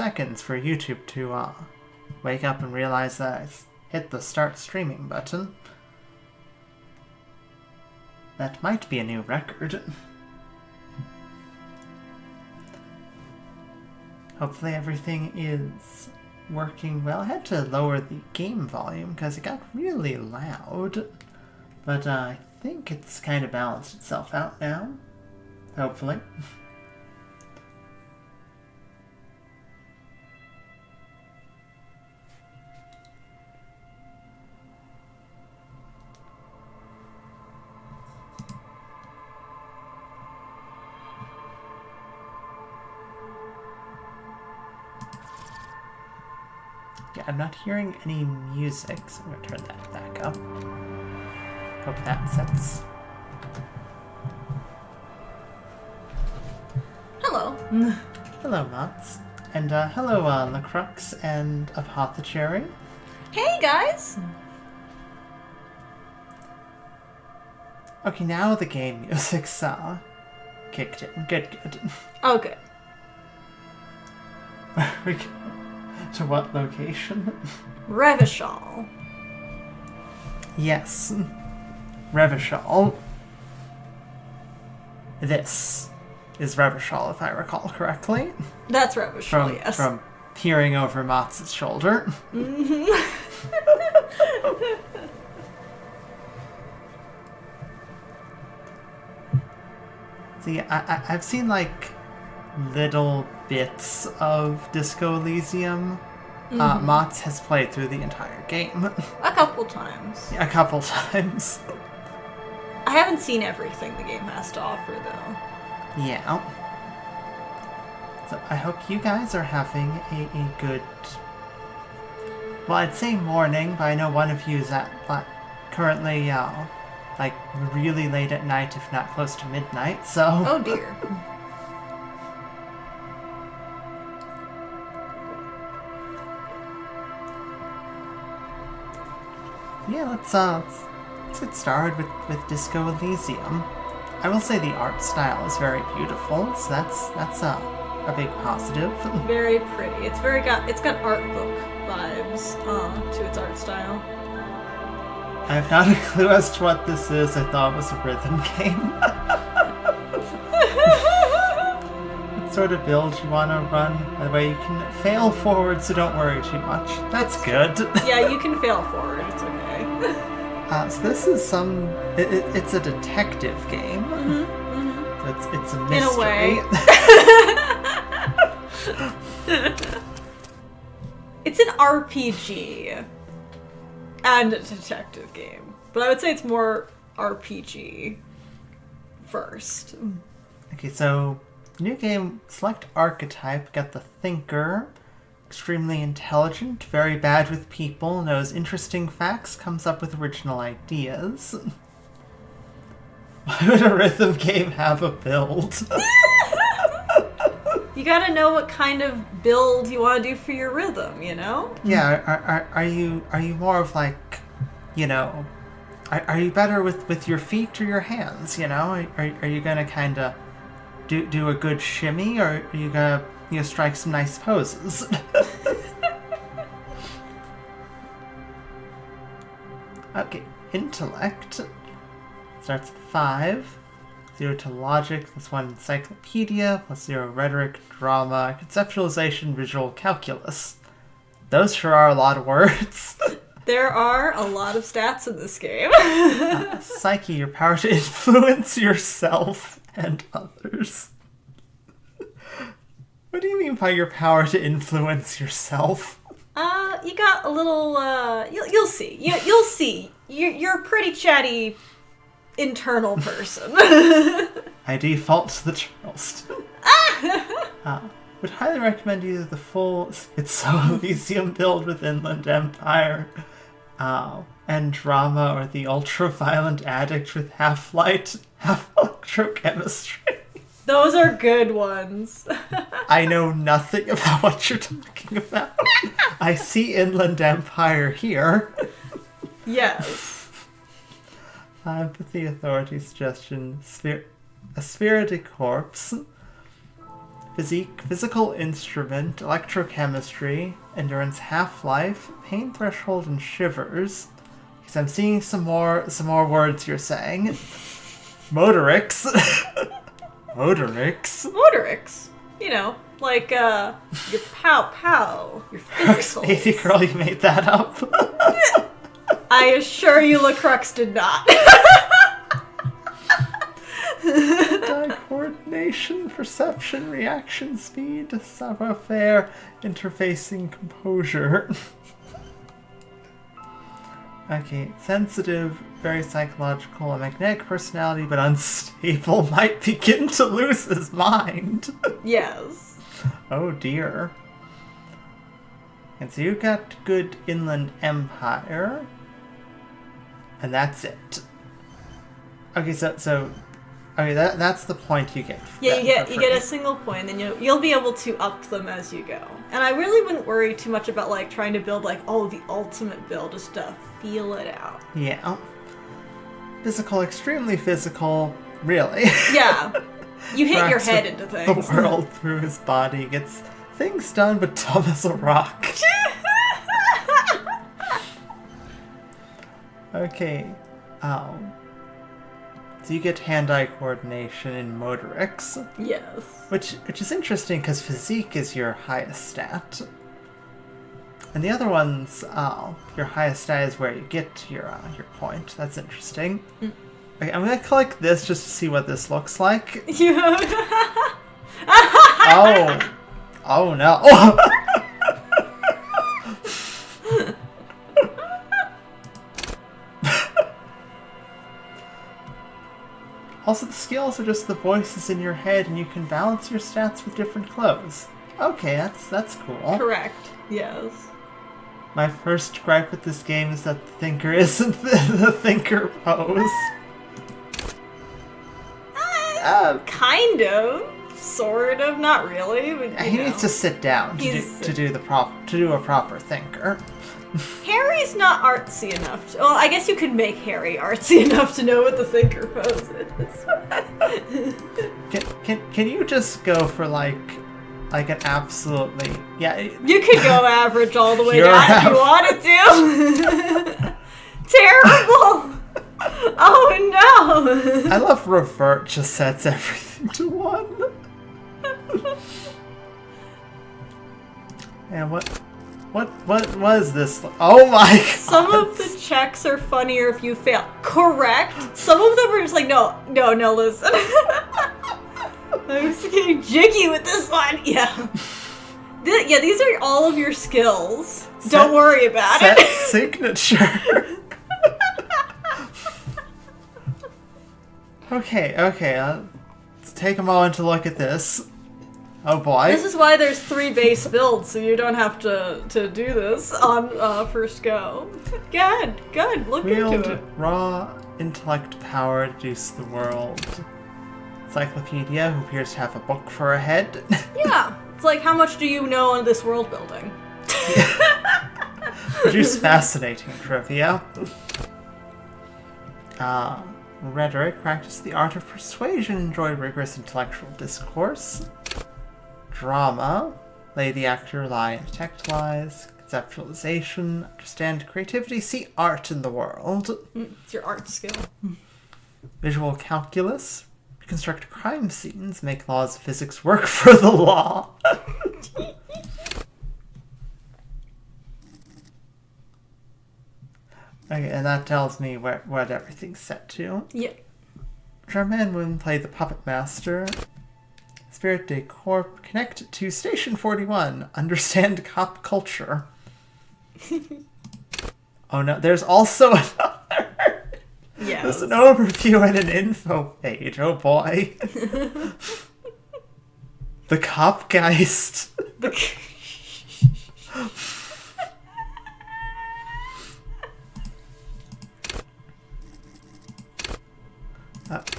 seconds for YouTube to wake up and realize that I hit the start streaming button. That might be a new record. Hopefully everything is working well. I had to lower the game volume because it got really loud. But I think it's kind of balanced itself out now. Hopefully. Yeah, I'm not hearing any music, so I'm going to turn that back up. Hope that sets. Hello. Hello, Motts. And hello, Lacrux and Apothecary. Hey, guys. Okay, now the game music's kicked in. Good. Oh, good. To what location? Revachol. Yes. Revachol. This is Revachol, if I recall correctly. That's Revachol, yes. From peering over Motts' shoulder. Mm-hmm. See, I've seen, like, little bits of Disco Elysium. Motts has played through the entire game. A couple times. A couple times. I haven't seen everything the game has to offer, though. Yeah. So I hope you guys are having a good... Well, I'd say morning, but I know one of you is at, currently, like, really late at night, if not close to midnight, so... Oh, dear. Yeah, let's get started with Disco Elysium. I will say the art style is very beautiful, so that's a big positive. Very pretty. It's got art book vibes to its art style. I have not a clue as to what this is. I thought it was a rhythm game. What sort of build you want to run? That way you can fail forward, so don't worry too much. That's good. Yeah, you can fail forward. It's okay. So this is it's a detective game. So it's a mystery. In a way. It's an RPG and a detective game, but I would say it's more RPG first. Okay, so new game, select archetype, got the thinker. Extremely intelligent, very bad with people, knows interesting facts, comes up with original ideas. Why would a rhythm game have a build? You gotta know what kind of build you want to do for your rhythm, you know? Yeah, are you more of like, you know, are you better with your feet or your hands, you know? Are you gonna kind of do a good shimmy, or are you gonna, you know, strike some nice poses? Okay, intellect. Starts at 5. 0 to logic, +1 encyclopedia, +0 rhetoric, drama, conceptualization, visual calculus. Those sure are a lot of words. There are a lot of stats in this game. Psyche, your power to influence yourself and others. What do you mean by your power to influence yourself? You got a little, you'll see. You'll see. You're a pretty chatty internal person. I default to the Charleston. Would highly recommend either the full Disco Elysium build with Inland Empire, and drama, or the ultra-violent addict with half-light, half-electrochemistry. Those are good ones. I know nothing about what you're talking about. I see Inland Empire here. Yes. Empathy, authority, suggestion, a spirited corpse. physique, physical instrument, electrochemistry, endurance, half-life, pain threshold, and shivers. Because I'm seeing some more words you're saying. Motorics. Motorics. You know, like your pow, your physical. Baby girl, you made that up. I assure you, LaCrux did not. Coordination, perception, reaction speed, savoir-faire, interfacing, composure. Okay, sensitive, very psychological, a magnetic personality, but unstable, might begin to lose his mind. Yes. Oh dear. And so you got good Inland Empire, and that's it. Okay, so okay, that's the point you get. Yeah, you get a single point, and then you'll be able to up them as you go. And I really wouldn't worry too much about like trying to build like the ultimate build, just to feel it out. Yeah. Physical, extremely physical, really. Yeah. You hit your head into things. The world through his body, gets things done, but dumb as a rock. Okay. So you get hand-eye coordination in Motorics. Yes. Which is interesting because physique is your highest stat. And the other ones, your highest stat is where you get your point. That's interesting. Mm. Okay, I'm gonna click this just to see what this looks like. Oh no. Also, the skills are just the voices in your head, and you can balance your stats with different clothes. Okay, that's cool. Correct. Yes. My first gripe with this game is that the thinker isn't the thinker pose. Kind of, sort of, not really. But, he needs to sit down to do a proper thinker. Harry's not artsy enough. Well, I guess you could make Harry artsy enough to know what the thinker pose is. Can you just go for like an absolutely You could go average all the way down if you wanted to. Terrible. Oh no. I love Revert just sets everything to 1. And what was this? Oh my god! Some of the checks are funnier if you fail. Correct. Some of them are just like, no, listen. I'm just getting jiggy with this one. Yeah. These are all of your skills. Don't worry about it. Signature. Okay. Let's take a moment to look at this. Oh boy. This is why there's 3 base builds, so you don't have to do this on first go. Good. Look into it. Raw intellect power to reduce the world. Encyclopedia, who appears to have a book for a head. Yeah. It's like, how much do you know on this world building? Produce fascinating trivia. Rhetoric, practice the art of persuasion, enjoy rigorous intellectual discourse. Drama, lay the actor, lie and detect lies. Conceptualization, understand creativity, see art in the world. It's your art skill. Visual calculus, reconstruct crime scenes, make laws of physics work for the law. Okay, and that tells me what everything's set to. Yeah. Charmaine Moon played the Puppet Master. Spirit de Corp, connect to Station 41. Understand cop culture. Oh no, there's also another. Yeah. There's an overview and an info page. Oh boy. The Copgeist.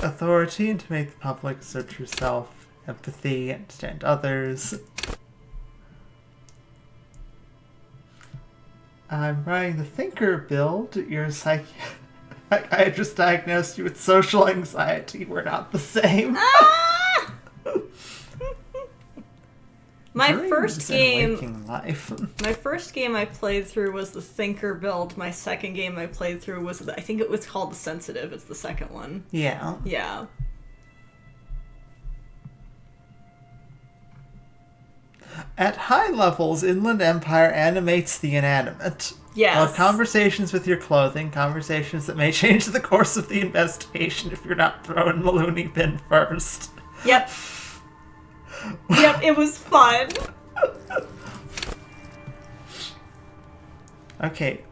Authority and to make the public search yourself. Empathy, understand others. I'm writing the Thinker build. Your psychiatrist diagnosed you with social anxiety. We're not the same. My Dreams first in game... waking life. My first game I played through was the Thinker build. My second game I played through was, I think it was called the Sensitive. It's the second one. Yeah. Yeah. At high levels, Inland Empire animates the inanimate. Yes. You'll have conversations with your clothing, conversations that may change the course of the investigation if you're not thrown in the loony bin first. Yep. Yep, it was fun. Okay.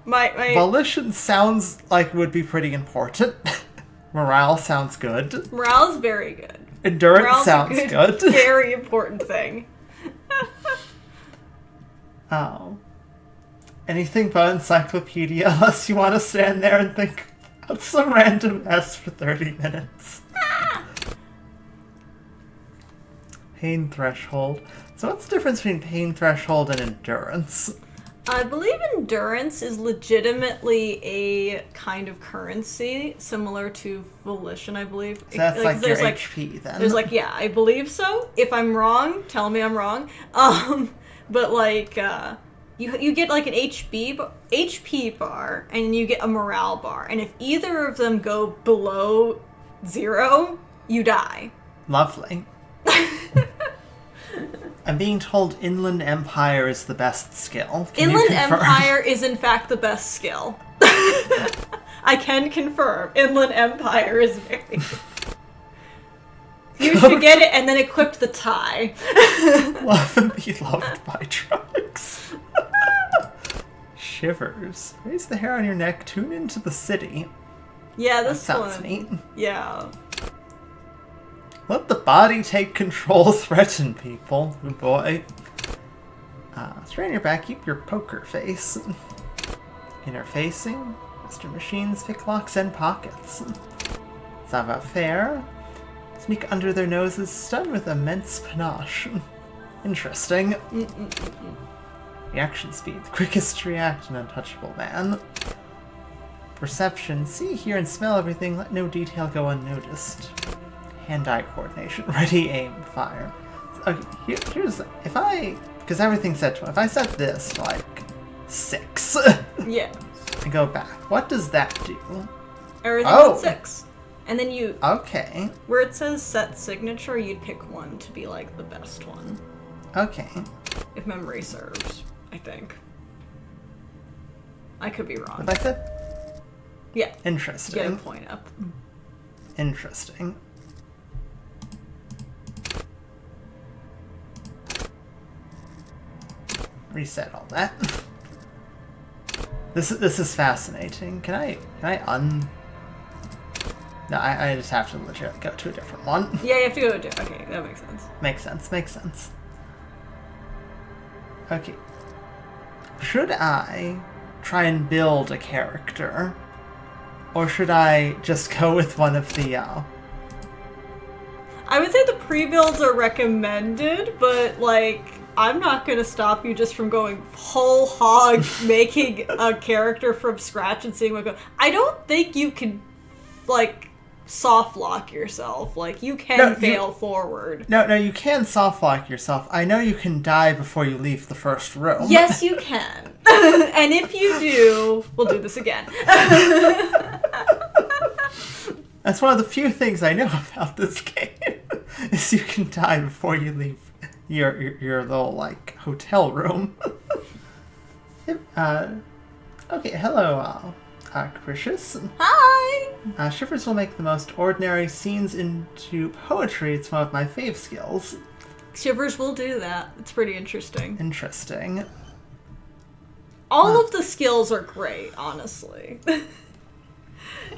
My Volition sounds like it would be pretty important. Morale sounds good. morale is very good. Endurance Morale's sounds a good. Very important thing. Oh. Anything but encyclopedia unless you want to stand there and think about some random mess for 30 minutes. Pain threshold. So what's the difference between pain threshold and endurance? I believe endurance is legitimately a kind of currency similar to volition, I believe. So that's like your there's HP then. There's yeah, I believe so. If I'm wrong, tell me I'm wrong. But you get like an HP bar and you get a morale bar, and if either of them go below 0, you die. Lovely. I'm being told Inland Empire is the best skill. Can Inland you confirm? Empire is in fact the best skill. I can confirm. Inland Empire is very... You should get it and then equip the tie. Love and be loved by drugs. Shivers. Raise the hair on your neck. Tune into the city. Yeah, That this sounds one. neat. Yeah. Let the body take control. Threaten people. Good boy. Straighten your back. Keep your poker face. Interfacing. Mr. Machines, pick locks and pockets. Savoir-faire. Sneak under their noses, stun with immense panache. Interesting. Reaction speed. The quickest to react, an untouchable man. Perception. See, hear, and smell everything. Let no detail go unnoticed. Hand-eye coordination. Ready, aim, fire. Okay, here's... If I... Because everything's set to... If I set this to, like, 6... Yeah. and go back, what does that do? Everything Oh. but 6. And then you... Okay. Where it says set signature, you'd pick one to be, like, the best one. Okay. If memory serves, I think. I could be wrong. If I said... Yeah. Get a Interesting. point up. Interesting. Reset all that. This is fascinating. Can I No, I just have to legit go to a different one. Yeah, you have to go to... Okay, that makes sense. Makes sense. Okay. Should I try and build a character? Or should I just go with one of the, I would say the pre-builds are recommended, but, like, I'm not gonna stop you just from going whole hog making a character from scratch and seeing what goes. I don't think you can, like, soft lock yourself. Like, you can fail forward. No, you can soft lock yourself. I know you can die before you leave the first room. Yes, you can. And if you do, we'll do this again. That's one of the few things I know about this game, is you can die before you leave your little, like, hotel room. Okay, hello, Capricious. Hi! Shivers will make the most ordinary scenes into poetry. It's one of my fave skills. Shivers will do that. It's pretty interesting. Interesting. All of the skills are great, honestly.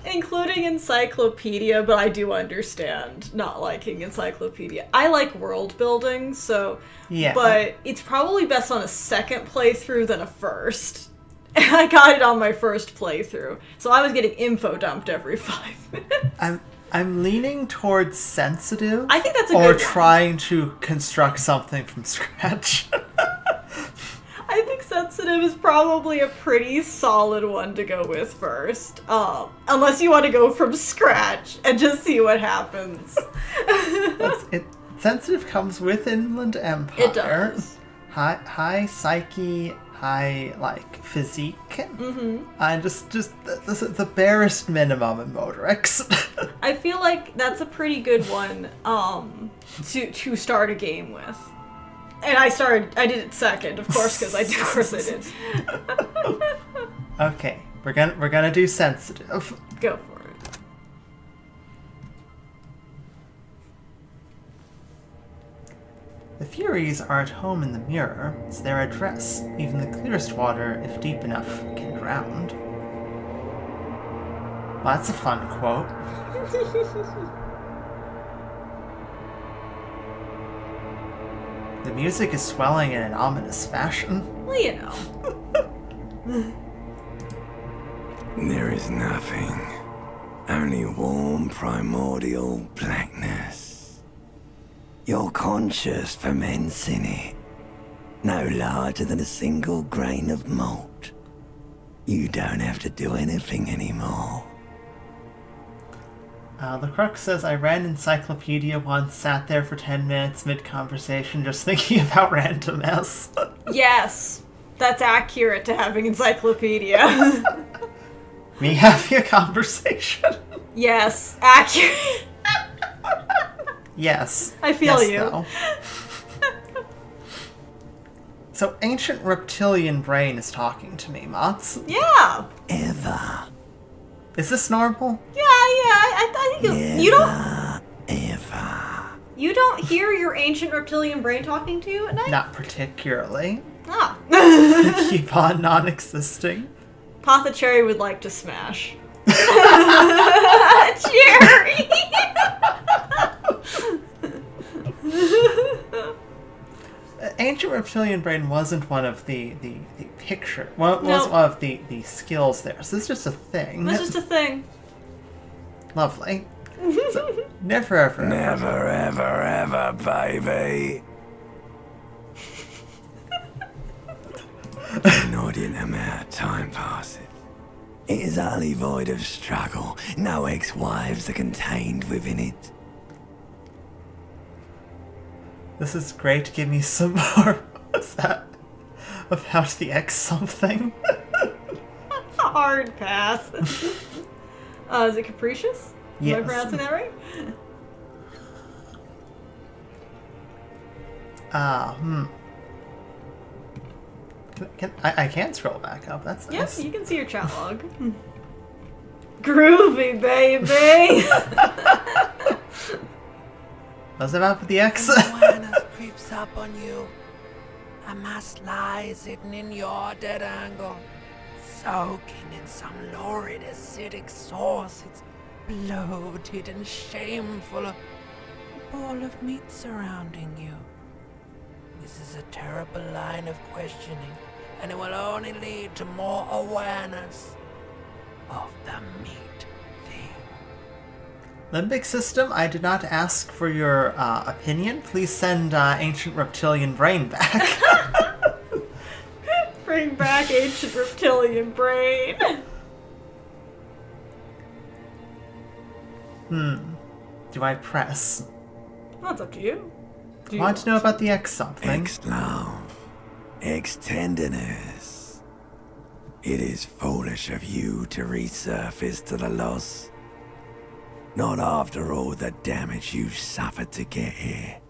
Including Encyclopedia, but I do understand not liking Encyclopedia. I like world building, so... Yeah. But it's probably best on a second playthrough than a first. And I got it on my first playthrough, so I was getting info dumped every 5 minutes. I'm leaning towards sensitive. I think that's a or good one. trying to construct something from scratch. I think sensitive is probably a pretty solid one to go with first. Unless you want to go from scratch and just see what happens. It sensitive comes with Inland Empire. It does. High psyche, high, like, physique. Mm-hmm. And just the barest minimum in Motorix. I feel like that's a pretty good one to start a game with. And I did it second, of course, because I did. Okay, we're gonna do sensitive. Go for it. The Furies are at home in the mirror. It's their address. Even the clearest water, if deep enough, can drown. Well, that's a fun quote. The music is swelling in an ominous fashion. Well, you know. There is nothing. Only warm primordial blackness. Your conscious ferments in it. No larger than a single grain of malt. You don't have to do anything anymore. The Crux says, I read Encyclopedia once, sat there for 10 minutes mid-conversation just thinking about random S. Yes, that's accurate to having Encyclopedia. Me having a conversation. Yes, accurate. Yes. I feel yes, you. No. So, ancient reptilian brain is talking to me, Motts. Yeah. Ever. Is this normal? Yeah, I think you don't. Ever. You don't hear your ancient reptilian brain talking to you at night? Not particularly. Ah. Keep on non-existing. Pothecary would like to smash. Cherry! Ancient reptilian brain wasn't one of the picture. Well, was one of the skills there. So it's just a thing. That's just a thing. Lovely. So, never ever. Never, ever, ever, baby. Inordinate amount of time passes. It is utterly void of struggle. No ex-wives are contained within it. This is great. Give me some more. What's that? About the X something? Hard pass. Is it capricious? Yes. Am I pronouncing that right? I can't scroll back up. That's nice. Yes, you can see your chat log. Groovy, baby! What's about with the X? Awareness creeps up on you. A mass lies hidden in your dead angle, soaking in some lurid acidic sauce. It's bloated and shameful. A ball of meat surrounding you. This is a terrible line of questioning, and it will only lead to more awareness of the meat thing. Limbic system, I did not ask for your opinion. Please send ancient reptilian brain back. Bring back ancient reptilian brain. Do I press? That's up to you. I want to know about the X something. Ex-love. Ex-tenderness. It is foolish of you to resurface to the loss. Not after all the damage you've suffered to get here.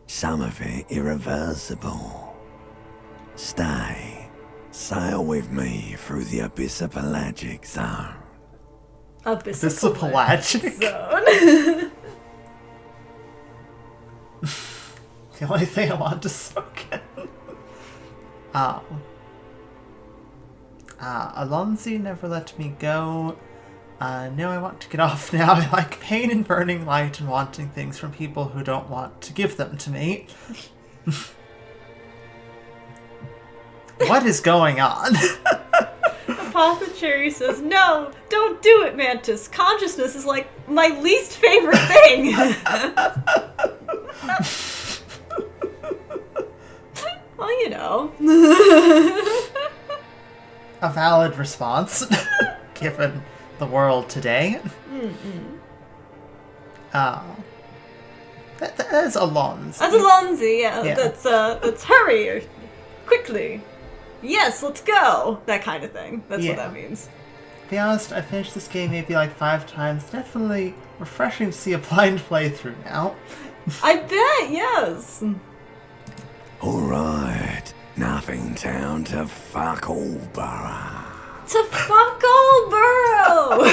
Some of it irreversible. Stay. Sail with me through the abyssopelagic zone. Abyssopelagic? Zone. The only thing I want to soak in. Alonzi never let me go. No, I want to get off now. I like pain and burning light and wanting things from people who don't want to give them to me. What is going on? Apothecary says, no, don't do it, Mantis. Consciousness is like my least favorite thing. Well, you know. A valid response, given the world today. That is Alonzi. That's Alonzi, yeah. Yeah. That's hurry, or quickly. Yes, let's go. That kind of thing. That's what Yeah. that means. To be honest, I finished this game maybe like 5 times. Definitely refreshing to see a blind playthrough now. I bet, yes. Alright, nothing down to fuck all, Borough. To fuck all Burrow!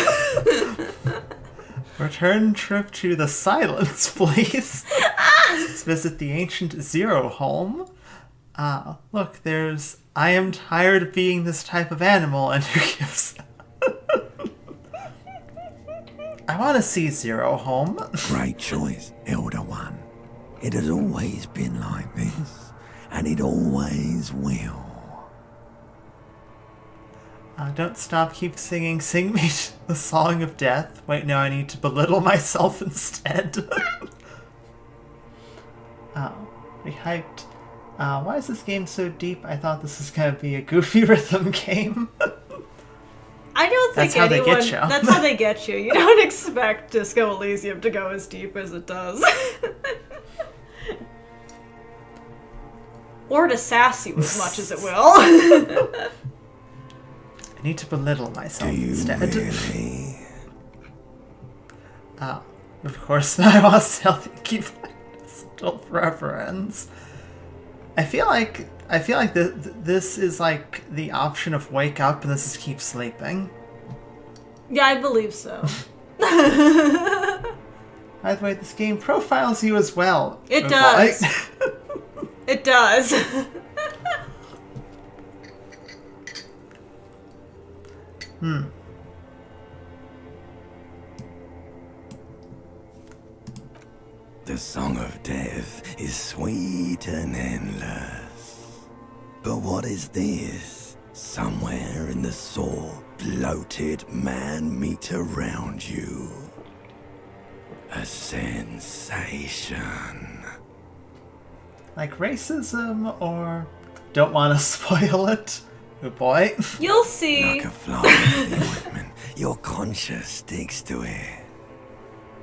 Return trip to the Silence, please. Let's visit the ancient Zero home. Look, there's I am tired of being this type of animal, and who gives... I want to see Zero home. Great choice, Elder One. It has always been like this, and it always will. Don't stop, keep singing. Sing me the song of death. Wait, no, I need to belittle myself instead. We hyped. Why is this game so deep? I thought this was going to be a goofy rhythm game. I don't think That's how they get you. That's how they get you. You don't expect Disco Elysium to go as deep as it does. Or to sass you as much as it will. I need to belittle myself Do you instead. really? Of course, I want to still keep still forever ends. I feel like this is like the option of wake up and this is keep sleeping. Yeah, I believe so. By the way, this game profiles you as well. It Oh, does. boy. It does. The song of death is sweet and endless. But what is this? Somewhere in the soul, bloated man meet around you. A sensation. Like racism or don't want to spoil it. Oh boy. You'll see. Like a fly in the ointment, your conscience sticks to it.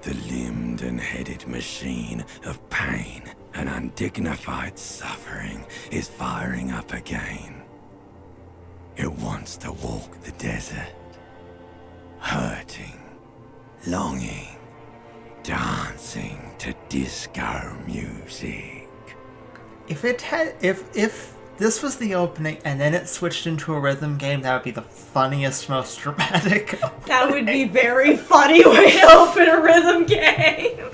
The limbed and headed machine of pain and undignified suffering is firing up again. It wants to walk the desert, hurting, longing, dancing to disco music. If this was the opening and then it switched into a rhythm game, that would be the funniest, most dramatic. That would be very funny way to open a rhythm game.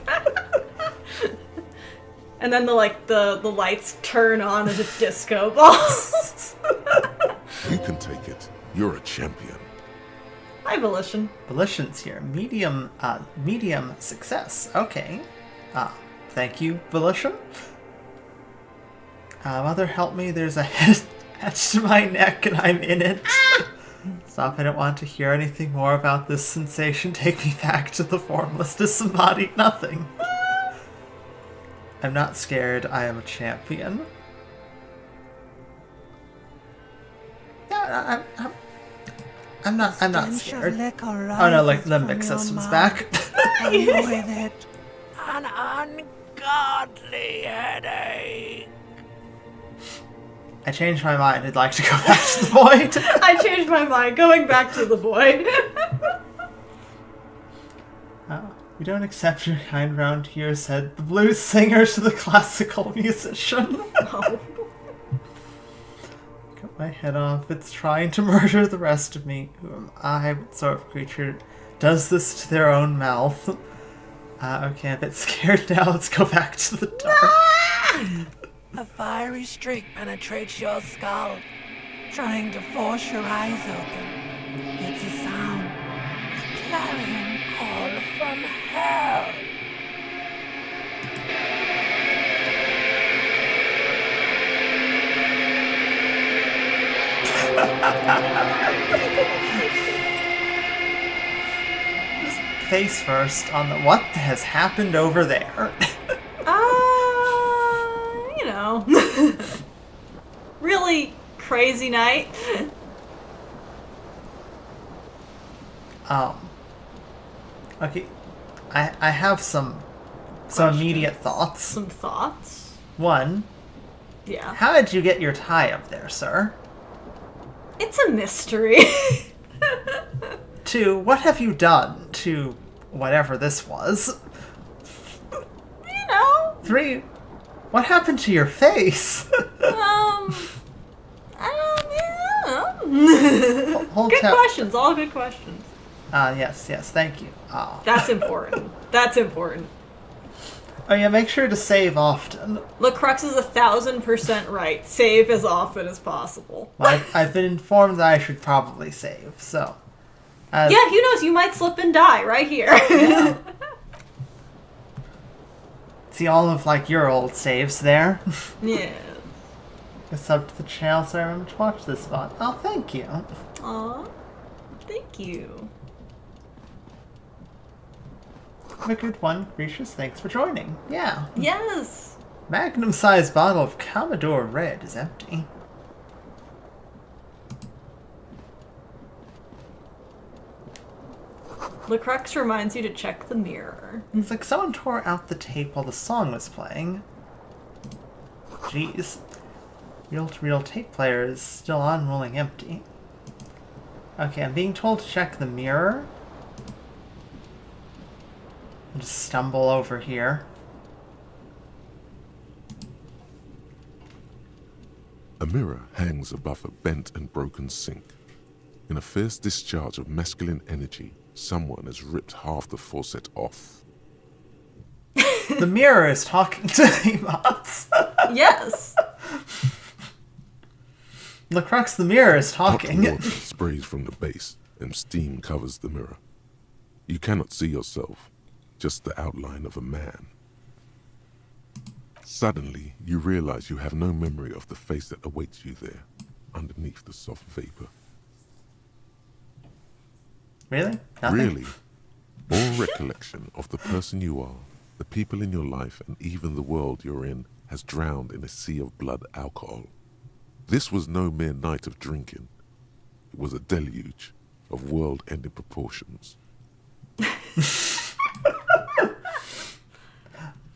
And then the lights turn on as a disco ball. You can take it. You're a champion. Hi, Volition. Volition's here. Medium success. Okay. Thank you, Volition. Mother, help me. There's a head attached to my neck and I'm in it. Stop, I don't want to hear anything more about this sensation. Take me back to the formless, disembodied nothing. I'm not scared. I am a champion. Yeah, I'm not scared. Oh no, like limbic system's back. With it, an ungodly headache. I changed my mind. I'd like to go back to the void. I changed my mind. Going back to the void. We don't accept your kind round here, said the blues singer to the classical musician. Oh. Cut my head off. It's trying to murder the rest of me. Who am I? What sort of creature does this to their own mouth? Okay, I'm a bit scared now. Let's go back to the dark. A fiery streak penetrates your skull, trying to force your eyes open. It's a sound, a clarion call from hell. Face first on the what has happened over there. You know. Really crazy night. Okay, I have some So questions. immediate thoughts. Some thoughts? 1. Yeah. How did you get your tie up there, sir? It's a mystery. 2. What have you done to whatever this was? You know. 3. What happened to your face? I don't know. Hold Good tap. questions. All good questions. Yes, thank you. That's important. That's important. Oh yeah, make sure to save often. Lacrux is 1,000% right. Save as often as possible. Well, I've been informed that I should probably save, so. Yeah, who knows? You might slip and die right here. Yeah. See all of, like, your old saves there? Yeah. It's up to the channel so I remember to watch this spot. Oh, thank you. Aw. Thank you. A good one. Gracious, thanks for joining. Yeah. Yes. Magnum-sized bottle of Commodore Red is empty. Lacrux reminds you to check the mirror. It's like someone tore out the tape while the song was playing. Jeez. Reel-to-reel tape player is still on, rolling empty. Okay, I'm being told to check the mirror. I'll just stumble over here. A mirror hangs above a bent and broken sink. In a fierce discharge of masculine energy, someone has ripped half the faucet off. The mirror is talking to me, Motts. Yes. Lacrux, the mirror is Hot talking. water sprays from the base, and steam covers the mirror. You cannot see yourself, just the outline of a man. Suddenly, you realize you have no memory of the face that awaits you there, underneath the soft vapor. Really? Nothing? Really, all recollection of the person you are, the people in your life, and even the world you're in has drowned in a sea of blood alcohol. This was no mere night of drinking. It was a deluge of world-ending proportions.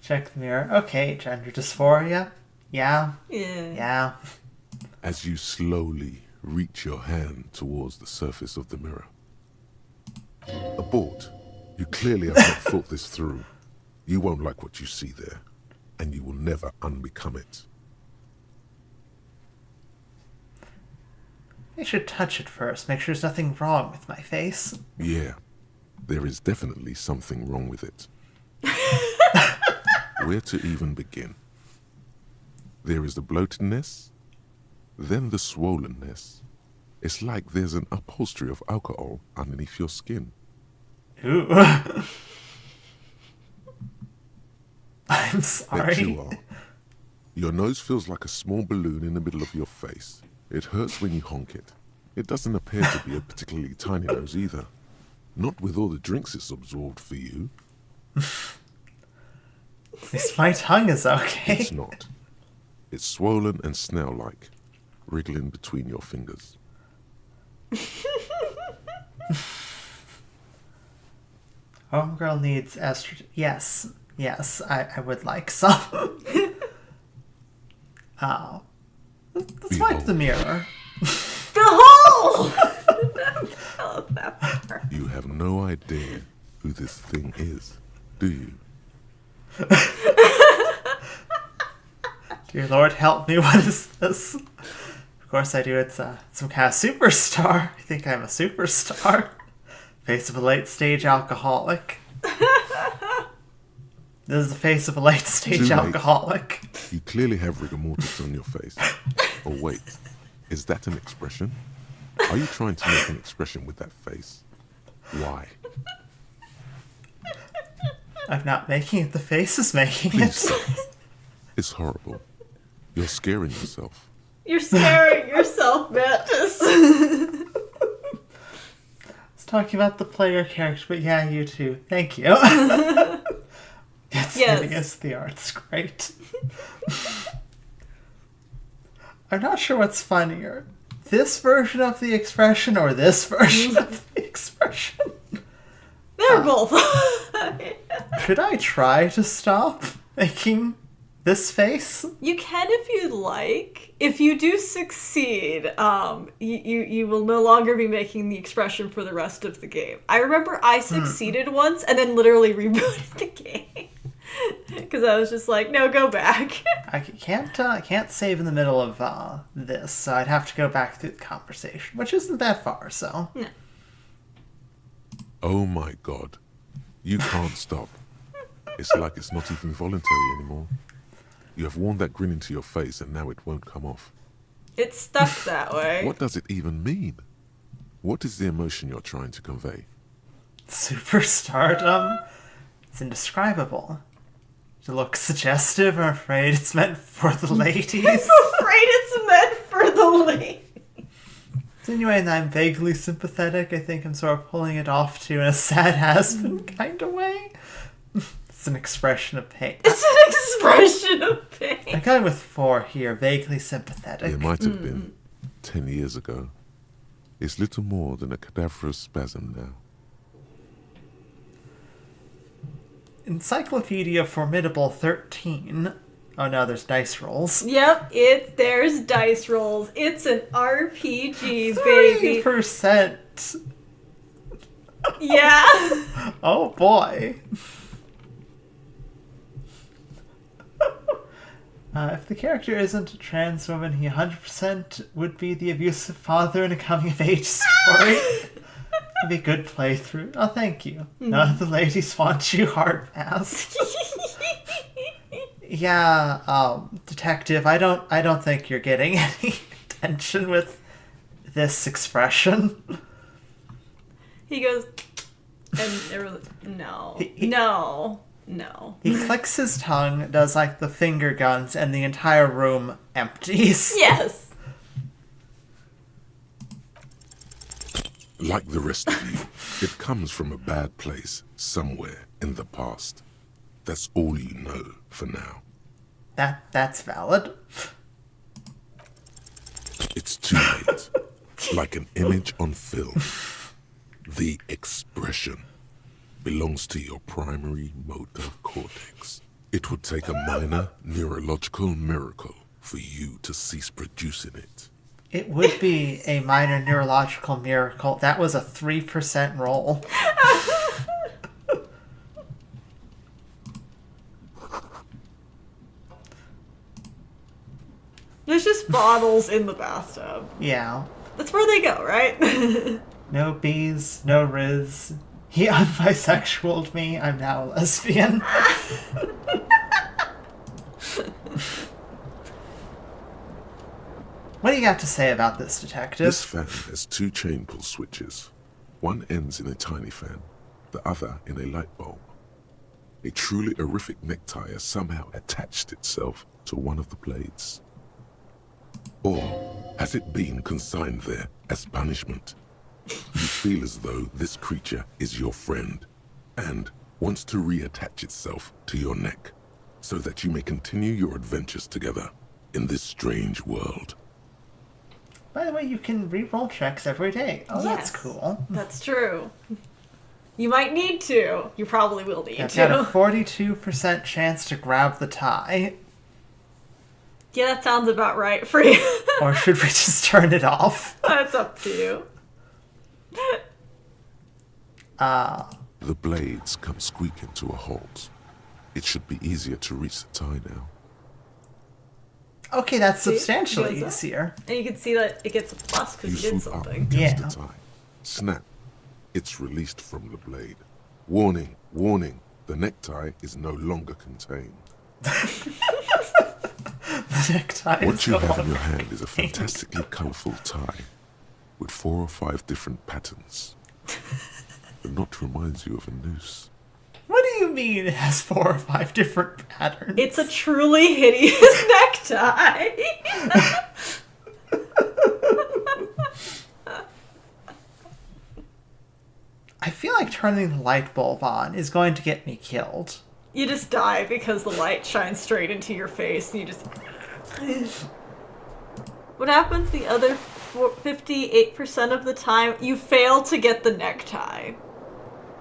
Check the mirror. Okay, gender dysphoria. Yeah. Yeah. Yeah. As you slowly reach your hand towards the surface of the mirror. Abort. You clearly have not thought this through. You won't like what you see there, and you will never unbecome it. I should touch it first, make sure there's nothing wrong with my face. Yeah, there is definitely something wrong with it. Where to even begin? There is the bloatedness, then the swollenness. It's like there's an upholstery of alcohol underneath your skin. Ooh. I'm sorry. Bet you are. Your nose feels like a small balloon in the middle of your face. It hurts when you honk it. It doesn't appear to be a particularly tiny nose either. Not with all the drinks it's absorbed for you. At least my tongue is okay. It's not. It's swollen and snail-like, wriggling between your fingers. Homegirl needs estrogen. Yes. Yes, I would like some. Oh. Let's wipe the mirror. The hole! I love that part. You have no idea who this thing is, do you? Dear Lord, help me. What is this? Of course I do. It's some kind of superstar. I think I'm a superstar. Face of a late-stage alcoholic. This is the face of a late-stage Too late. alcoholic. You clearly have rigor mortis on your face. Oh wait, is that an expression? Are you trying to make an expression with that face? Why? I'm not making it. The face is making Please it. stop. It's horrible. You're scaring yourself. You're scaring yourself, Mantis. I was talking about the player character, but yeah, you too. Thank you. It's giving us the art's great. I'm not sure what's funnier. This version of the expression or this version of the expression? They're both. Should I try to stop making this face? You can if you'd like. If you do succeed, you will no longer be making the expression for the rest of the game. I remember I succeeded once and then literally rebooted the game. Because I was just like, no, go back. I can't save in the middle of this, so I'd have to go back through the conversation, which isn't that far, so... No. Oh my god. You can't stop. It's like it's not even voluntary anymore. You have worn that grin into your face and now it won't come off. It's stuck that way. What does it even mean? What is the emotion you're trying to convey? Superstardom? It's indescribable. To look suggestive, I'm afraid it's meant for the ladies. I'm afraid it's meant for the ladies. Insinuating that I'm vaguely sympathetic, I think I'm sort of pulling it off too in a sad has-been kind of way. It's an expression of pain. It's an expression of pain. I'm going with 4 here, vaguely sympathetic. It might have been 10 years ago. It's little more than a cadaverous spasm now. Encyclopedia Formidable 13. Oh no, there's dice rolls. Yep, there's dice rolls. It's an RPG, baby. 3%. Yeah. Oh boy. If the character isn't a trans woman, he 100% would be the abusive father in a coming-of-age story. It'd be a good playthrough. Oh, thank you. None of the ladies want you, hard pass. Yeah, detective, I don't think you're getting any attention with this expression. He goes, and no. He clicks his tongue, does like the finger guns, and the entire room empties. Yes. Like the rest of you, it comes from a bad place somewhere in the past. That's all you know for now. That's valid. It's too late. Like an image on film. The expression belongs to your primary motor cortex. It would take a minor neurological miracle for you to cease producing it. It would be a minor neurological miracle. That was a 3% roll. There's just bottles in the bathtub. Yeah. That's where they go, right? No bees, no riz. He unbisexualed me. I'm now a lesbian. What do you got to say about this, detective? This fan has 2 chain pull switches. One ends in a tiny fan, the other in a light bulb. A truly horrific necktie has somehow attached itself to one of the blades. Or has it been consigned there as punishment? You feel as though this creature is your friend and wants to reattach itself to your neck so that you may continue your adventures together in this strange world. By the way, you can re-roll checks every day. Oh, that's Yes. cool. That's true. You might need to. You probably will need I've to. got a 42% chance to grab the tie. Yeah, that sounds about right for you. Or should we just turn it off? That's up to you. The blades come squeaking to a halt. It should be easier to reach the tie now. Okay, that's See? substantially Goes up. easier. And you can see that it gets a plus because you did swoop up something. against Yeah. the tie. Snap. It's released from the blade. Warning, warning. The necktie is no longer contained. The necktie What is you no have in longer your hand is a contained. fantastically colourful tie with 4 or 5 different patterns. The knot reminds you of a noose. What do you mean it has 4 or 5 different patterns? It's a truly hideous necktie. I feel like turning the light bulb on is going to get me killed. You just die because the light shines straight into your face and you just... What happens the other 58% of the time? You fail to get the necktie.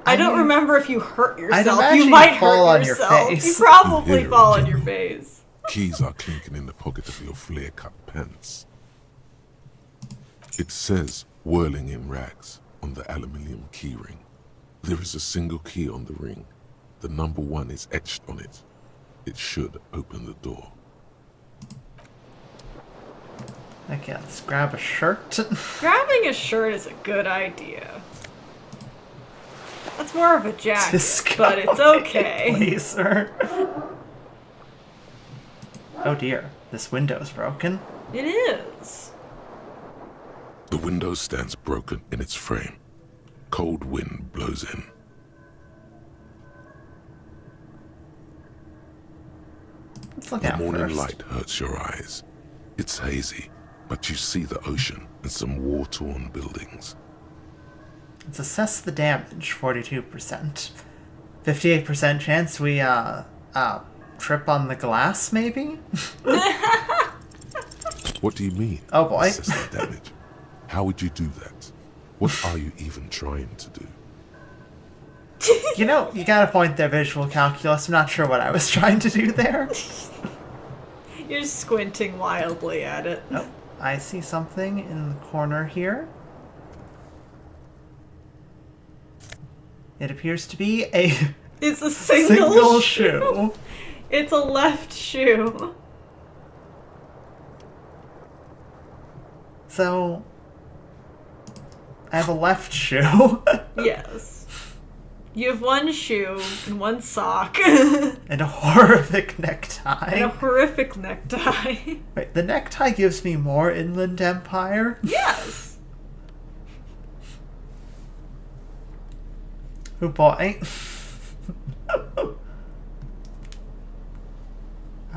I don't remember if you hurt yourself. imagine You might you fall hurt on your yourself. face. You probably Here fall on again. your face. Keys are clinking in the pocket of your flare-cut pants. It says whirling in rags on the aluminium keyring. There is a single key on the ring. The number 1 is etched on it. It should open the door. Okay, let's grab a shirt. Grabbing a shirt is a good idea. That's more of a jacket, Disco but it's okay. Blazer. Oh dear, this window's broken. It is. The window stands broken in its frame. Cold wind blows in. Let's look The out morning first. light hurts your eyes. It's hazy, but you see the ocean and some war-torn buildings. Let's assess the damage, 42%. 58% chance we, trip on the glass, maybe? What do you mean? Oh boy. Assess the damage. How would you do that? What are you even trying to do? You know, you got a point there, visual calculus. I'm not sure what I was trying to do there. You're squinting wildly at it. Oh, I see something in the corner here. It appears to be a It's a single single shoe. It's a left shoe. So, I have a left shoe Yes. You have one shoe and one sock and a horrific necktie. and a horrific necktie. Wait, the necktie gives me more Inland Empire? Yes. Oh boy.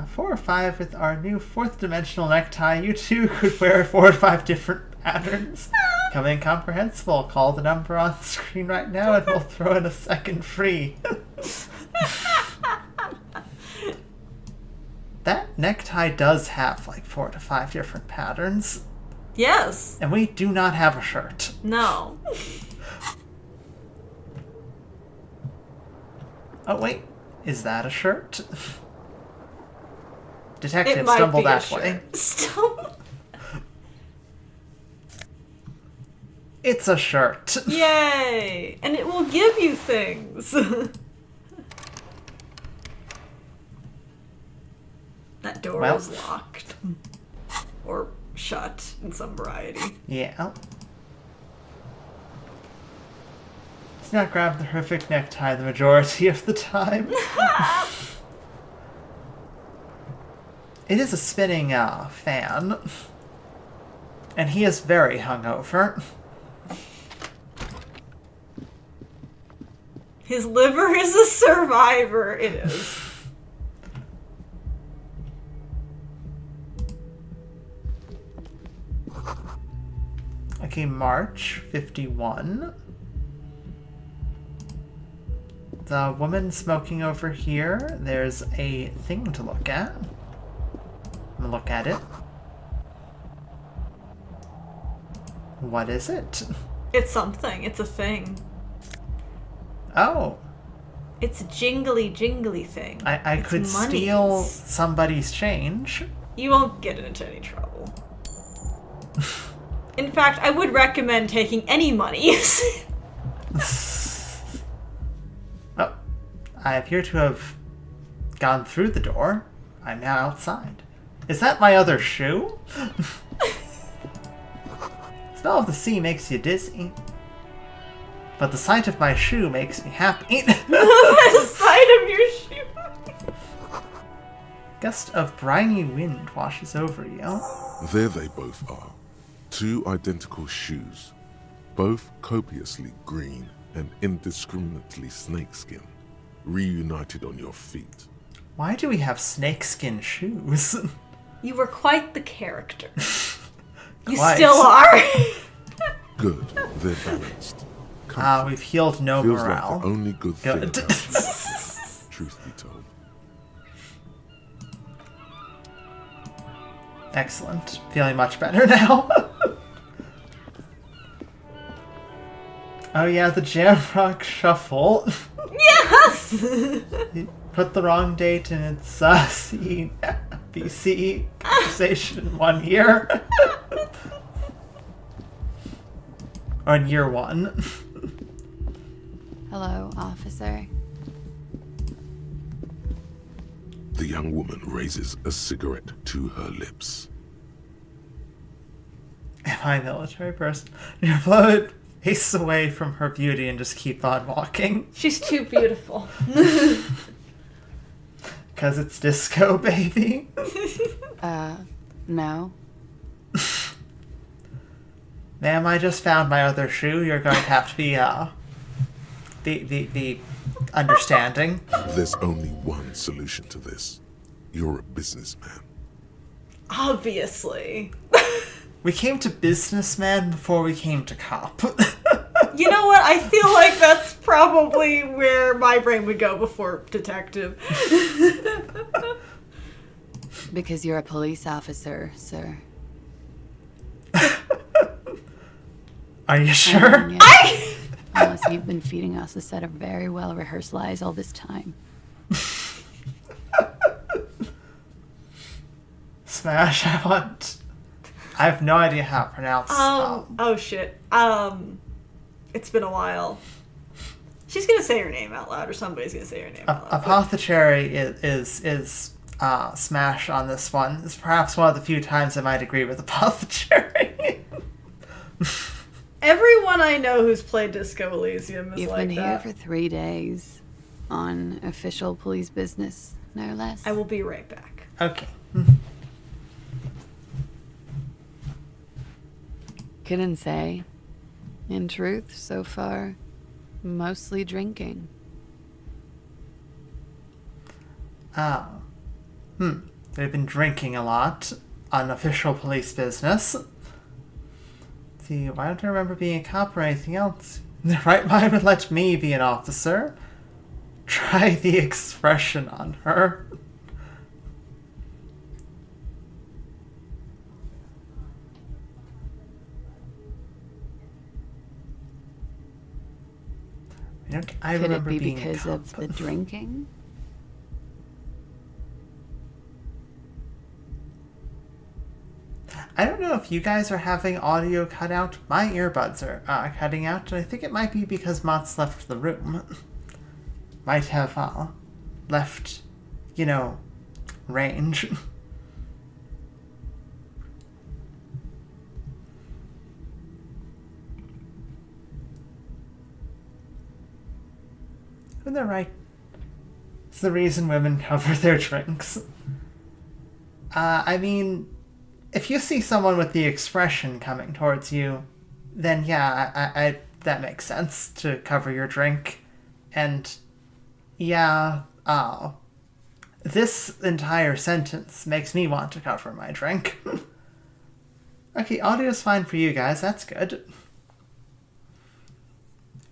4 or 5 with our new 4th dimensional necktie. You too could wear 4 or 5 different patterns. Come incomprehensible. Call the number on screen right now and we'll throw in a second free. That necktie does have like 4 to 5 different patterns. Yes. And we do not have a shirt. No. Oh wait, is that a shirt? It Detective, might stumble be a that way. shirt. Stumble. It's a shirt. Yay! And it will give you things. That door Well. is locked. Or shut in some variety. Yeah. Let's not grab the horrific necktie the majority of the time. It is a spinning fan. And he is very hungover. His liver is a survivor. It is. Okay, March 51. The woman smoking over here. There's a thing to look at. I'm gonna look at it. What is it? It's something. It's a thing. Oh, It's a jingly jingly thing. I It's could monies. steal somebody's change. You won't get into any trouble. In fact, I would recommend taking any monies. Oh, I appear to have gone through the door. I'm now outside. Is that my other shoe? Smell of the sea makes you dizzy. But the sight of my shoe makes me happy. The sight of your shoe. Gust of briny wind washes over you. There they both are. 2 identical shoes, both copiously green and indiscriminately snakeskin, reunited on your feet. Why do we have snakeskin shoes? You were quite the character. You Quite. still are. Good, they're balanced. We've healed no Feels morale. like the only good thing Good. about you, truth be told. Excellent. Feeling much better now. Oh yeah, the Jamrock Shuffle. Yes! You put the wrong date in its CBC conversation in 1 year. Or in year 1. Hello, officer. The young woman raises a cigarette to her lips. Am I a military person? Your blood paces away from her beauty and just keep on walking. She's too beautiful. Because it's disco, baby. No. Ma'am, I just found my other shoe. You're going to have to be understanding. There's only one solution to this. You're a businessman. Obviously. We came to businessman before we came to cop. You know what? I feel like that's probably where my brain would go before detective. Because you're a police officer, sir. Are you sure? Yeah. Unless you've been feeding us a set of very well-rehearsed lies all this time. Smash, I have no idea how to pronounce. Oh shit. It's been a while. She's gonna say her name out loud, or somebody's gonna say her name out loud. Apothecary is Smash on this one. It's perhaps one of the few times I might agree with Apothecary. Everyone I know who's played Disco Elysium is You've like been that. here for 3 days. On official police business, no less. I will be right back. Okay. Couldn't say. In truth, so far, mostly drinking. They've been drinking a lot on official police business. See, why don't I remember being a cop or anything else? The right mind would let me be an officer. Try the expression on her. I Could it remember be being because a of cop. the drinking? I don't know if you guys are having audio cut out. My earbuds are cutting out, and I think it might be because Motts left the room. Might have left, range. And they're right. It's the reason women cover their drinks. I mean, if you see someone with the expression coming towards you, then yeah, I that makes sense to cover your drink. And yeah, this entire sentence makes me want to cover my drink. Okay, audio's fine for you guys, that's good.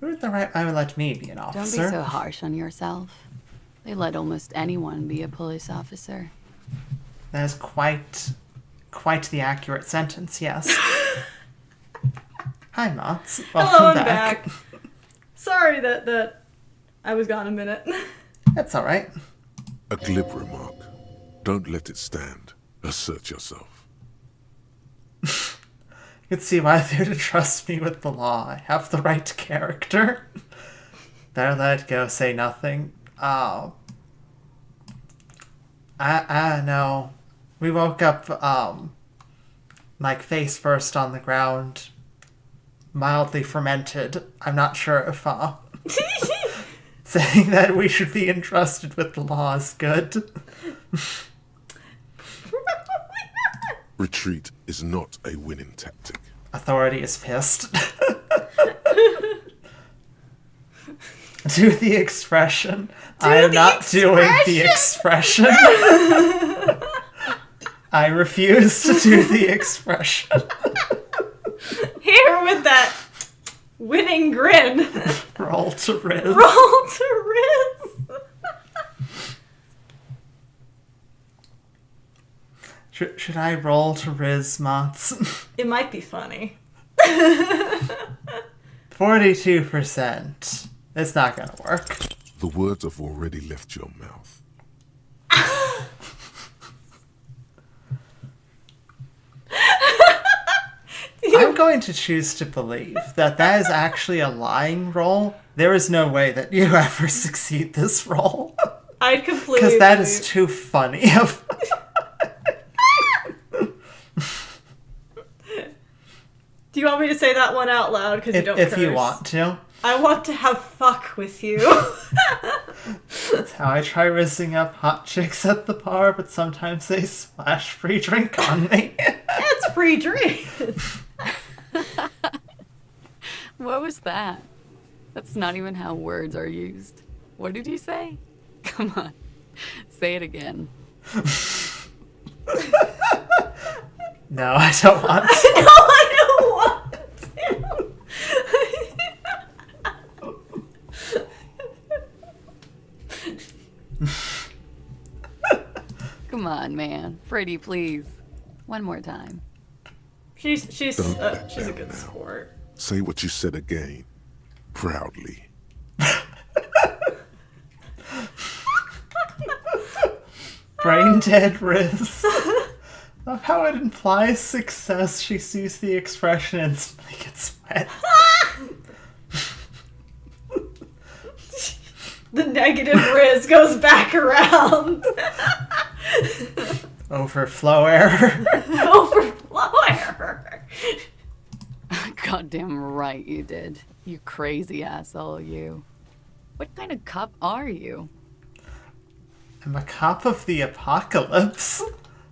Who would the right I would let me be an Don't officer? be so harsh on yourself. They let almost anyone be a police officer. That is quite the accurate sentence, yes. Hi, Motts. Welcome Hello, I'm back. back. Sorry that I was gone a minute. That's all right. A glib remark. Don't let it stand. Assert yourself. You can see why they're to trust me with the law. I have the right character. Better let it go, say nothing. Oh. No. We woke up, like face first on the ground. Mildly fermented. I'm not sure if, saying that we should be entrusted with the law is good. Retreat is not a winning tactic. Authority is pissed. Do the expression. I am not doing the expression. I refuse to do the expression. Here with that winning grin. Roll to Riz. Roll to Riz. Should I roll to Riz, Motts? It might be funny. 42%. It's not gonna work. The words have already left your mouth. I'm going to choose to believe that is actually a lying roll. There is no way that you ever succeed this roll. I'd completely Because that is too funny. Do you want me to say that one out loud? Because you don't if curse? you want to. I want to have fuck with you. That's how I try rizzing up hot chicks at the bar, but sometimes they splash free drink on me. It's free drink. What was that? That's not even how words are used. What did you say? Come on. Say it again. No, I don't want to. No, I don't want to. Come on, man. Pretty, please. One more time. She's Don't a back down good now. sport. Say what you said again. Proudly. Brain dead Riz. Of how it implies success, she sees the expression and instantly gets wet. The negative Riz goes back around. Overflow error. Overflow error. Goddamn right you did. You crazy asshole, you. What kind of cop are you? I'm a cop of the apocalypse.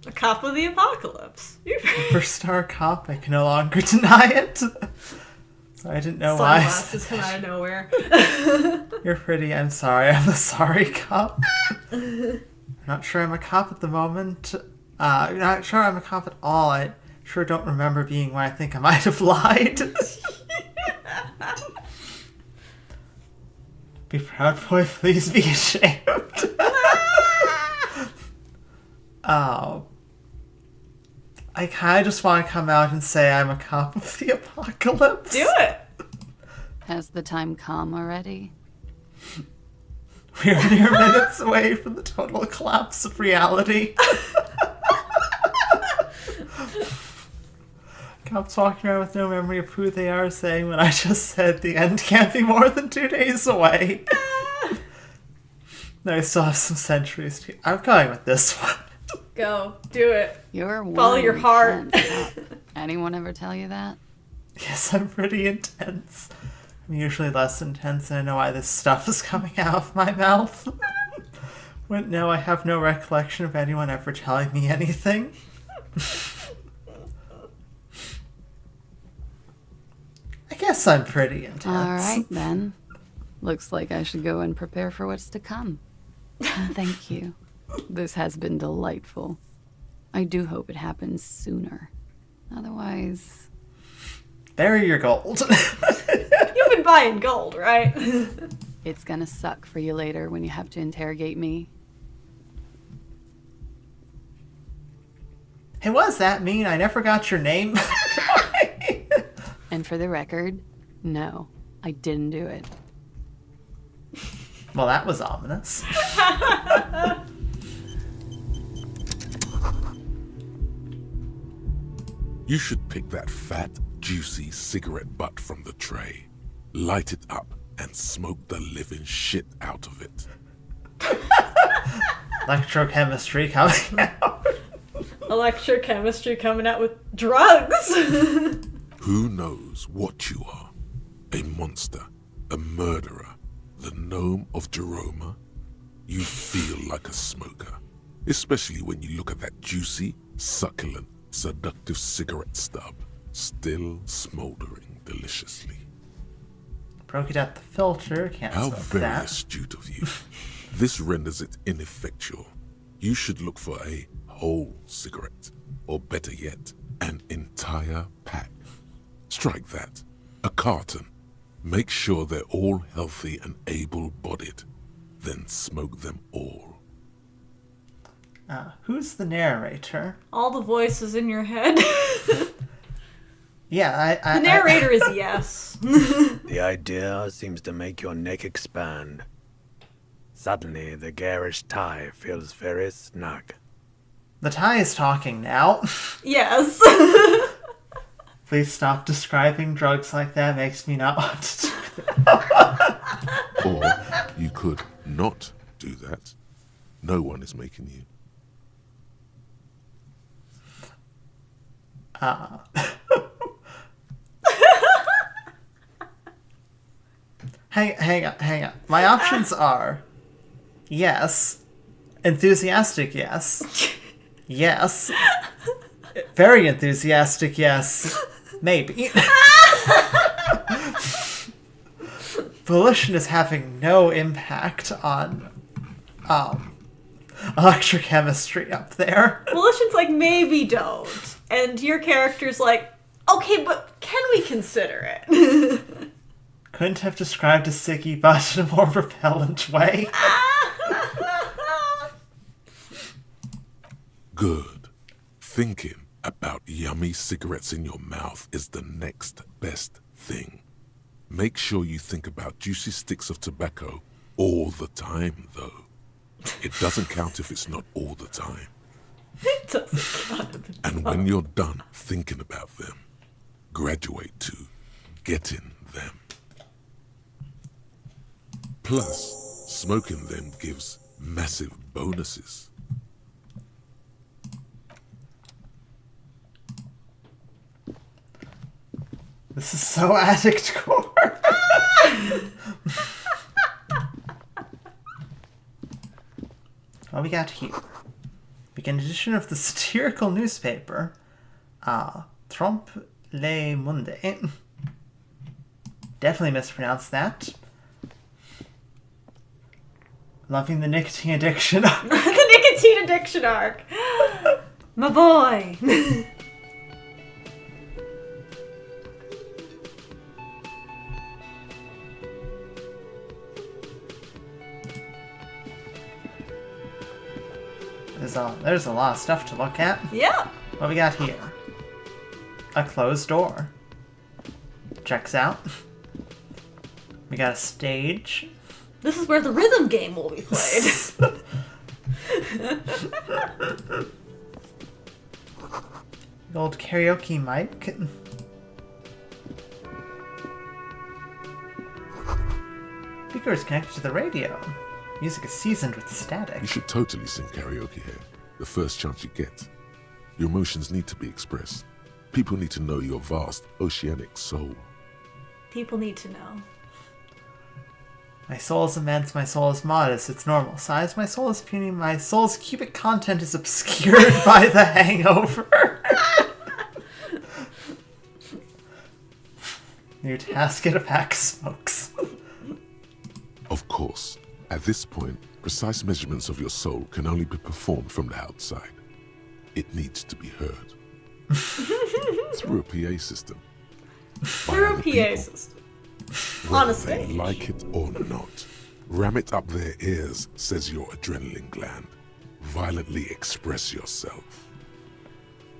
A cop of the apocalypse. Superstar cop, I can no longer deny it. So I didn't know why. Sunglasses come out of nowhere. You're pretty, I'm sorry, I'm the sorry cop. I'm not sure I'm a cop at the moment. Not sure I'm a cop at all. I sure don't remember being one. I think I might have lied. Be proud, boy, please be ashamed. Oh. I kind of just want to come out and say I'm a cop of the apocalypse. Do it. Has the time come already? We're mere minutes away from the total collapse of reality. Cops walking around with no memory of who they are, saying when I just said the end can't be more than 2 days away. No, I still have some centuries to... I'm going with this one. Go. Do it. You're Follow your heart. Anyone ever tell you that? Yes, I'm pretty intense. I'm usually less intense, and I know why this stuff is coming out of my mouth. But no, I have no recollection of anyone ever telling me anything. I guess I'm pretty intense. All right, then. Looks like I should go and prepare for what's to come. Thank you. This has been delightful. I do hope it happens sooner. Otherwise... Bury your gold. You've been buying gold, right? It's gonna suck for you later when you have to interrogate me. Hey, what does that mean? I never got your name. And for the record, no, I didn't do it. Well, that was ominous. You should pick that fat, juicy cigarette butt from the tray, light it up, and smoke the living shit out of it. Electrochemistry coming out. Electrochemistry coming out with drugs. Who knows what you are? A monster, a murderer, the gnome of Jeroma? You feel like a smoker, especially when you look at that juicy, succulent, seductive cigarette stub, still smoldering deliciously. Broke it at the filter. Can't How smoke very that. astute of you. This renders it ineffectual. You should look for a whole cigarette, or better yet, an entire pack. Strike that. A carton. Make sure they're all healthy and able-bodied. Then smoke them all. Who's the narrator? All the voices in your head. Yeah, The narrator is yes. The idea seems to make your neck expand. Suddenly, the garish tie feels very snug. The tie is talking now. Yes. Please stop describing drugs like that. Makes me not want to do that. Or you could not do that. No one is making you. Hang on. My options are yes, enthusiastic yes, yes, very enthusiastic yes, maybe. Volition is having no impact on electrochemistry up there. Volition's like, maybe don't. And your character's like, okay, but can we consider it? Couldn't have described a sticky butt in a more repellent way. Good. Thinking about yummy cigarettes in your mouth is the next best thing. Make sure you think about juicy sticks of tobacco all the time, though. It doesn't count if it's not all the time. It doesn't count if it's And when you're done thinking about them, graduate to getting them. Plus, smoking them gives massive bonuses. This is so addict core. What we got here? Begin edition of the satirical newspaper, Trompe le Monde. Definitely mispronounced that. Loving the nicotine addiction. the nicotine addiction arc. My boy. There's a lot of stuff to look at. Yeah. What we got here? A closed door. Checks out. We got a stage. This is where the rhythm game will be played. The old karaoke mic. Speaker is connected to the radio. Music is seasoned with static. You should totally sing karaoke here, the first chance you get. Your emotions need to be expressed. People need to know your vast, oceanic soul. People need to know. My soul is immense, my soul is modest, its normal size. My soul is puny, my soul's cubic content is obscured by the hangover. New task, get a pack of smokes. Of course, at this point, precise measurements of your soul can only be performed from the outside. It needs to be heard. Through a PA system. Through a PA system. On a Whether they stage. like it or not. Ram it up their ears, says your adrenaline gland. Violently express yourself.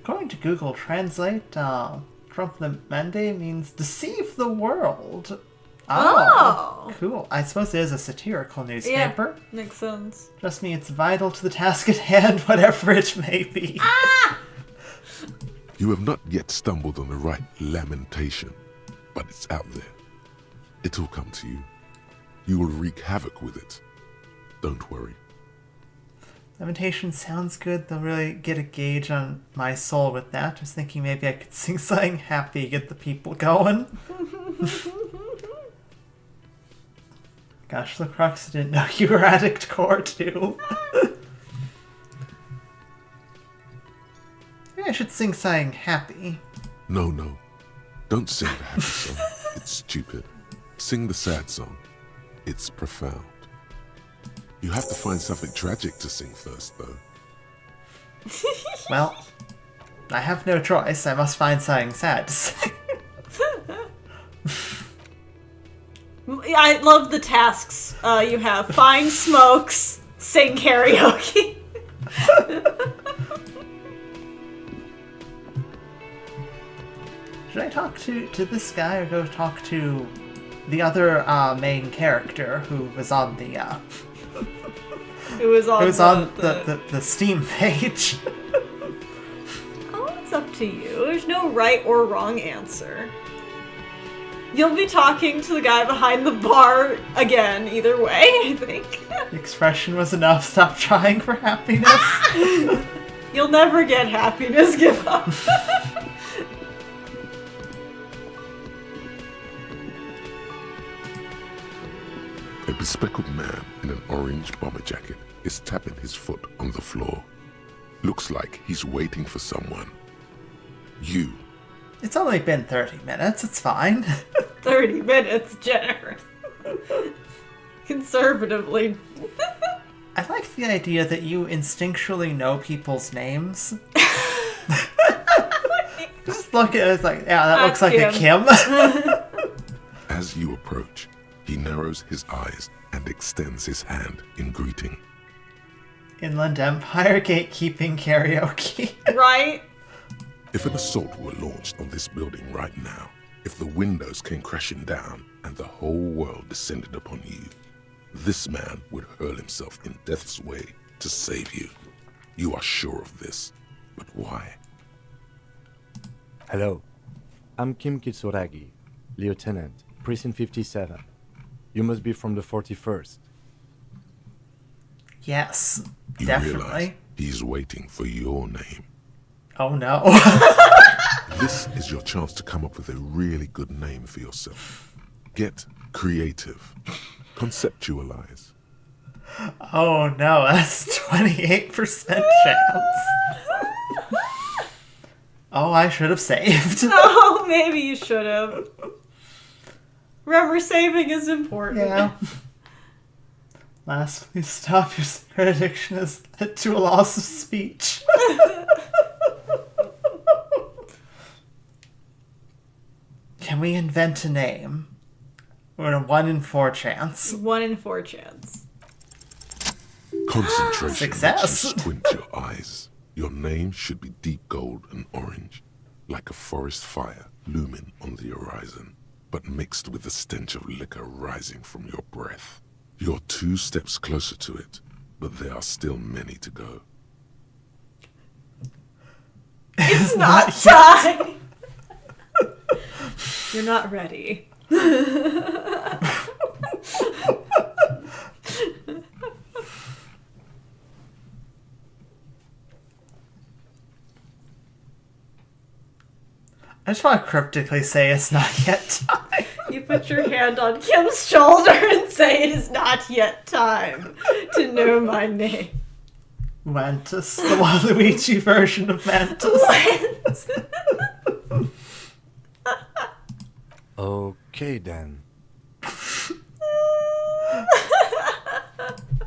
According to Google Translate, Trompe le Monde means deceive the world. Oh. Cool. I suppose it is a satirical newspaper. Yeah, makes sense. Just means it's vital to the task at hand, whatever it may be. You have not yet stumbled on the right lamentation, but it's out there. It'll come to you. You will wreak havoc with it. Don't worry. Lamentation sounds good. They'll really get a gauge on my soul with that. I was thinking maybe I could sing something happy, get the people going. Gosh, LaCrux, I didn't know you were addict core too. Maybe I should sing something happy. No. Don't sing the happy song. It's stupid. Sing the sad song. It's profound. You have to find something tragic to sing first, though. Well, I have no choice. I must find something sad to sing. I love the tasks you have. Find smokes, sing karaoke. should I talk to this guy or go talk to the other main character who was on the It was on the Steam page? Oh, it's up to you. There's no right or wrong answer. You'll be talking to the guy behind the bar again, either way, I think. The expression was enough. Stop trying for happiness. You'll never get happiness, give up. A bespectacled man in an orange bomber jacket is tapping his foot on the floor. Looks like he's waiting for someone. You. It's only been 30 minutes. It's fine. 30 minutes, generous. Conservatively. I like the idea that you instinctually know people's names. Just look at it, it's like, yeah, that looks like a Kim. As you approach, he narrows his eyes and extends his hand in greeting. Inland Empire gatekeeping karaoke. Right? If an assault were launched on this building right now, if the windows came crashing down and the whole world descended upon you, this man would hurl himself in death's way to save you. You are sure of this, but why? Hello, I'm Kim Kitsuragi, Lieutenant, Precinct 57. You must be from the 41st. Yes, You definitely. realize he's waiting for your name. Oh no. This is your chance to come up with a really good name for yourself. Get creative. Conceptualize. Oh no, that's 28% chance. Oh, I should have saved. Oh, maybe you should have. Remember, saving is important. Yeah. Lastly, stop your cigarette addiction has led to a loss of speech. Can we invent a name? We're a 1 in 4 chance. 1 in 4 chance. Concentration Success. makes you squint your eyes. Your name should be deep gold and orange, like a forest fire looming on the horizon, but mixed with the stench of liquor rising from your breath. You're 2 steps closer to it, but there are still many to go. It's not time! You're not ready. I just want to cryptically say it's not yet time. You put your hand on Kim's shoulder and say it is not yet time to know my name. Mantis, the Waluigi version of Mantis. Okay then.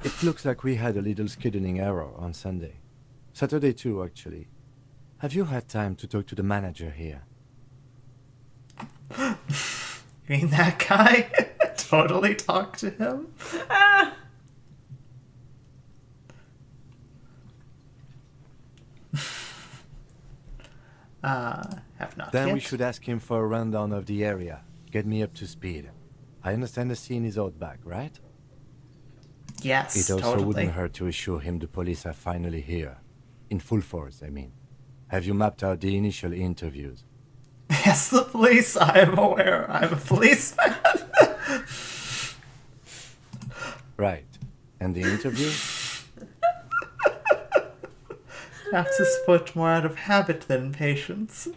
It looks like we had a little scheduling error on Sunday. Saturday too, actually. Have you had time to talk to the manager here? You mean that guy? Totally talk to him. Have not Then yet. we should ask him for a rundown of the area. Get me up to speed. I understand the scene is out back, right? Yes, It also totally. wouldn't hurt to assure him the police are finally here. In full force, I mean. Have you mapped out the initial interviews? Yes, the police. I am aware. I'm a policeman. Right. And the interview? Perhaps a split more out of habit than patience.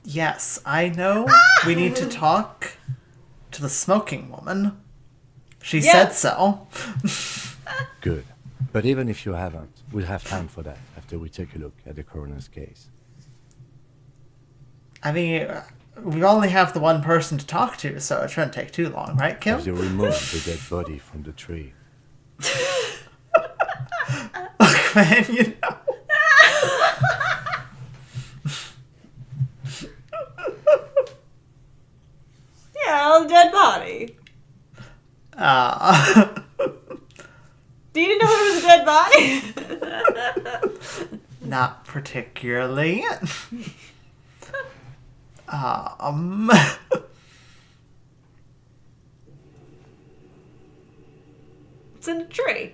Yes, I know we need to talk to the smoking woman. She said Yes. so. Good. But even if you haven't, we'll have time for that after we take a look at the coroner's case. I mean, we only have the one person to talk to, so it shouldn't take too long, right, Kim? Have you removed the dead body from the tree? Look, man, you know. Yeah, a dead body. Do you know there was a dead body? Not particularly. It's in a tree.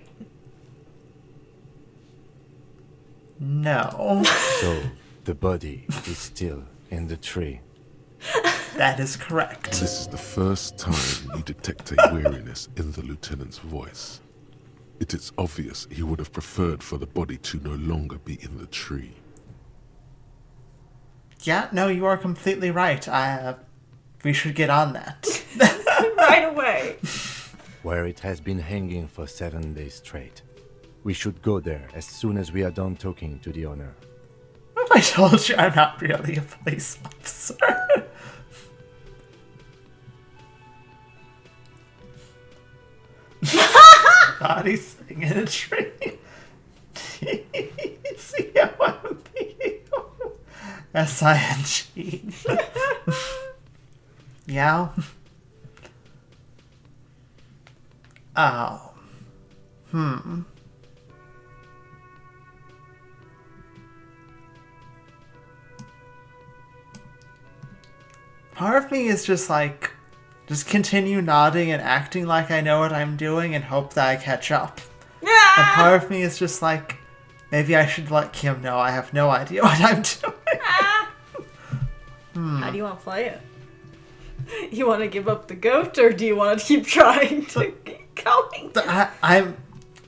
No. So, the body is still in the tree. That is correct. This is the first time you detect a weariness in the lieutenant's voice. It is obvious he would have preferred for the body to no longer be in the tree. Yeah, no, you are completely right. We should get on that. Right away. Where it has been hanging for 7 days straight. We should go there as soon as we are done talking to the owner. What if I told you I'm not really a police officer? Body sitting in a tree. S-I-N-G. Yeah. Oh. Part of me is just like, just continue nodding and acting like I know what I'm doing and hope that I catch up. And part of me is just like, maybe I should let Kim know I have no idea what I'm doing. How do you want to play it? You want to give up the goat, or do you want to keep trying to keep going?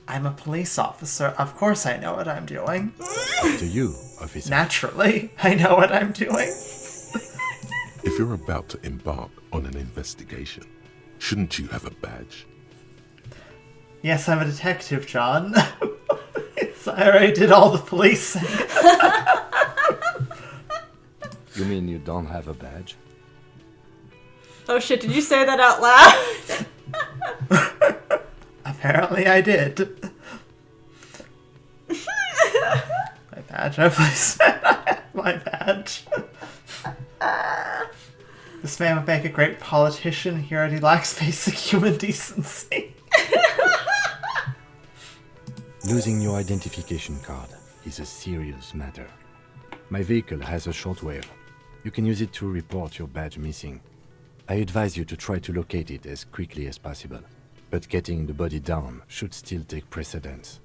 I'm a police officer. Of course I know what I'm doing. To you, officer. Naturally, I know what I'm doing. If you're about to embark on an investigation, shouldn't you have a badge? Yes, I'm a detective, John. Yes, I already did all the policing. You mean you don't have a badge? Oh shit, did you say that out loud? Apparently I did. My badge, I placed my badge. This man would make a great politician. He already lacks basic human decency. Losing your identification card is a serious matter. My vehicle has a shortwave. You can use it to report your badge missing. I advise you to try to locate it as quickly as possible, but getting the body down should still take precedence.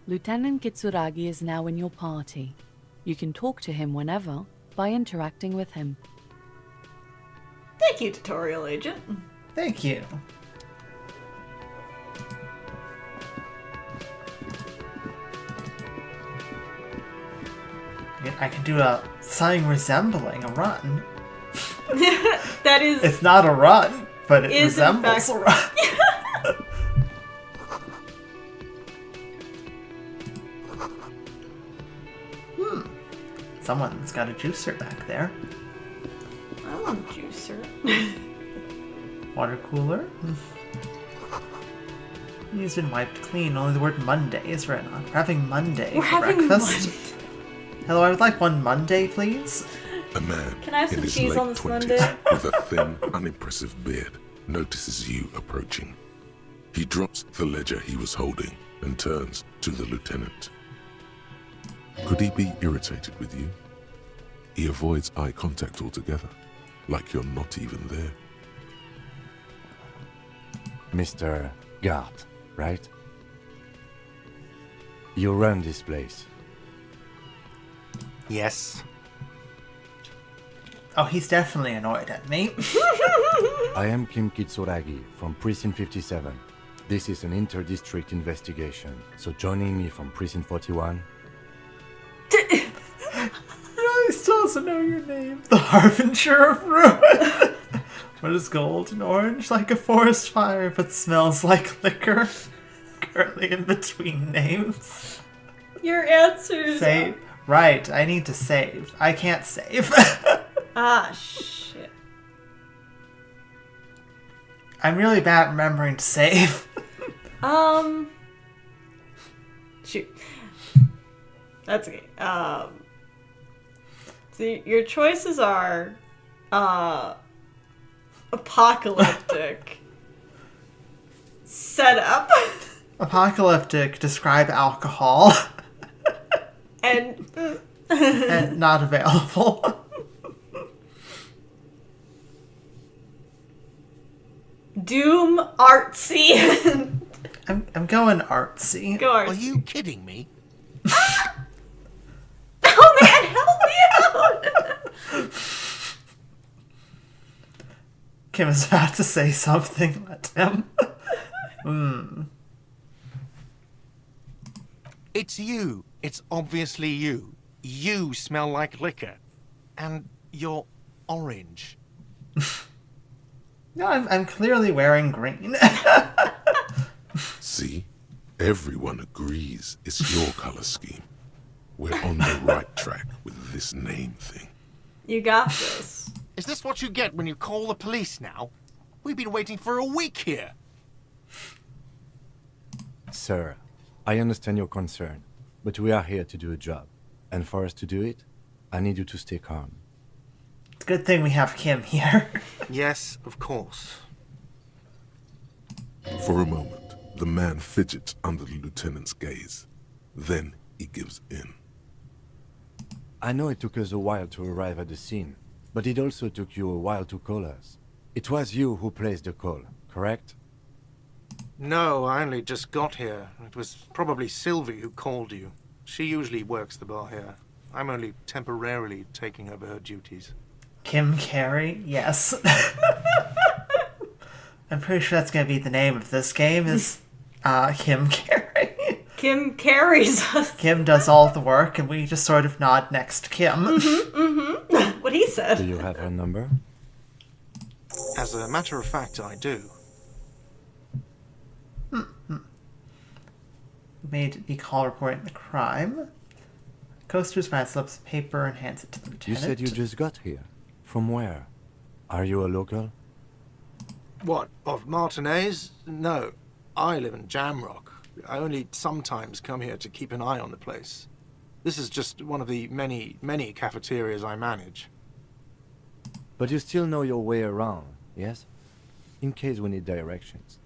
Lieutenant Kitsuragi is now in your party. You can talk to him whenever by interacting with him. Thank you, tutorial agent. Thank you. I can do something resembling a run. That is... It's not a run, but it is in resembles fact- a run. Someone's got a juicer back there. I want juicer. Water cooler. It's been wiped clean. Only the word Monday is written on. We're having Monday We're for having breakfast. Hello, I would like one Monday, please. A man Can I have in some his cheese late on this 20s Monday? with a thin, unimpressive beard notices you approaching. He drops the ledger he was holding and turns to the lieutenant. Could he be irritated with you? He avoids eye contact altogether, like you're not even there. Mr. Gart, right? You run this place. Yes. Oh, he's definitely annoyed at me. I am Kim Kitsuragi from Precinct 57. This is an inter-district investigation, so joining me from Precinct 41... He still doesn't know your name. The Harbinger of Ruin. What is gold and orange? Like a forest fire, but smells like liquor. Currently in between names. Your answers. Save. Right, I need to save. I can't save. Ah, shit. I'm really bad at remembering to save. Shoot. That's okay. So your choices are, apocalyptic, setup, Apocalyptic, describe alcohol. And and not available. Doom artsy. I'm going artsy. Go Are artsy. you kidding me? Oh man, help me out! Kim is about to say something. Let him. It's you. It's obviously you. You smell like liquor. And you're orange. No, I'm clearly wearing green. See? Everyone agrees it's your color scheme. We're on the right track with this name thing. You got this. Is this what you get when you call the police now? We've been waiting for a week here. Sir, I understand your concern, but we are here to do a job. And for us to do it, I need you to stay calm. It's a good thing we have Kim here. Yes, of course. For a moment, the man fidgets under the lieutenant's gaze. Then he gives in. I know it took us a while to arrive at the scene, but it also took you a while to call us. It was you who placed the call, correct? No, I only just got here. It was probably Sylvie who called you. She usually works the bar here. I'm only temporarily taking over her duties. Kim Carey? Yes. I'm pretty sure that's going to be the name of this game is Kim Carey. Kim carries us. Kim does all the work and we just sort of nod next to Kim. What he Do said. you have her number? As a matter of fact, I do. Made the call reporting the crime. Goes through his find slips of paper and hands it to the You lieutenant. said you just got here. From where? Are you a local? What, of Martinez? No, I live in Jamrock. I only sometimes come here to keep an eye on the place. This is just one of the many, many cafeterias I manage. But you still know your way around, yes? In case we need directions.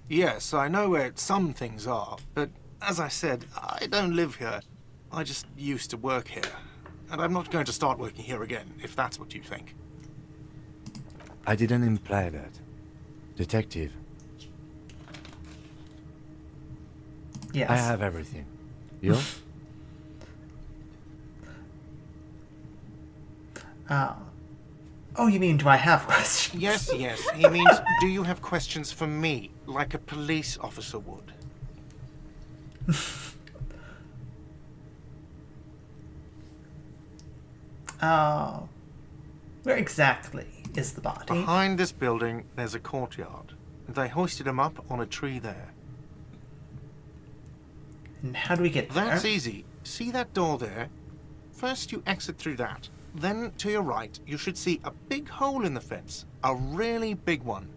Yes, I know where some things are, but as I said, I don't live here. I just used to work here. And I'm not going to start working here again, if that's what you think. I didn't imply that. Detective, Yes. I have everything. You? Oh, you mean do I have questions? Yes, he means, do you have questions for me, like a police officer would? Oh. Where exactly is the body? Behind this building, there's a courtyard. They hoisted him up on a tree there. And how do we get there? That's easy. See that door there? First you exit through that. Then, to your right, you should see a big hole in the fence. A really big one.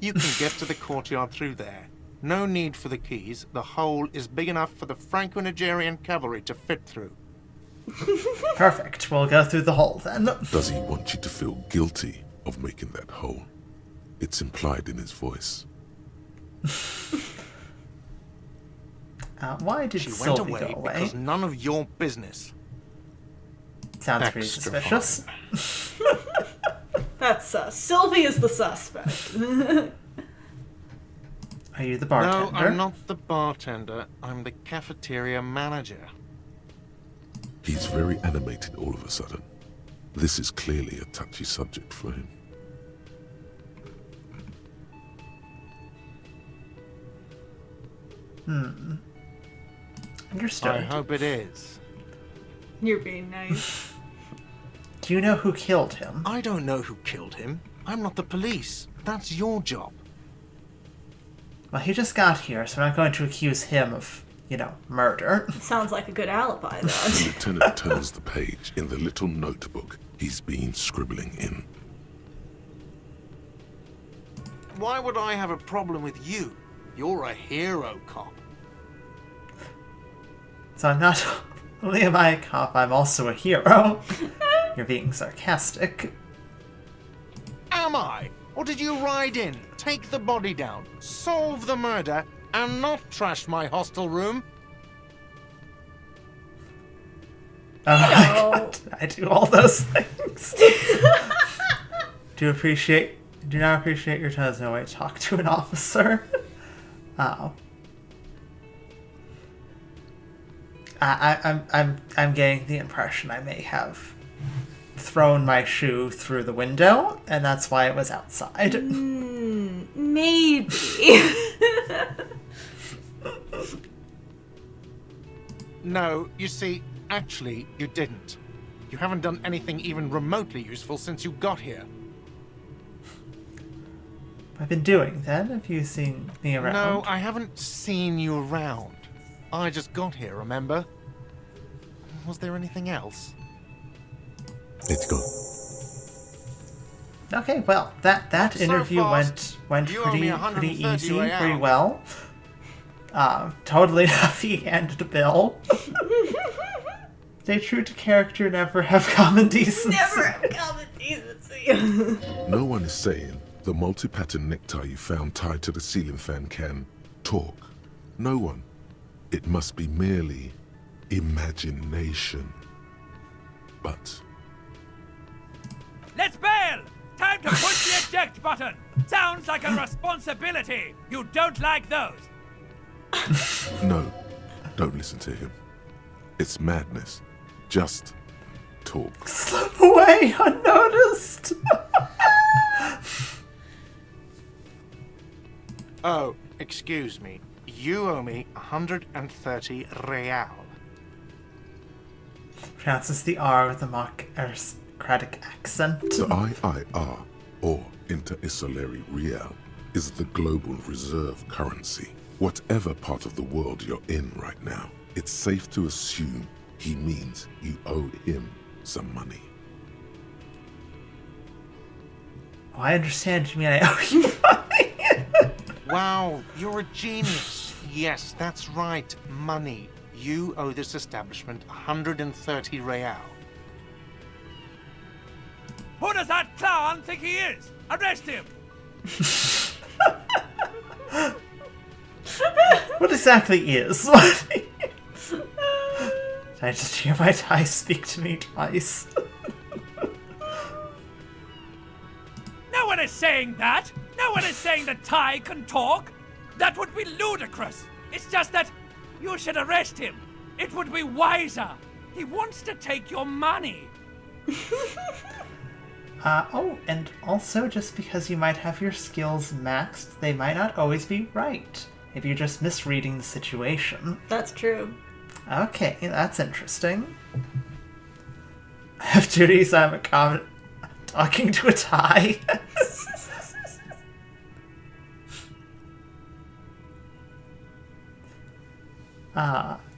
You can get to the courtyard through there. No need for the keys. The hole is big enough for the Franco-Nigerian cavalry to fit through. Perfect. We'll go through the hole then. Does he want you to feel guilty of making that hole? It's implied in his voice. Why did She went Sylvie away go away? because none of your business. Sounds pretty Extra suspicious. That's sus. Sylvie is the suspect. Are you the No, bartender? I'm not the bartender. I'm the cafeteria manager. He's very animated all of a sudden. This is clearly a touchy subject for him. Understood. I hope it is. You're being nice. Do you know who killed him? I don't know who killed him. I'm not the police. That's your job. Well, he just got here, so I'm not going to accuse him of, murder. Sounds like a good alibi, The though. lieutenant turns the page in the little notebook he's been scribbling in. Why would I have a problem with you? You're a hero cop. So I'm not only am I a cop, I'm also a hero. You're being sarcastic. Am I? Or did you ride in, take the body down, solve the murder, and not trash my hostel room? Oh my know. god, I do all those things. Do not appreciate your toes. No way. Talk to an officer. Oh. I'm getting the impression I may have thrown my shoe through the window, and that's why it was outside. Maybe. No, you see, actually, you didn't. You haven't done anything even remotely useful since you got here. I've been doing then. Have you seen me around? No, I haven't seen you around. I just got here, remember? Was there anything else? Let's go. Okay, well, that So interview fast. went You owe me pretty 130 easy, real. pretty well. Totally not the end to bill. Stay true to character, never have common decency. Never have common decency. No one is saying the multi-pattern necktie you found tied to the ceiling fan can talk. No one. It must be merely imagination. But Let's bail! Time to push the eject button! Sounds like a responsibility! You don't like those! no, don't listen to him. It's madness. Just talk. Slip away unnoticed. Oh, excuse me. You owe me 130 real. Pronounces the R with a mock aristocratic accent. The IIR, or Inter-Isolary Real, is the global reserve currency. Whatever part of the world you're in right now, it's safe to assume he means you owe him some money. Oh, I understand you mean I owe you money. Wow, you're a genius. Yes, that's right. Money. You owe this establishment 130 real. Who does that clown think he is? Arrest him! What exactly is? What? Did I just hear my tie speak to me twice? No one is saying that! No one is saying that Ty can talk! That would be ludicrous! It's just that you should arrest him! It would be wiser! He wants to take your money! Oh, and also just because you might have your skills maxed, they might not always be right. Maybe you're just misreading the situation. That's true. Okay, that's interesting. I have duties, I'm talking to a tie.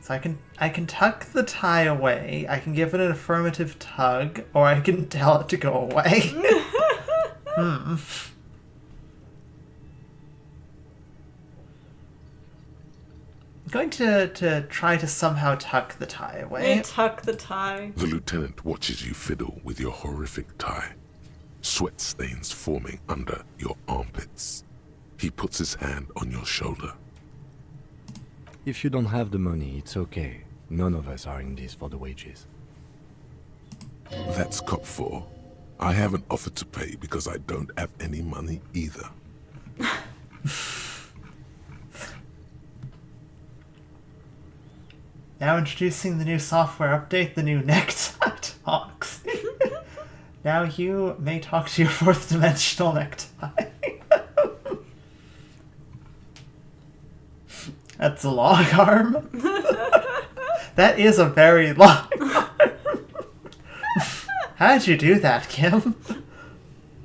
So I can tuck the tie away, I can give it an affirmative tug, or I can tell it to go away. I'm going to try to somehow tuck the tie away. Tuck the tie. The lieutenant watches you fiddle with your horrific tie. Sweat stains forming under your armpits. He puts his hand on your shoulder. If you don't have the money, it's okay. None of us are in this for the wages. That's Cop 4. I haven't offered to pay because I don't have any money either. Now introducing the new software update, the new necktie talks. Now you may talk to your fourth dimensional necktie. That's a long arm. That is a very long arm. How did you do that, Kim?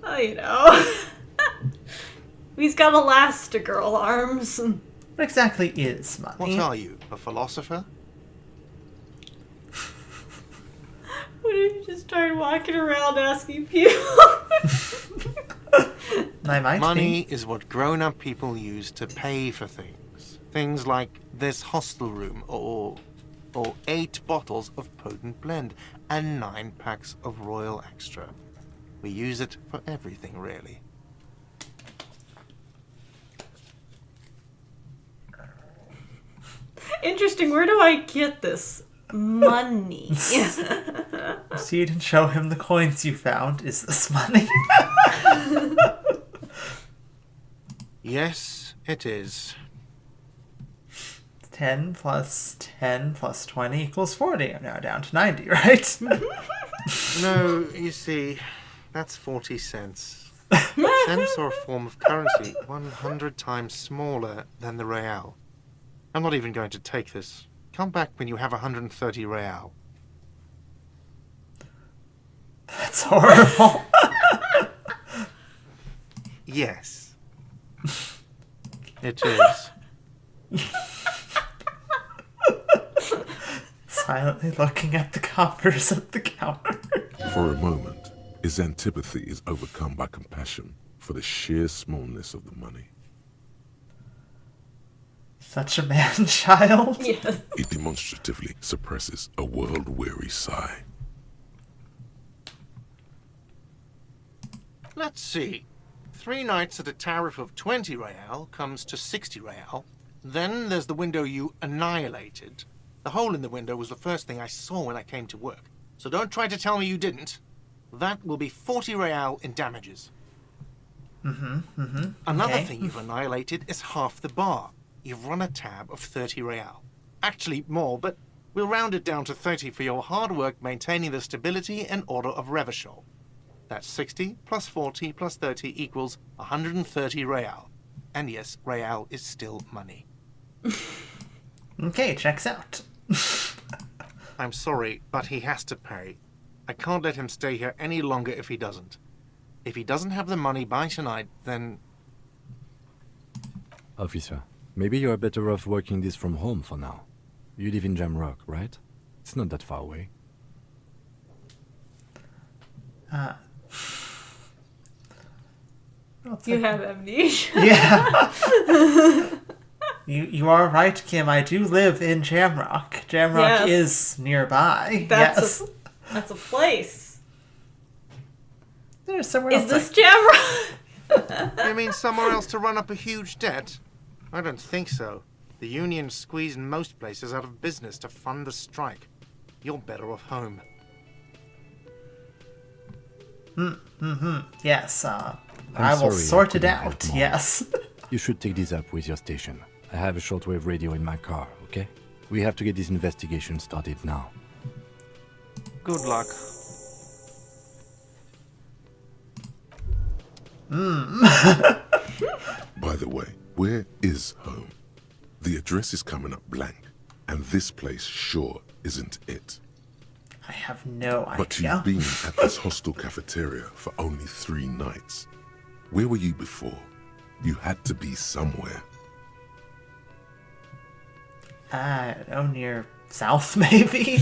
Oh, you know. He's got Elastigirl arms. What exactly is money? What are you, a philosopher? What if you just started walking around asking people? I might Money be. is what grown-up people use to pay for things. Things like this hostel room, or 8 bottles of potent blend, and 9 packs of Royal Extra. We use it for everything, really. Interesting, where do I get this Money. Proceed and show him the coins you found. Is this money? Yes, it is. 10 plus 10 plus 20 equals 40. I'm now down to 90, right? No, you see, that's 40 cents. Cents are a form of currency 100 times smaller than the real. I'm not even going to take this. Come back when you have 130 real. That's horrible. Yes. It is. Silently looking at the coppers at the counter. For a moment, his antipathy is overcome by compassion for the sheer smallness of the money. Such a man-child. Yes. He demonstratively suppresses a world-weary sigh. Let's see. 3 nights at a tariff of 20 real comes to 60 real. Then there's the window you annihilated. The hole in the window was the first thing I saw when I came to work. So don't try to tell me you didn't. That will be 40 real in damages. Another Okay. thing you've annihilated is half the bar. You've run a tab of 30 real. Actually more, but we'll round it down to 30 for your hard work maintaining the stability and order of Revachol. That's 60 plus 40 plus 30 equals 130 real. And yes, real is still money. Okay, checks out. I'm sorry, but he has to pay. I can't let him stay here any longer if he doesn't. If he doesn't have the money by tonight, then... Officer, maybe you are better off working this from home for now. You live in Jamrock, right? It's not that far away. You have amnesia. Yeah. You are right, Kim. I do live in Jamrock. Jamrock Yes. is nearby. That's yes. That's a place. There's somewhere Is else. this Jamrock? You mean somewhere else to run up a huge debt? I don't think so. The union squeezed most places out of business to fund the strike. You're better off home. Yes, I I'm will sorry, sort I it couldn't help out. more. Yes. You should take this up with your station. I have a shortwave radio in my car, okay? We have to get this investigation started now. Good luck. By the way, where is home? The address is coming up blank, and this place sure isn't it. I have no But idea. you've been at this hostel cafeteria for only 3 nights. Where were you before? You had to be somewhere. I don't know, near south, maybe?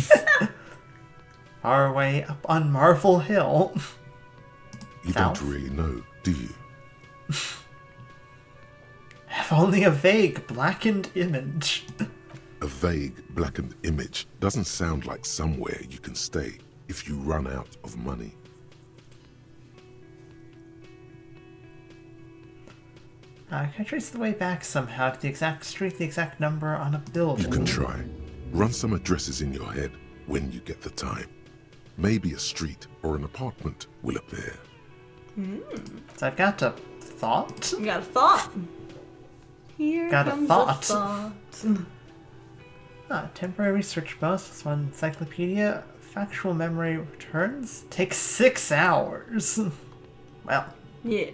Far away up on Marvel Hill. You South? don't really know, do you? I have only a vague, blackened image. A vague, blackened image doesn't sound like somewhere you can stay if you run out of money. Can I trace the way back somehow to the exact street, the exact number on a building? You can try. Run some addresses in your head when you get the time. Maybe a street or an apartment will appear. So I've got a thought. You got a thought. Here Got a comes thought. thought. Temporary research bonus, one encyclopedia. Factual memory returns. Takes 6 hours. Well, Yes.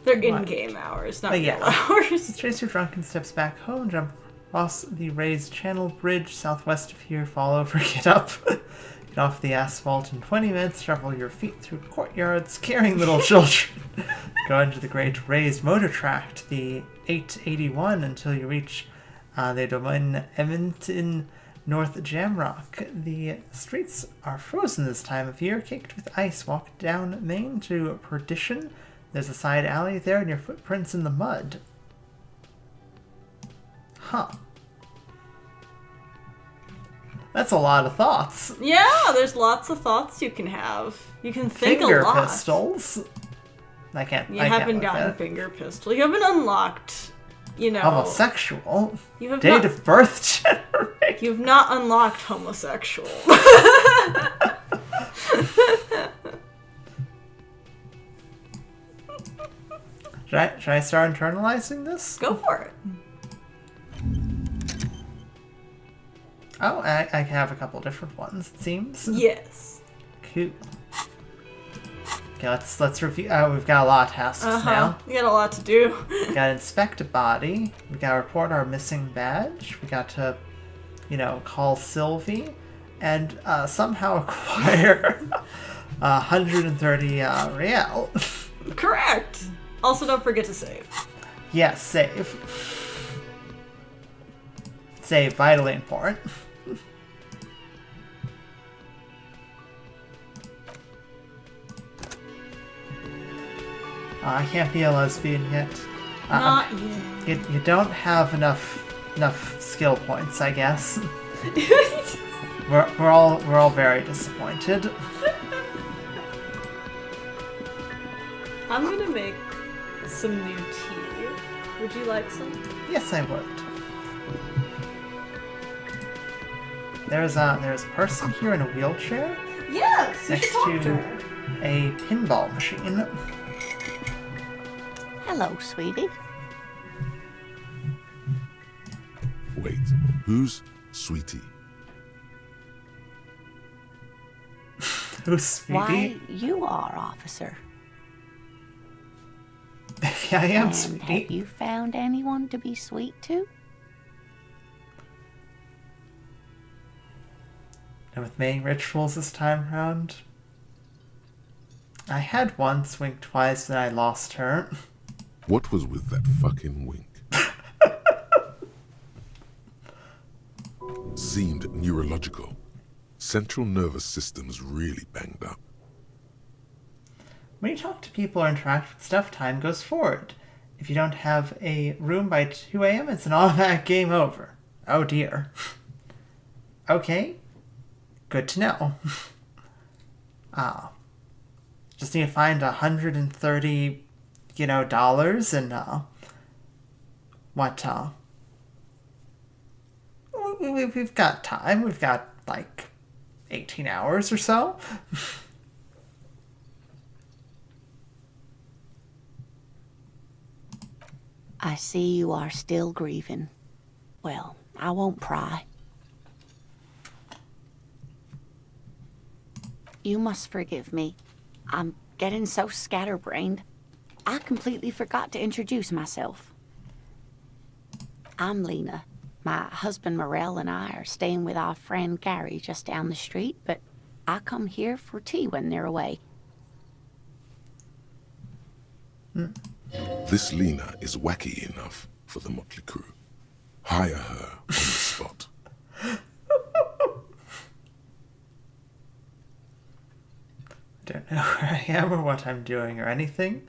They're What? in-game hours, not But yeah. real hours. trace your drunken steps back home, jump across the raised channel bridge southwest of here, fall over, get up, get off the asphalt in 20 minutes, shuffle your feet through courtyards, carrying little children, go into the great raised motor tract, the 881, until you reach the domain Edmonton North Jamrock. The streets are frozen this time of year, caked with ice. Walk down Main to Perdition. There's a side alley there and your footprints in the mud. Huh. That's a lot of thoughts. Yeah, there's lots of thoughts you can have. You can think Finger a lot. pistols. I can't. You I can't haven't look gotten at. finger pistol. You haven't unlocked, you know. Homosexual. You have Date not. of birth generator. You've not unlocked homosexual. Should I start internalizing this? Go for it. Oh, I can have a couple different ones, it seems. Yes. Cool. Okay, let's review. We've got a lot of tasks now. You got a lot to do. We gotta inspect a body. We gotta report our missing badge. We got to, call Sylvie, and somehow acquire 130 real. Correct. Also, don't forget to save. Yes, save. Save, vitally important. I can't be a lesbian yet. Not yet. You don't have enough skill points, I guess. we're all very disappointed. I'm gonna make some new tea. Would you like some? Yes, I would. There's a person here in a wheelchair Yes. next to a pinball machine. Hello, sweetie. Wait, who's Sweetie? Who's Sweetie? Why, you are, officer. Yeah, I am And Sweetie. have you found anyone to be sweet to? And with mating rituals this time around, I had once, winked twice, and I lost her. What was with that fucking wink? Seemed neurological. Central nervous system's really banged up. When you talk to people or interact with stuff, time goes forward. If you don't have a room by 2 a.m., it's an automatic game over. Oh dear. Okay. Good to know. Just need to find 130, dollars and, we've got time. We've got, 18 hours or so. I see you are still grieving. Well, I won't pry. You must forgive me. I'm getting so scatterbrained. I completely forgot to introduce myself. I'm Lena. My husband Morel and I are staying with our friend Gary just down the street, but I come here for tea when they're away. This Lena is wacky enough for the motley crew. Hire her on the spot. Don't know where I am or what I'm doing or anything.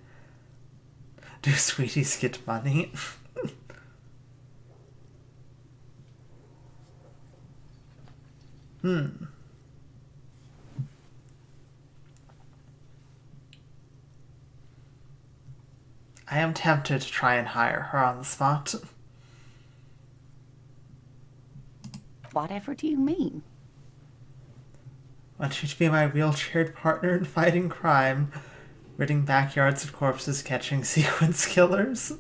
Do sweeties get money? I am tempted to try and hire her on the spot. Whatever do you mean? Want you to be my wheelchaired partner in fighting crime, ridding backyards of corpses, catching sequence killers.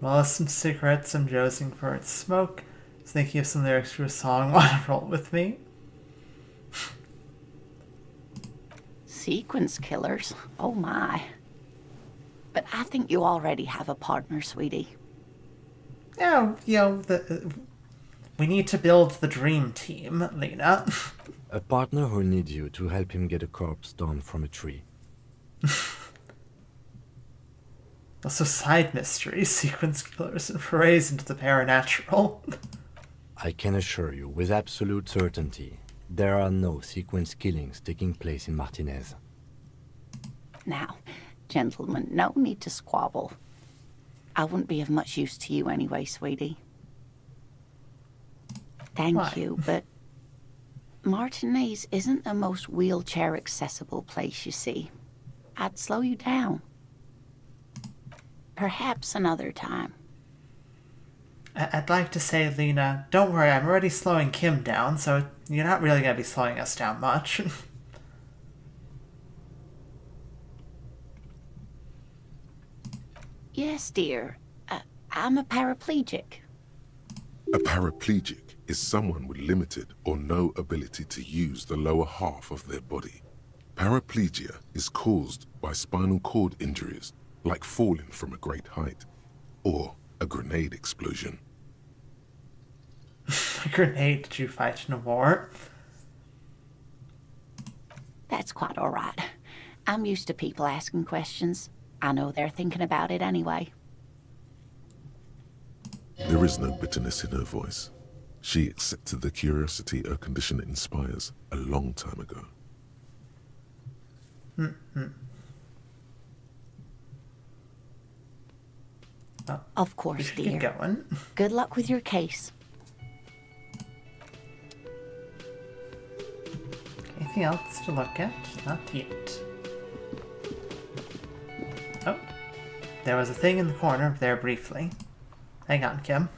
Well, some cigarettes I'm jonesing for its smoke. Was thinking of some lyrics to a song. Want to roll with me? Sequence killers? Oh my. But I think you already have a partner, sweetie. Yeah, we need to build the dream team, Lena. A partner who needs you to help him get a corpse down from a tree. Also side mysteries, sequence killers, and forays into the paranatural. I can assure you, with absolute certainty, there are no sequence killings taking place in Martinez. Now, gentlemen, no need to squabble. I wouldn't be of much use to you anyway, sweetie. Thank Why? you, but Martinez isn't the most wheelchair-accessible place, you see. I'd slow you down. Perhaps another time. I'd like to say, Lena, don't worry, I'm already slowing Kim down, so you're not really going to be slowing us down much. Yes, dear. I'm a paraplegic. A paraplegic is someone with limited or no ability to use the lower half of their body. Paraplegia is caused by spinal cord injuries, like falling from a great height, or a grenade explosion. A grenade? Did you fight in a war? That's quite all right. I'm used to people asking questions. I know they're thinking about it anyway. There is no bitterness in her voice. She accepted the curiosity her condition inspires a long time ago. Of course, We should dear. get going. Good luck with your case. Anything else to look at? Not yet. Oh. There was a thing in the corner there briefly. Hang on, Kim.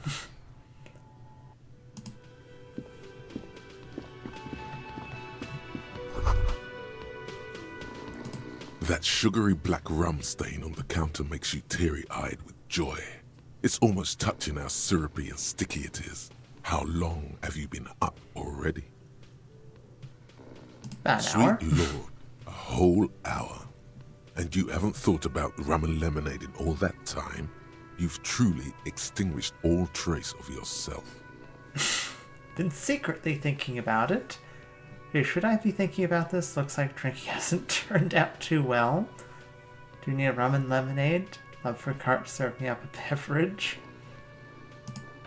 That sugary black rum stain on the counter makes you teary-eyed with joy. It's almost touching how syrupy and sticky it is. How long have you been up already? About an hour. Sweet Lord, a whole hour. And you haven't thought about rum and lemonade in all that time? You've truly extinguished all trace of yourself. Been secretly thinking about it. Hey, should I be thinking about this? Looks like drinking hasn't turned out too well. Do you need a rum and lemonade? Love for Cart to serve me up a beverage.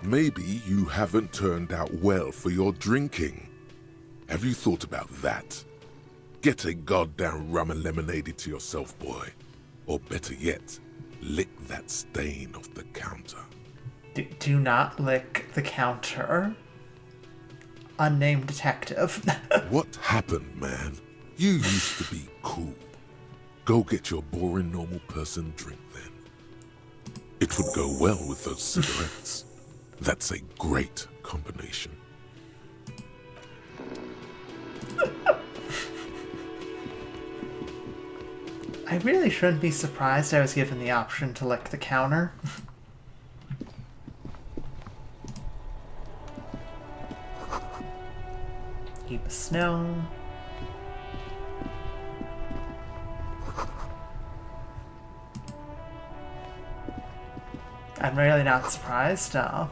Maybe you haven't turned out well for your drinking. Have you thought about that? Get a goddamn rum and lemonade to yourself, boy. Or better yet, lick that stain off the counter. Do not lick the counter. Unnamed detective. What happened, man? You used to be cool. Go get your boring normal person drink then. It would go well with those cigarettes. That's a great combination. I really shouldn't be surprised I was given the option to lick the counter. Heap of snow. I'm really not surprised to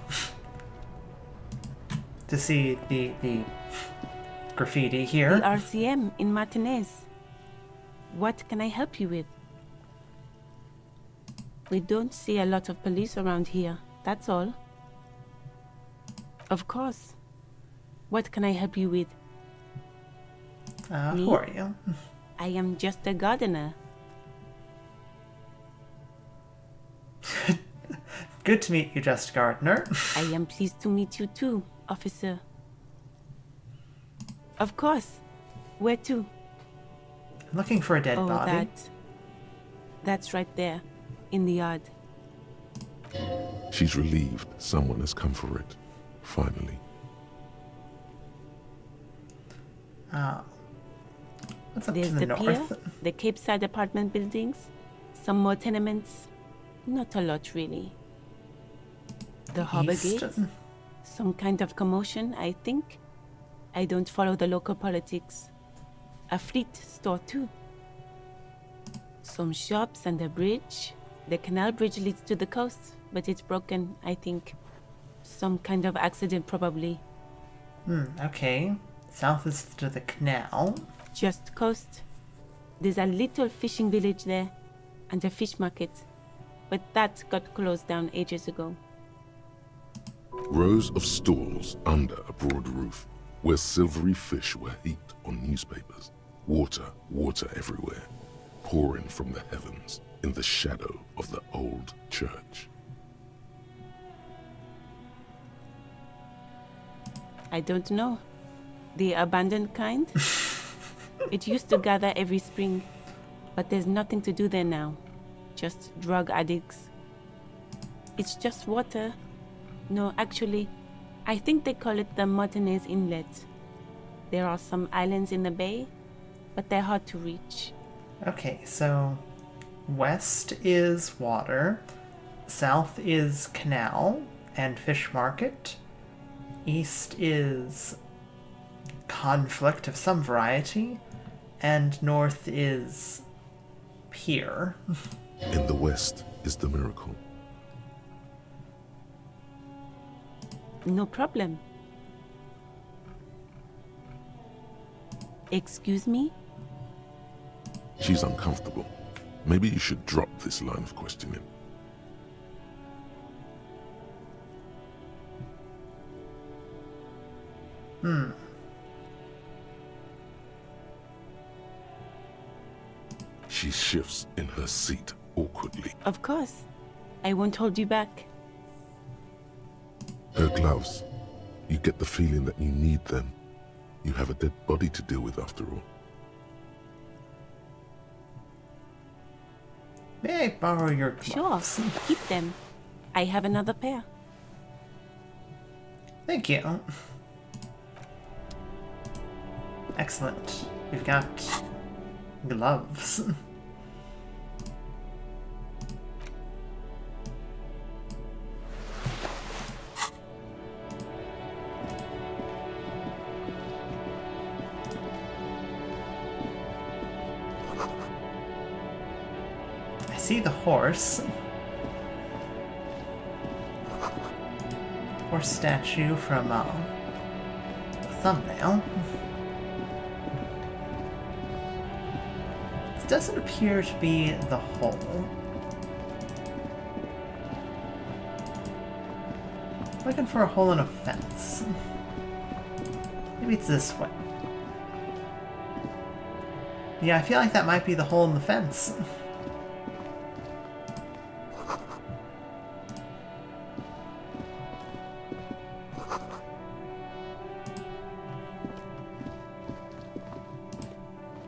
see the graffiti here. The RCM in Martinez. What can I help you with? We don't see a lot of police around here, that's all. Of course. What can I help you with? Who are you? I am just a gardener. Good to meet you, Just Gardener. I am pleased to meet you too, officer. Of course. Where to? I'm looking for a dead Oh, body. that's right there, in the yard. She's relieved someone has come for it, finally. What's up There's to the the north? pier, the Cape Side apartment buildings, some more tenements. Not a lot, really. The harbor East. gate, some kind of commotion, I think. I don't follow the local politics. A fleet store, too. Some shops and a bridge. The canal bridge leads to the coast, but it's broken, I think. Some kind of accident, probably. Okay. South is to the canal. Just coast. There's a little fishing village there, and a fish market. But that got closed down ages ago. Rows of stalls under a broad roof, where silvery fish were heaped on newspapers. Water, water everywhere, pouring from the heavens in the shadow of the old church. I don't know. The abandoned kind? It used to gather every spring, but there's nothing to do there now. Just drug addicts. It's just water. No, actually, I think they call it the Martinez Inlet. There are some islands in the bay, but they're hard to reach. Okay, so west is water, south is canal and fish market, east is conflict of some variety, and north is pier. In the west is the miracle. No problem. Excuse me? She's uncomfortable. Maybe you should drop this line of questioning. She shifts in her seat awkwardly. Of course. I won't hold you back. Her gloves. You get the feeling that you need them. You have a dead body to deal with after all. May I borrow your Sure, gloves? keep them. I have another pair. Thank you. Excellent. We've got gloves. I see the horse. Horse statue from the thumbnail. This doesn't appear to be the hole. Looking for a hole in a fence. Maybe it's this way. Yeah, I feel like that might be the hole in the fence.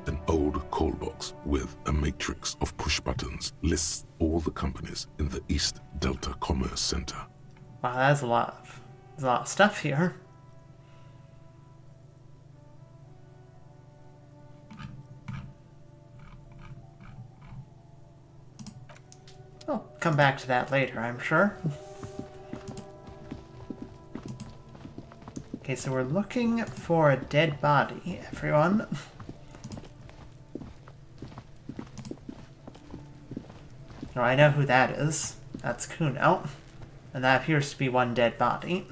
An old call box with a matrix of push buttons lists all the companies in the East Delta Commerce Center. Wow, there's a lot of stuff here. We'll come back to that later, I'm sure. Okay, so we're looking for a dead body, everyone. Oh, I know who that is. That's Kuno. And that appears to be one dead body.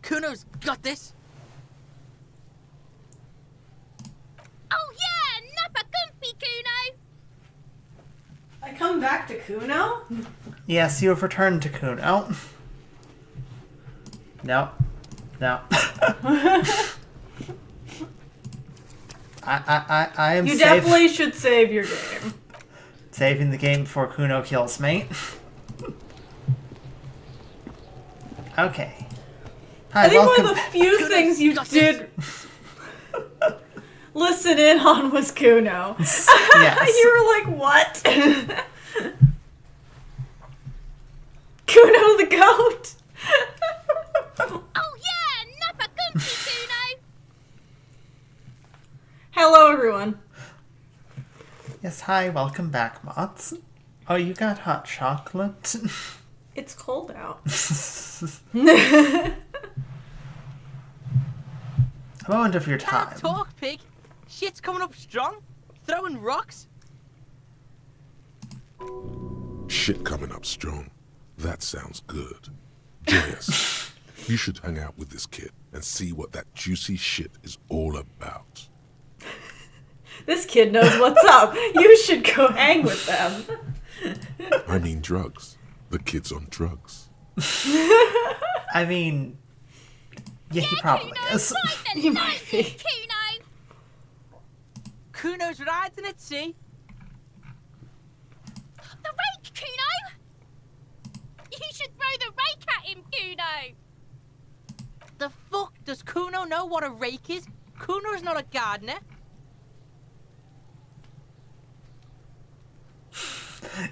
Kuno's got this. Oh yeah, Nappa Gumpy, Kuno! I come back to Kuno? Yes, you have returned to Kuno. No. No. I am You definitely should save your game. saving the game before Kuno kills me. Okay. Hi, I think welcome. one of the few things you did listen in on was Kuno. Yes. You were like, what? Kuno the goat? Oh yeah, Nappa Gumpy, Kuno! Hello, everyone. Yes, hi, welcome back, Motts. Oh, you got hot chocolate? It's cold out. A moment of your Can't time. talk, pig. Shit's coming up strong. Throwing rocks. Shit coming up strong. That sounds good. Joyous. You should hang out with this kid and see what that juicy shit is all about. This kid knows what's up. You should go hang with them. I mean drugs. The kid's on drugs. I mean, yeah, he probably is. He might be. Kuno! Kuno's riding it, see? The rake, Kuno! You should throw the rake at him, Kuno! The fuck? Does Kuno know what a rake is? Kuno's not a gardener.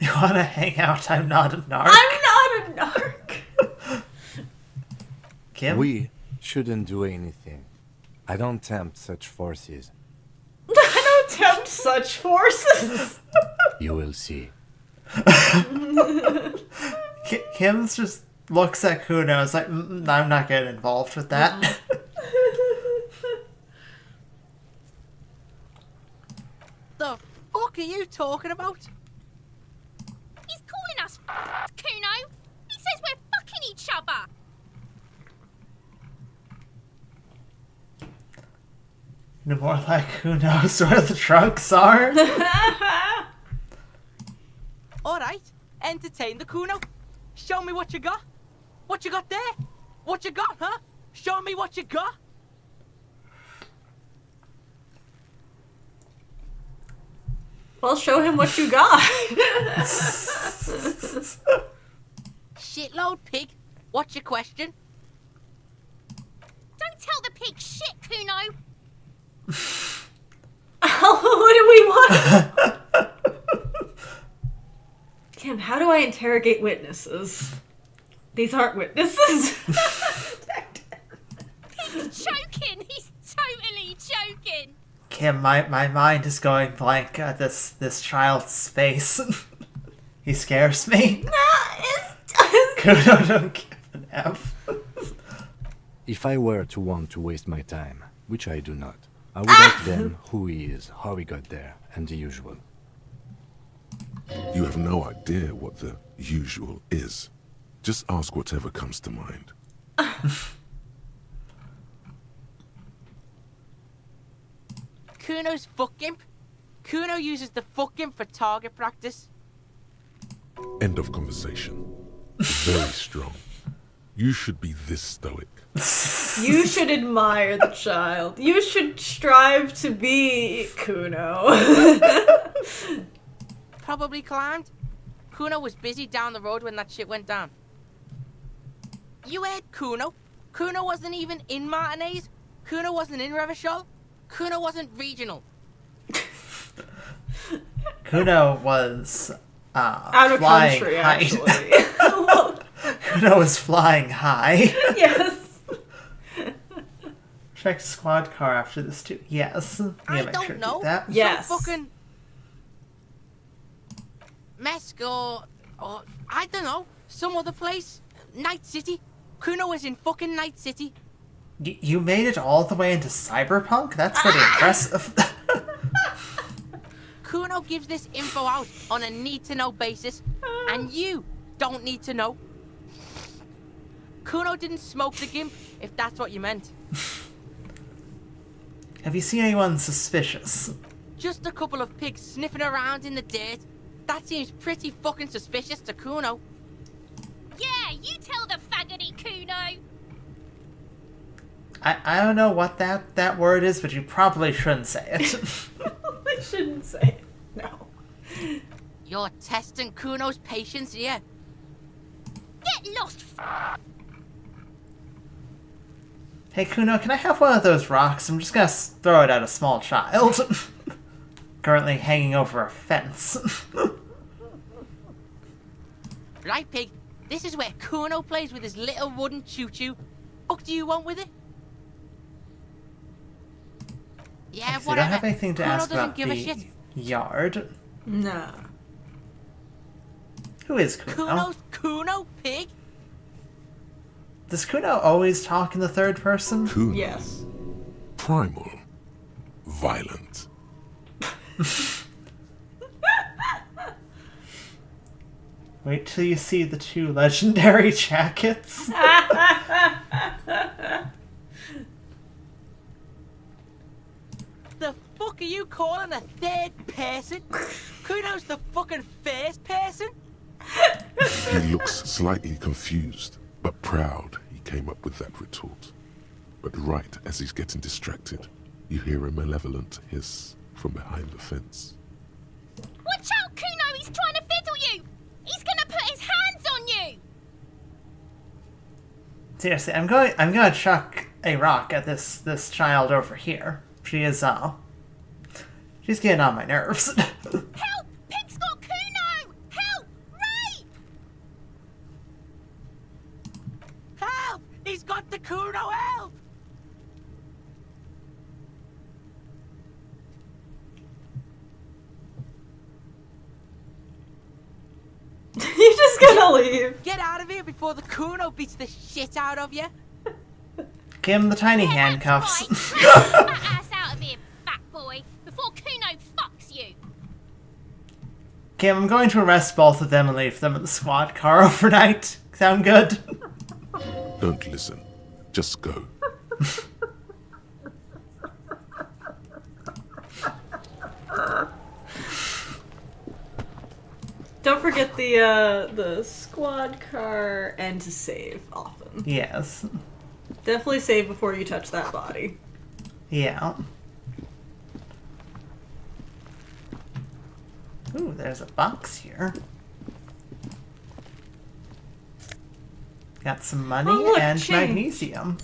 You wanna hang out? I'm not a narc. I'm not a narc. Kim? We shouldn't do anything. I don't tempt such forces. I don't tempt such forces. You will see. Kim just looks at Kuno and is like, I'm not getting involved with that. The fuck are you talking about? He's calling us Kuno. He says we're fucking each other. No more like who knows where the trunks are. Alright, entertain the Kuno. Show me what you got. What you got there? What you got, huh? Show me what you got. Well, show him what you got. Shitload pig. What's your question? Don't tell the pig shit, Kuno. What do we want? Kim, how do I interrogate witnesses? These aren't witnesses. He's joking. He's totally joking. Kim, my mind is going blank at this child's face. He scares me. Kuno don't give an F. If I were to want to waste my time, which I do not, I would ask them who he is, how he got there, and the usual. You have no idea what the usual is. Just ask whatever comes to mind. Kuno's fuck imp. Kuno uses the fuck imp for target practice. End of conversation. Very strong. You should be this stoic. You should admire the child. You should strive to be Kuno. Probably climbed. Kuno was busy down the road when that shit went down. You heard Kuno. Kuno wasn't even in Martinez. Kuno wasn't in Revachol. Kuno wasn't regional. Kuno was out of flying country, high. actually. Kuno was flying high. Yes. Check squad car after this too. Yes. I make don't sure to know. do that. Yes. Some fucking Mesk or I don't know, some other place. Night City. Kuno was in fucking Night City. You made it all the way into Cyberpunk? That's pretty impressive. Kuno gives this info out on a need-to-know basis, and you don't need to know. Kuno didn't smoke the gimp, if that's what you meant. Have you seen anyone suspicious? Just a couple of pigs sniffing around in the dirt. That seems pretty fucking suspicious to Kuno. Yeah, you tell the faggoty, Kuno. I don't know what that word is, but you probably shouldn't say it. I shouldn't say it. No. You're testing Kuno's patience here. Get lost, Hey Kuno, can I have one of those rocks? I'm just gonna throw it at a small child. Currently hanging over a fence. Right, pig. This is where Kuno plays with his little wooden choo-choo. What do you want with it? Yeah, I whatever. don't have anything to Kuno ask doesn't about give a the shit. yard. Nah. Who is Kuno? Kuno's Kuno, pig? Does Kuno always talk in the third person? Kuno. Yes. Primal. Violent. Wait till you see the two legendary jackets. The fuck are you calling a third person? Kuno's the fucking first person? He looks slightly confused, but proud he came up with that retort. But right as he's getting distracted, you hear a malevolent hiss from behind the fence. Watch out, Kuno! He's trying to fiddle you! He's gonna put his hands on you! Seriously, I'm gonna chuck a rock at this child over here. She is she's getting on my nerves. Help! Pig's got Kuno! Help! got the Kuno help! You're just gonna leave. Get out of here before the Kuno beats the shit out of you. Give him the tiny handcuffs. Right. Get that ass out of here, fat boy, before Kuno fucks you. Kim, I'm going to arrest both of them and leave them in the squad car overnight. Sound good? Don't listen. Just go. Don't forget the squad car and to save often. Yes. Definitely save before you touch that body. Yeah. Ooh, there's a box here. Got some money Oh, look, and change. magnesium.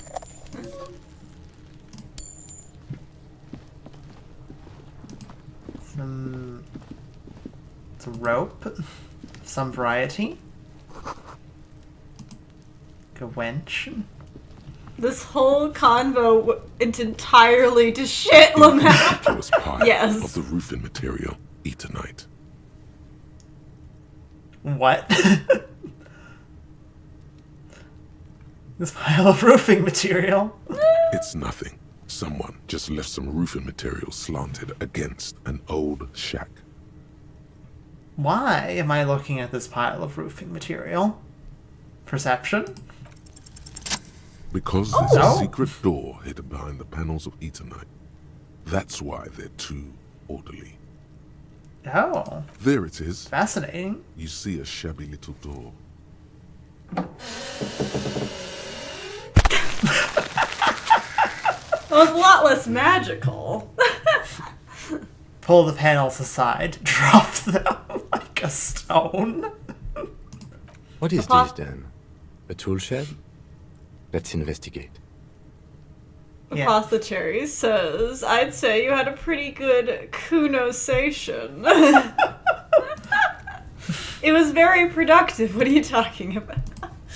Some rope of some variety. A winch. This whole convo went entirely to shit, Lamau. Innocuous pile Yes. of the roofing material, Eternite. What? This pile of roofing material. It's nothing. Someone just left some roofing material slanted against an old shack. Why am I looking at this pile of roofing material? Perception? Because there's Oh. a secret door hidden behind the panels of Eternite. That's why they're too orderly. Oh, There it is. fascinating. You see a shabby little door. Well, it's a lot less magical. Pull the panels aside, drop them like a stone. What is Papa? this then? A tool shed? Let's investigate. Yeah. Apothecary says, I'd say you had a pretty good kunosation. It was very productive. What are you talking about?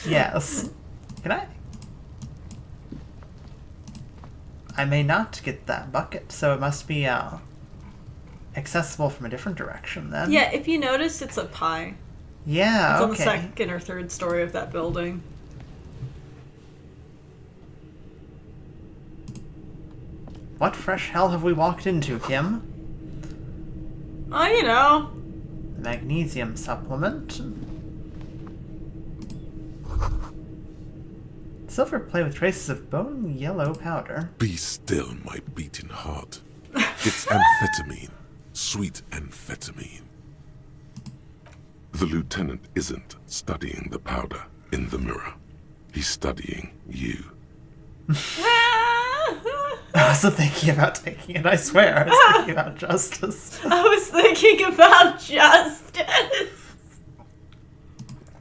Yes. Can I? I may not get that bucket, so it must be accessible from a different direction then. Yeah, if you notice, it's a pie. Yeah, It's on the okay. second or third story of that building. What fresh hell have we walked into, Kim? Oh, you know. The magnesium supplement. Silver plate with traces of bone yellow powder. Be still, my beating heart. It's amphetamine. Sweet amphetamine. The lieutenant isn't studying the powder in the mirror. He's studying you. I wasn't thinking about taking it, I swear. I was thinking about justice. I was thinking about justice.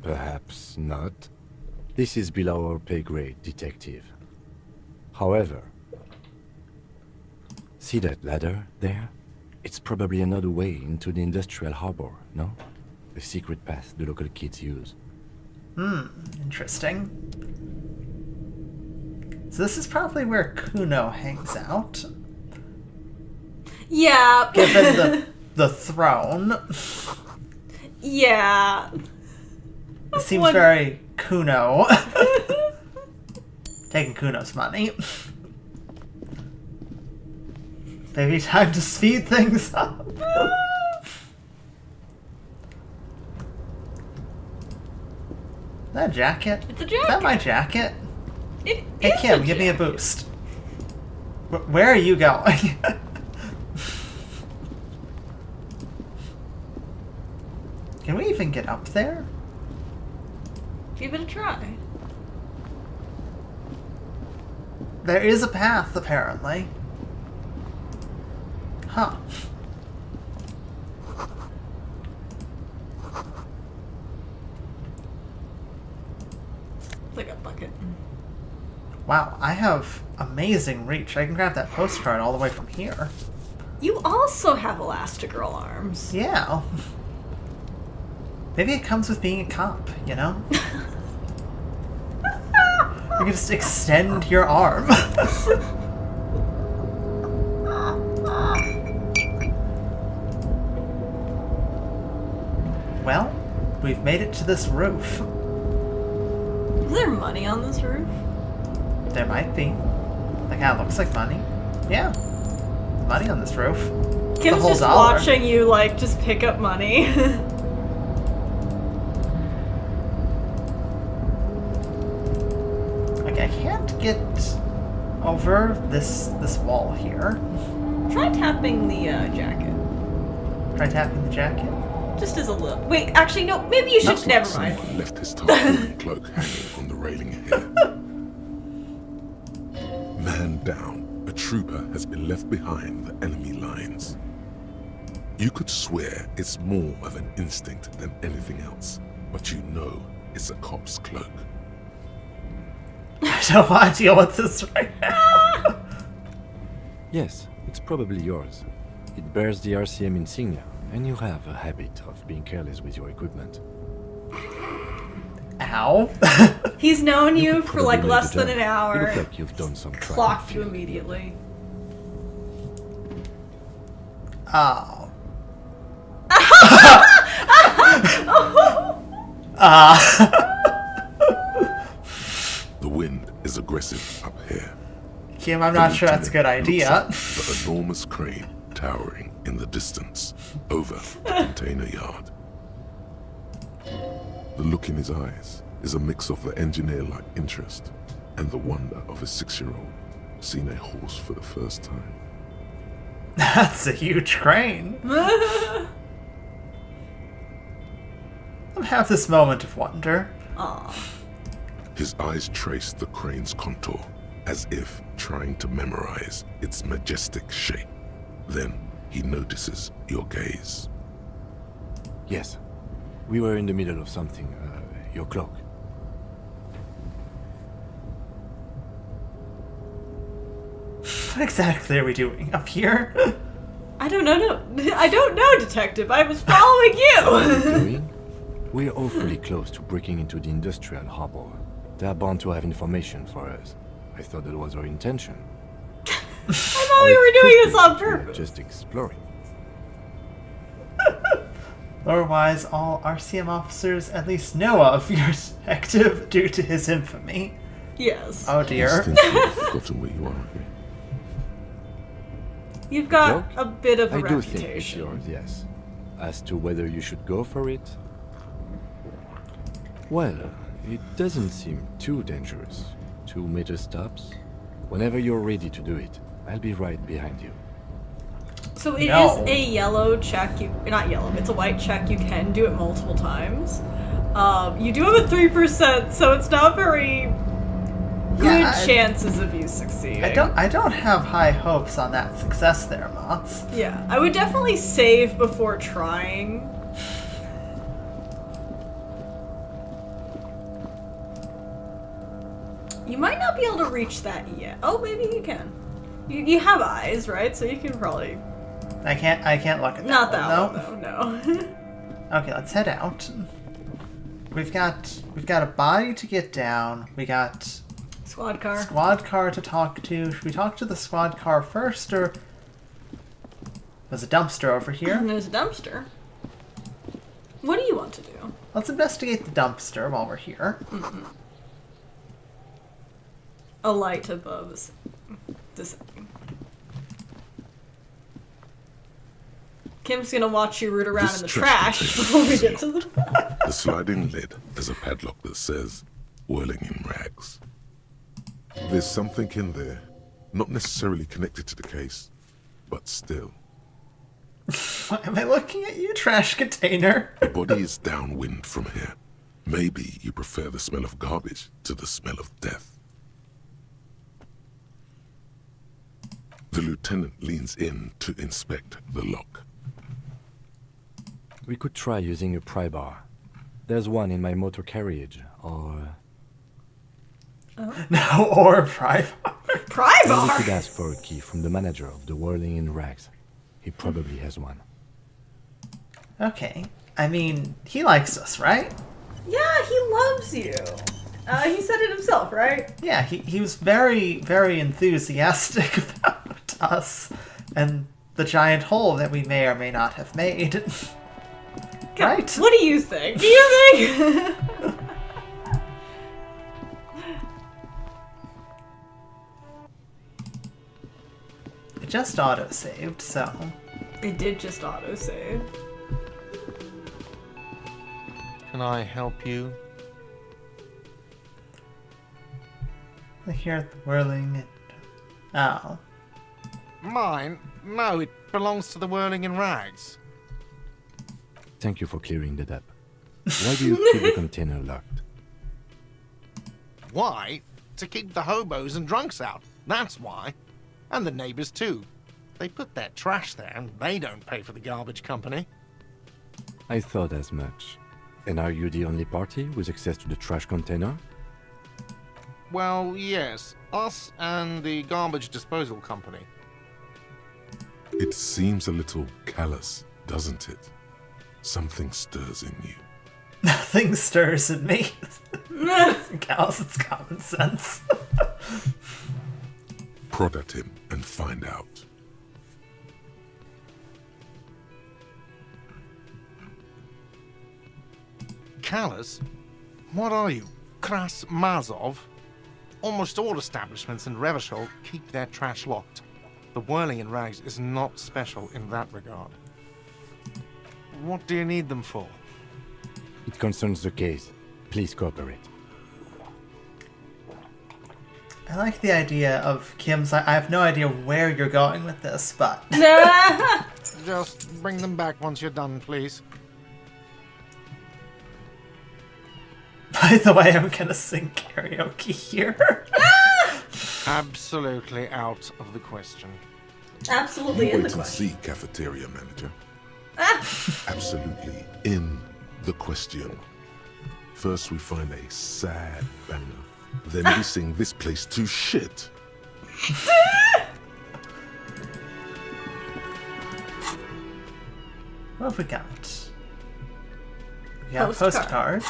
Perhaps not. This is below our pay grade, detective. However, see that ladder there? It's probably another way into the industrial harbor, no? The secret path the local kids use. Interesting. So this is probably where Kuno hangs out. Yeah. Given the throne. Yeah. It seems One- very Kuno. Taking Kuno's money. Maybe time to speed things up. That jacket? It's a Is jacket. that my jacket? It Hey is Kim, a give me a jacket. boost. Where are you going? Can we even get up there? Give it a try. There is a path, apparently. Huh. It's like a bucket. Wow, I have amazing reach. I can grab that postcard all the way from here. You also have Elastigirl arms. Yeah. Maybe it comes with being a cop, you know? can just extend your arm. Well, we've made it to this roof. Is there money on this roof? There might be. That kind of looks like money. Yeah. Money on this roof. Kim's whole just dollar. watching you, like, just pick up money. Like, I can't get over this wall here. Try tapping the jacket. Try tapping the jacket. Just as a little. Wait, actually, no. Maybe you should. Never mind. Someone left his tarpaulin cloak hanging on the railing here. Man down, a trooper has been left behind the enemy lines. You could swear it's more of an instinct than anything else, but you know it's a cop's cloak. I don't want to deal with this right now. Yes, it's probably yours. It bears the RCM insignia, and you have a habit of being careless with your equipment. Ow. He's known you could for probably like make less the than jump. an hour. You look like you've done some track Clocked and you field. immediately. Oh. The wind is aggressive up here. Kim, I'm not sure that's a good idea. The enormous crane towering in the distance over the container yard. The look in his eyes is a mix of the engineer-like interest and the wonder of a 6-year-old seeing a horse for the first time. That's a huge crane. I have this moment of wonder. Aw. His eyes trace the crane's contour, as if trying to memorize its majestic shape. Then he notices your gaze. Yes. We were in the middle of something. Your cloak. What exactly are we doing up here? I don't know. No, I don't know, Detective. I was following What are you you. doing? We're awfully close to breaking into the industrial harbor. They're bound to have information for us. I thought that was our intention. I thought we were doing this on We're purpose. just exploring. Otherwise, all RCM officers at least know of your detective due to his infamy. Yes. Oh I dear. think you've forgotten where you are again. You've got Joke? a bit of a I do think it's reputation. yours, yes. As to whether you should go for it, well, it doesn't seem too dangerous. 2-meter stops. Whenever you're ready to do it, I'll be right behind you. So it is No. a yellow check. Not yellow. It's a white check. You can do it multiple times. You do have a 3%, so it's not very good Yeah, chances of you succeeding. I don't have high hopes on that success there, Motts. Yeah, I would definitely save before trying. You might not be able to reach that yet. Oh, maybe you can. You have eyes, right? So you can probably. I can't look at that Not one, that though. one, though, no. Okay, let's head out. We've got a body to get down. We got Squad car. squad car to talk to. Should we talk to the squad car first, or there's a dumpster over here? There's a dumpster. What do you want to do? Let's investigate the dumpster while we're here. A light above this. Kim's gonna watch you root around This in the trash trash container before we is get to the. The sliding lid has a padlock that says, "Whirling in rags." There's something in there, not necessarily connected to the case, but still. Why am I looking at you, trash container? The body is downwind from here. Maybe you prefer the smell of garbage to the smell of death. The lieutenant leans in to inspect the lock. We could try using a pry bar. There's one in my motor carriage, or... No, or pry bar. Pry We bar. could ask for a key from the manager of the Whirling in Rags. He probably has one. Okay. I mean, he likes us, right? Yeah, he loves you. He said it himself, right? Yeah, he was very, very enthusiastic about us and the giant hole that we may or may not have made. Right? What do you think? Do you think? It just auto-saved, so... It did just autosave. Can I help you? I hear the whirling and... Oh. Mine? No, it belongs to the Whirling in Rags. Thank you for clearing that up. Why do you keep the container locked? Why? To keep the hobos and drunks out. That's why. And the neighbors too. They put their trash there and they don't pay for the garbage company. I thought as much. And are you the only party with access to the trash container? Well, yes. Us and the garbage disposal company. It seems a little callous, doesn't it? Something stirs in you. Nothing stirs in me. Cows, it's common sense. Prod at him and find out. Callous? What are you? Kras Mazov? Almost all establishments in Revachol keep their trash locked. The Whirling in Rags is not special in that regard. What do you need them for? It concerns the case. Please cooperate. I like the idea of Kim's... I have no idea where you're going with this, but... Just bring them back once you're done, please. By the way, I'm gonna sing karaoke here. Absolutely out of the question. Absolutely You in the wait and question. see, cafeteria manager. Absolutely in the question. First we find a sad banger. Then we sing this place to shit. What have we got? We got a postcard.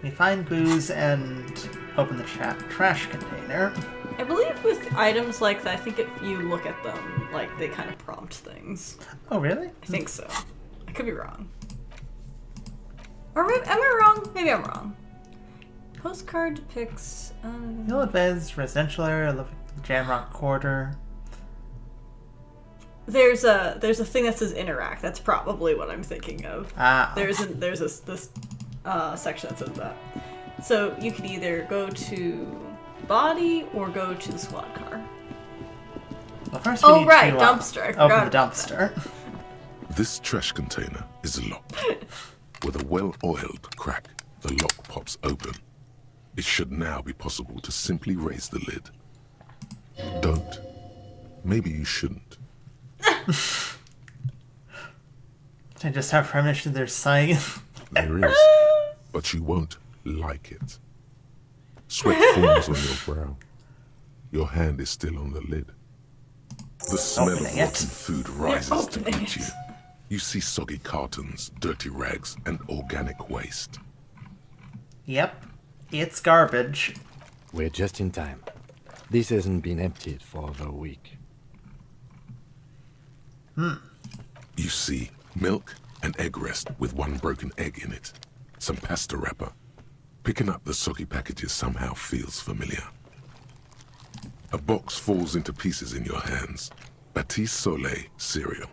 We find booze and open the trash container. I believe with items like that, I think if you look at them, like, they kind of prompt things. Oh, really? I think so. I could be wrong. Or maybe, am I wrong? Maybe I'm wrong. Postcard depicts... You'll advance residential area of the Jamrock Quarter. There's a thing that says interact. That's probably what I'm thinking of. Ah. There's this section that says that. So you can either go to body or go to the squad car. Well, first we need right, to, dumpster. I open forgot the about dumpster. This trash container is locked. With a well-oiled crack, the lock pops open. It should now be possible to simply raise the lid. Don't. Maybe you shouldn't. I just have premonition there's science. There is, but you won't like it. Sweat forms on your brow. Your hand is still on the lid. The smell of Opening rotten it. food rises to opening greet it. you. You see soggy cartons, dirty rags, and organic waste. Yep. It's garbage. We're just in time. This hasn't been emptied for over a week. You see milk and egg rest with one broken egg in it. Some pasta wrapper. Picking up the soggy packages somehow feels familiar. A box falls into pieces in your hands. Batiste Soleil cereal.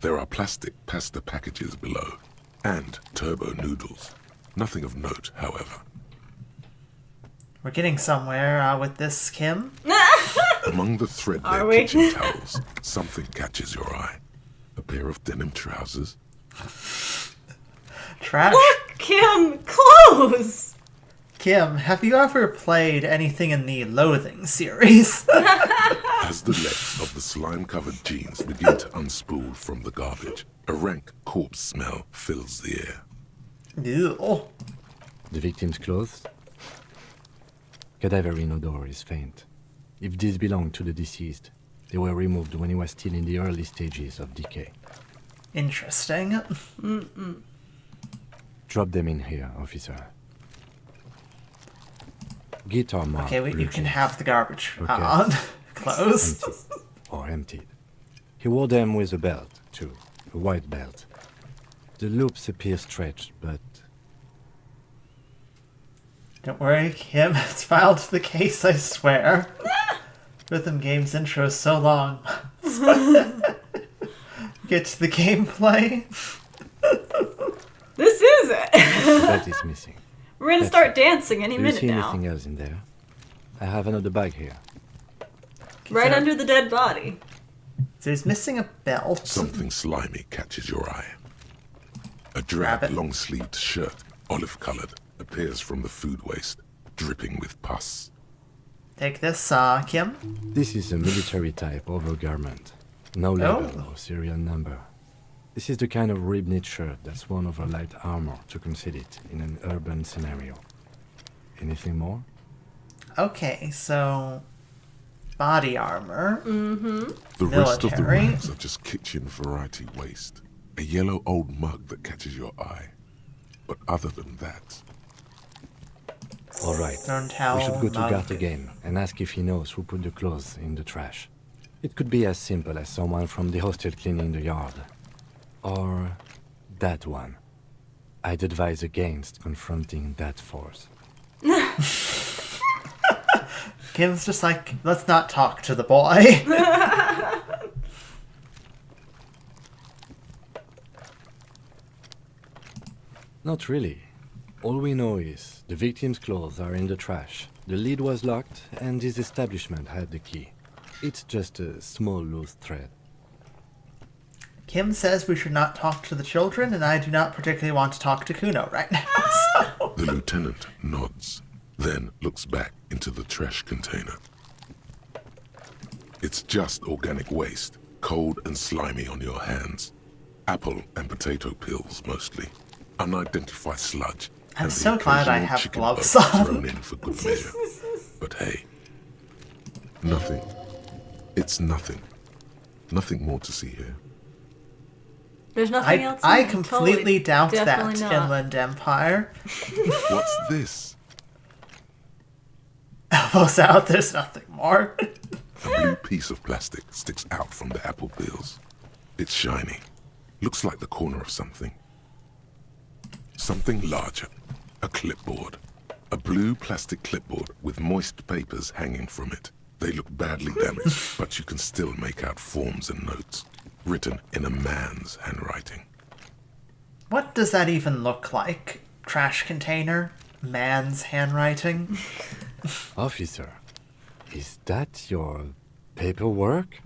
There are plastic pasta packages below. And turbo noodles. Nothing of note, however. We're getting somewhere with this, Kim. Among the Are threadbare we? kitchen towels, something catches your eye. A pair of denim trousers. Trash. Look, Kim, clothes! Kim, have you ever played anything in the Loathing series? As the legs of the slime-covered jeans begin to unspool from the garbage, a rank corpse smell fills the air. Ew. The victim's clothes? Cadaverine odor is faint. If these belong to the deceased, they were removed when he was still in the early stages of decay. Interesting. Drop them in here, officer. Guitar mark. Okay, you can have the garbage Okay. closed. Empty. Or emptied. He wore them with a belt, too. A white belt. The loops appear stretched, but Don't worry, Kim. It's filed to the case, I swear. Rhythm Game's intro is so long. Get to the gameplay. This is it. the belt is missing. We're gonna That's start it. dancing any Do you minute see now. anything else in there? I have another bag here. Right under the dead body. So he's missing a belt. Something slimy catches your eye. A Grab drab, it. long-sleeved shirt, olive-colored, appears from the food waste, dripping with pus. Take this, Kim. This is a military type overgarment. No label Oh. or serial number. This is the kind of rib-knit shirt that's worn over light armor to conceal it in an urban scenario. Anything more? Okay, so body armor. The rest of the Military. rags are just kitchen variety waste. A yellow old mug that catches your eye. But other than that, All right. Don't tell We should go to mug. Gart again and ask if he knows who put the clothes in the trash. It could be as simple as someone from the hostel cleaning the yard. Or that one. I'd advise against confronting that force. Kim's just like, let's not talk to the boy. Not really. All we know is the victim's clothes are in the trash. The lid was locked and his establishment had the key. It's just a small loose thread. Kim says we should not talk to the children, and I do not particularly want to talk to Kuno right now. So. the lieutenant nods, then looks back into the trash container. It's just organic waste, cold and slimy on your hands. Apple and potato peels, mostly. Unidentified sludge. I'm and the so glad I occasional have chicken gloves bone on. thrown in for good measure. But hey, nothing. It's nothing. Nothing more to see here. There's nothing else. I in it. completely Totally. doubt Definitely that, not. Inland Empire. What's this? Elbows out, there's nothing more. A blue piece of plastic sticks out from the apple peels. It's shiny. Looks like the corner of something. Something larger. A clipboard. A blue plastic clipboard with moist papers hanging from it. They look badly damaged, but you can still make out forms and notes. Written in a man's handwriting. What does that even look like? Trash container? Man's handwriting? Officer, is that your paperwork?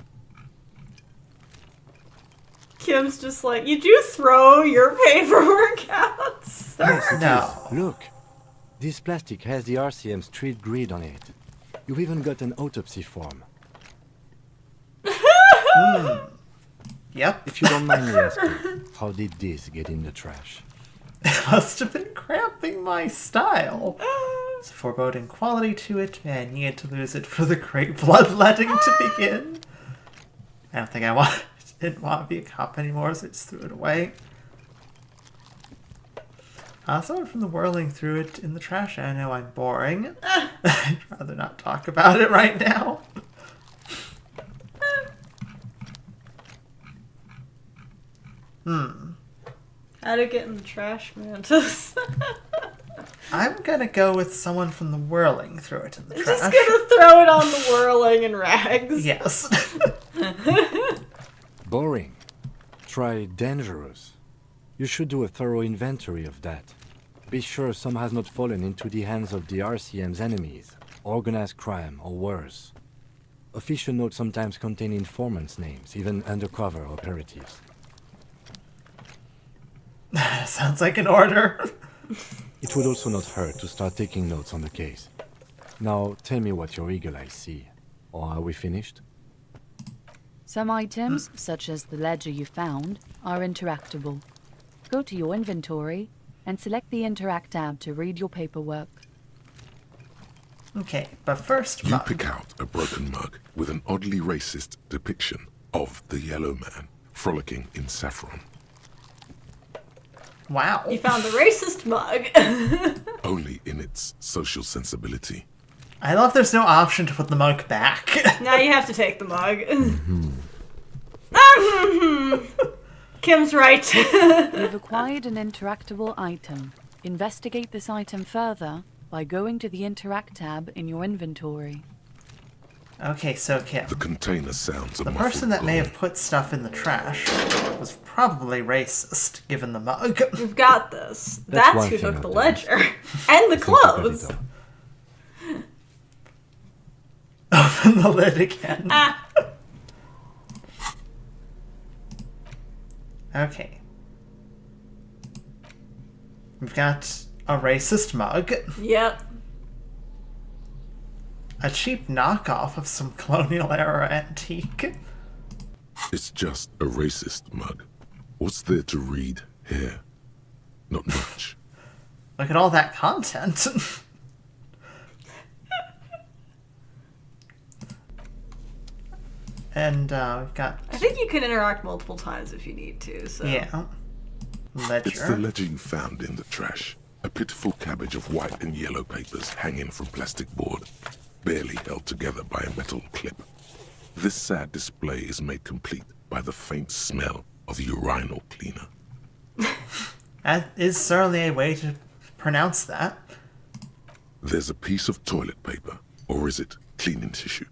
Kim's just like, you do throw your paperwork out, sir. Yes, it No. is. Look, this plastic has the RCM street grid on it. You've even got an autopsy form. Yep. If you don't mind me asking, how did this get in the trash? It must have been cramping my style. There's a foreboding quality to it. May I need to lose it for the great bloodletting to begin. I don't think didn't want to be a cop anymore, so I just threw it away. Someone from the whirling threw it in the trash. I know I'm boring. I'd rather not talk about it right now. How'd it get in the trash, Mantis? I'm gonna go with someone from the whirling threw it in the trash. Just gonna throw it on the whirling and rags. Yes. Boring. Try dangerous. You should do a thorough inventory of that. Be sure some has not fallen into the hands of the RCM's enemies, organized crime, or worse. Official notes sometimes contain informants' names, even undercover operatives. Sounds like an order. It would also not hurt to start taking notes on the case. Now, tell me what your eagle eyes see. Or are we finished? Some items, such as the ledger you found, are interactable. Go to your inventory and select the Interact tab to read your paperwork. Okay, but first, You mug. pick out a broken mug with an oddly racist depiction of the yellow man frolicking in saffron. Wow. You found the racist mug. Only in its social sensibility. I love there's no option to put the mug back. Now you have to take the mug. Kim's right. You've acquired an interactable item. Investigate this item further by going to the Interact tab in your inventory. Okay, so Kim. The container sounds a The muffled person that may groan. have put stuff in the trash was probably racist, given the mug. We've got this. That's That's one who thing took I've the done. ledger. And the Think about it, clothes. though. Open the lid again. Ah. Okay. We've got a racist mug, Yep. a cheap knockoff of some colonial era antique. It's just a racist mug. What's there to read here? Not much. Look at all that content. And we've got, I think you can interact multiple times if you need to, so. yeah, It's the ledger. ledger you found in the trash. A pitiful cabbage of white and yellow papers hanging from plastic board, barely held together by a metal clip. This sad display is made complete by the faint smell of urinal cleaner. That is certainly a way to pronounce that. There's a piece of toilet paper, or is it cleaning tissue?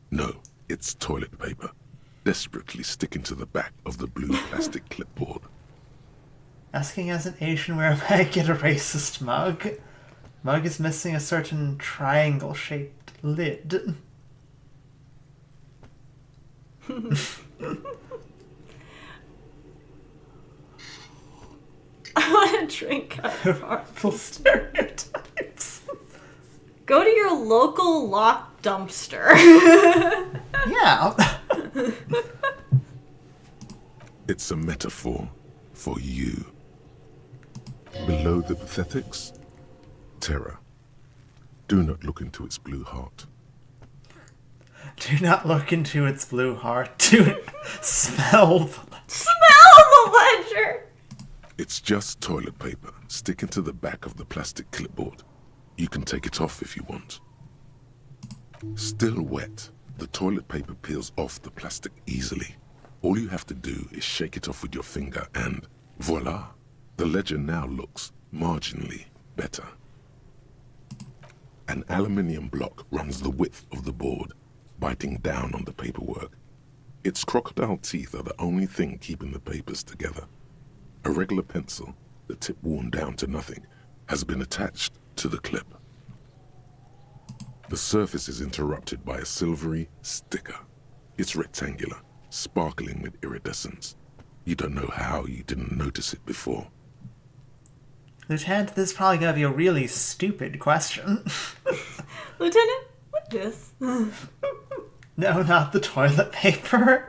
No, it's toilet paper, desperately sticking to the back of the blue plastic clipboard. Asking as an Asian where I get a racist mug. Mug is missing a certain triangle-shaped lid. I want to drink out of Harmful stereotypes. Go to your local locked dumpster. Yeah. It's a metaphor for you. Below the pathetics, terror. Do not look into its blue heart. Do not look into its blue heart. Do smell. Smell the ledger. It's just toilet paper sticking to the back of the plastic clipboard. You can take it off if you want. Still wet, the toilet paper peels off the plastic easily. All you have to do is shake it off with your finger and voila! The ledger now looks marginally better. An aluminium block runs the width of the board, biting down on the paperwork. Its crocodile teeth are the only thing keeping the papers together. A regular pencil, the tip worn down to nothing, has been attached to the clip. The surface is interrupted by a silvery sticker. It's rectangular, sparkling with iridescence. You don't know how you didn't notice it before. Lieutenant, this is probably gonna be a really stupid question. Lieutenant, what this? No, not the toilet paper.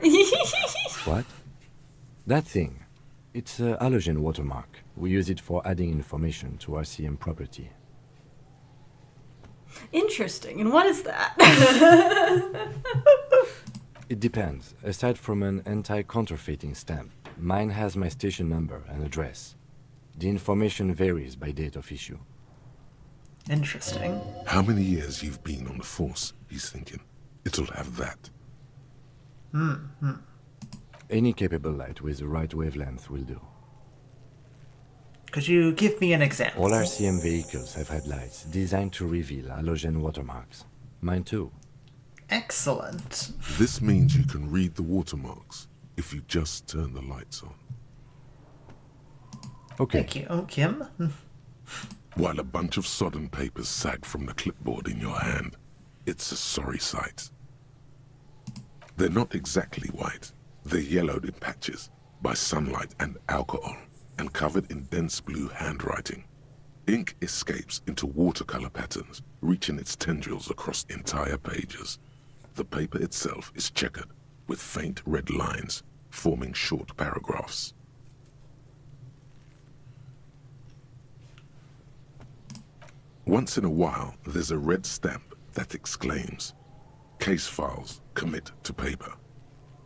What? That thing. It's a halogen watermark. We use it for adding information to RCM property. Interesting. And what is that? It depends. Aside from an anti-counterfeiting stamp, mine has my station number and address. The information varies by date of issue. Interesting. How many years you've been on the force, he's thinking. It'll have that. Any capable light with the right wavelength will do. Could you give me an example? All RCM vehicles have headlights designed to reveal halogen watermarks. Mine too. Excellent. This means you can read the watermarks if you just turn the lights on. Okay. Thank you, Kim. While a bunch of sodden papers sag from the clipboard in your hand, it's a sorry sight. They're not exactly white. They're yellowed in patches by sunlight and alcohol, and covered in dense blue handwriting. Ink escapes into watercolor patterns, reaching its tendrils across entire pages. The paper itself is checkered, with faint red lines, forming short paragraphs. Once in a while, there's a red stamp that exclaims, "Case files commit to paper."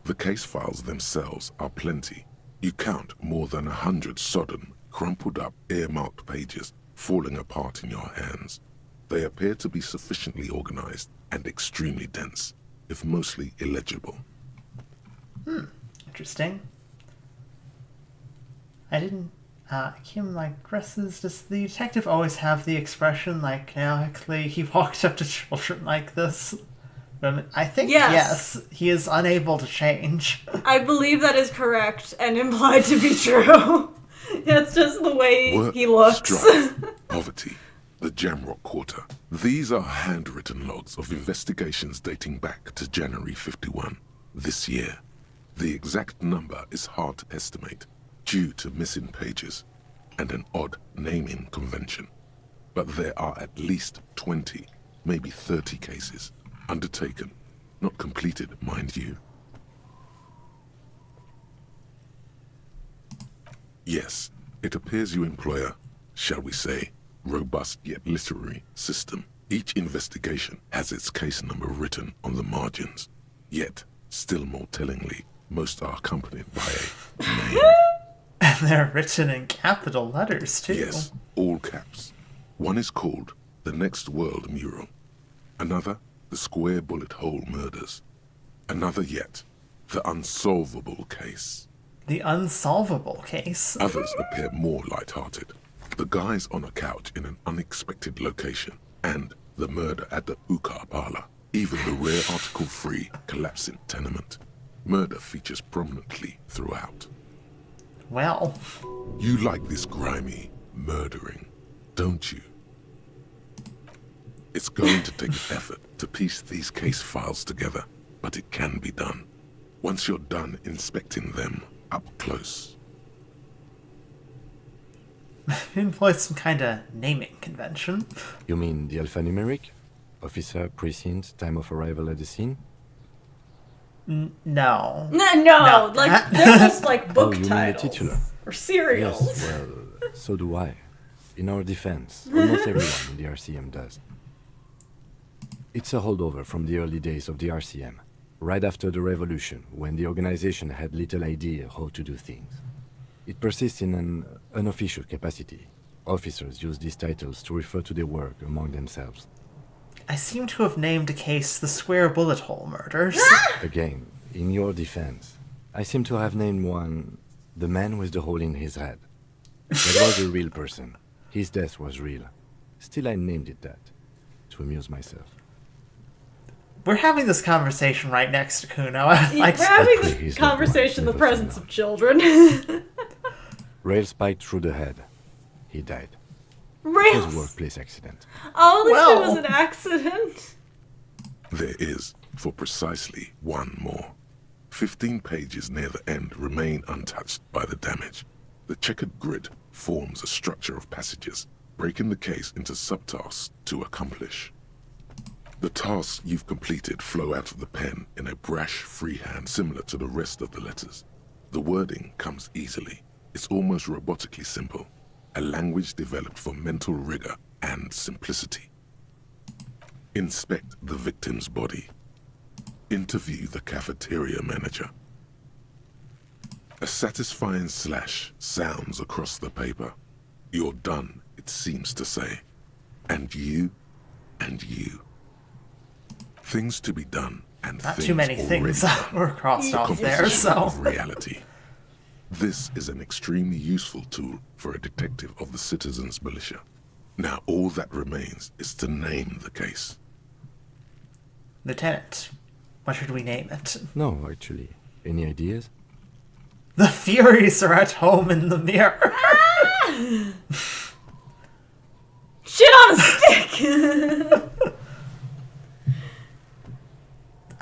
The case files themselves are plenty. You count more than 100 sodden, crumpled up, earmarked pages falling apart in your hands. They appear to be sufficiently organized and extremely dense, if mostly illegible. Interesting. I didn't... Kim, like, dresses... Does the detective always have the expression, like, canonically, he walked up to children like this? I think yes. He is unable to change. I believe that is correct and implied to be true. It's just the way Work, he looks. strife, poverty, the Jamrock Quarter. These are handwritten logs of investigations dating back to January 51, this year. The exact number is hard to estimate, due to missing pages and an odd naming convention. But there are at least 20, maybe 30 cases undertaken, not completed, mind you. Yes, it appears you employ a, shall we say, robust yet literary system. Each investigation has its case number written on the margins, yet, still more tellingly, most are accompanied by a name. And they're written in capital letters, too. Yes, all caps. One is called The Next World Mural. Another, The Square Bullet Hole Murders. Another yet, The Unsolvable Case. The Unsolvable Case. Others appear more light-hearted. The guys on a couch in an unexpected location, and the murder at the Ukar Parlor. Even the rare article-free collapsing tenement. Murder features prominently throughout. Well. You like this grimy murdering, don't you? It's going to take effort to piece these case files together, but it can be done. Once you're done inspecting them up close. Employ some kind of naming convention. You mean the alphanumeric? Officer, precinct, time of arrival at the scene? No. No, like, they're just like book you titles. mean the titular? Or serials. Yes, well, so do I. In our defense, almost everyone in the RCM does. It's a holdover from the early days of the RCM, right after the revolution, when the organization had little idea how to do things. It persists in an unofficial capacity. Officers use these titles to refer to their work among themselves. I seem to have named a case the Square Bullet Hole Murders. Again, in your defense, I seem to have named one The Man with the Hole in His Head. That was a real person. His death was real. Still, I named it that, to amuse myself. We're having this conversation right next to Kuno. We're having this conversation in the presence of children. Rail spiked through the head. He died. It was a workplace accident. Oh, at least it was an accident. There is, for precisely one more. 15 pages near the end remain untouched by the damage. The checkered grid forms a structure of passages, breaking the case into subtasks to accomplish. The tasks you've completed flow out of the pen in a brash freehand similar to the rest of the letters. The wording comes easily. It's almost robotically simple. A language developed for mental rigor and simplicity. Inspect the victim's body. Interview the cafeteria manager. A satisfying slash sounds across the paper. You're done, it seems to say. And you, and you. Things to be done, and Not things too many things were crossed off there, so. Of reality. This is an extremely useful tool for a detective of the Citizens Militia. Now all that remains is to name the case. Lieutenant, what should we name it? No, actually. Any ideas? The Furies are at home in the mirror. Shit on a stick!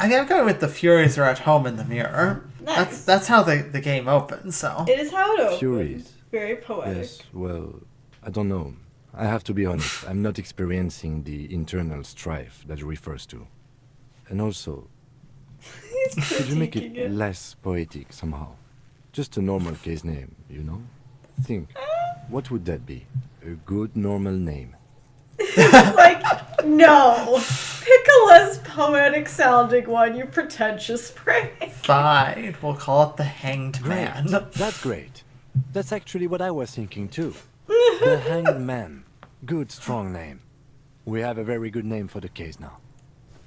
I mean, I'm going with the Furies are at home in the mirror. Nice. That's how the game opens, so. It is how it opens. Furies. Very poetic. Yes, well, I don't know. I have to be honest, I'm not experiencing the internal strife that it refers to. And also, could you make it less poetic somehow? Just a normal case name, you know? Think, what would that be? A good normal name. It's like, no. Pick a less poetic sounding one, you pretentious prick. Fine, we'll call it the Hanged Great. Man. That's great. That's actually what I was thinking too. The Hanged Man. Good, strong name. We have a very good name for the case now.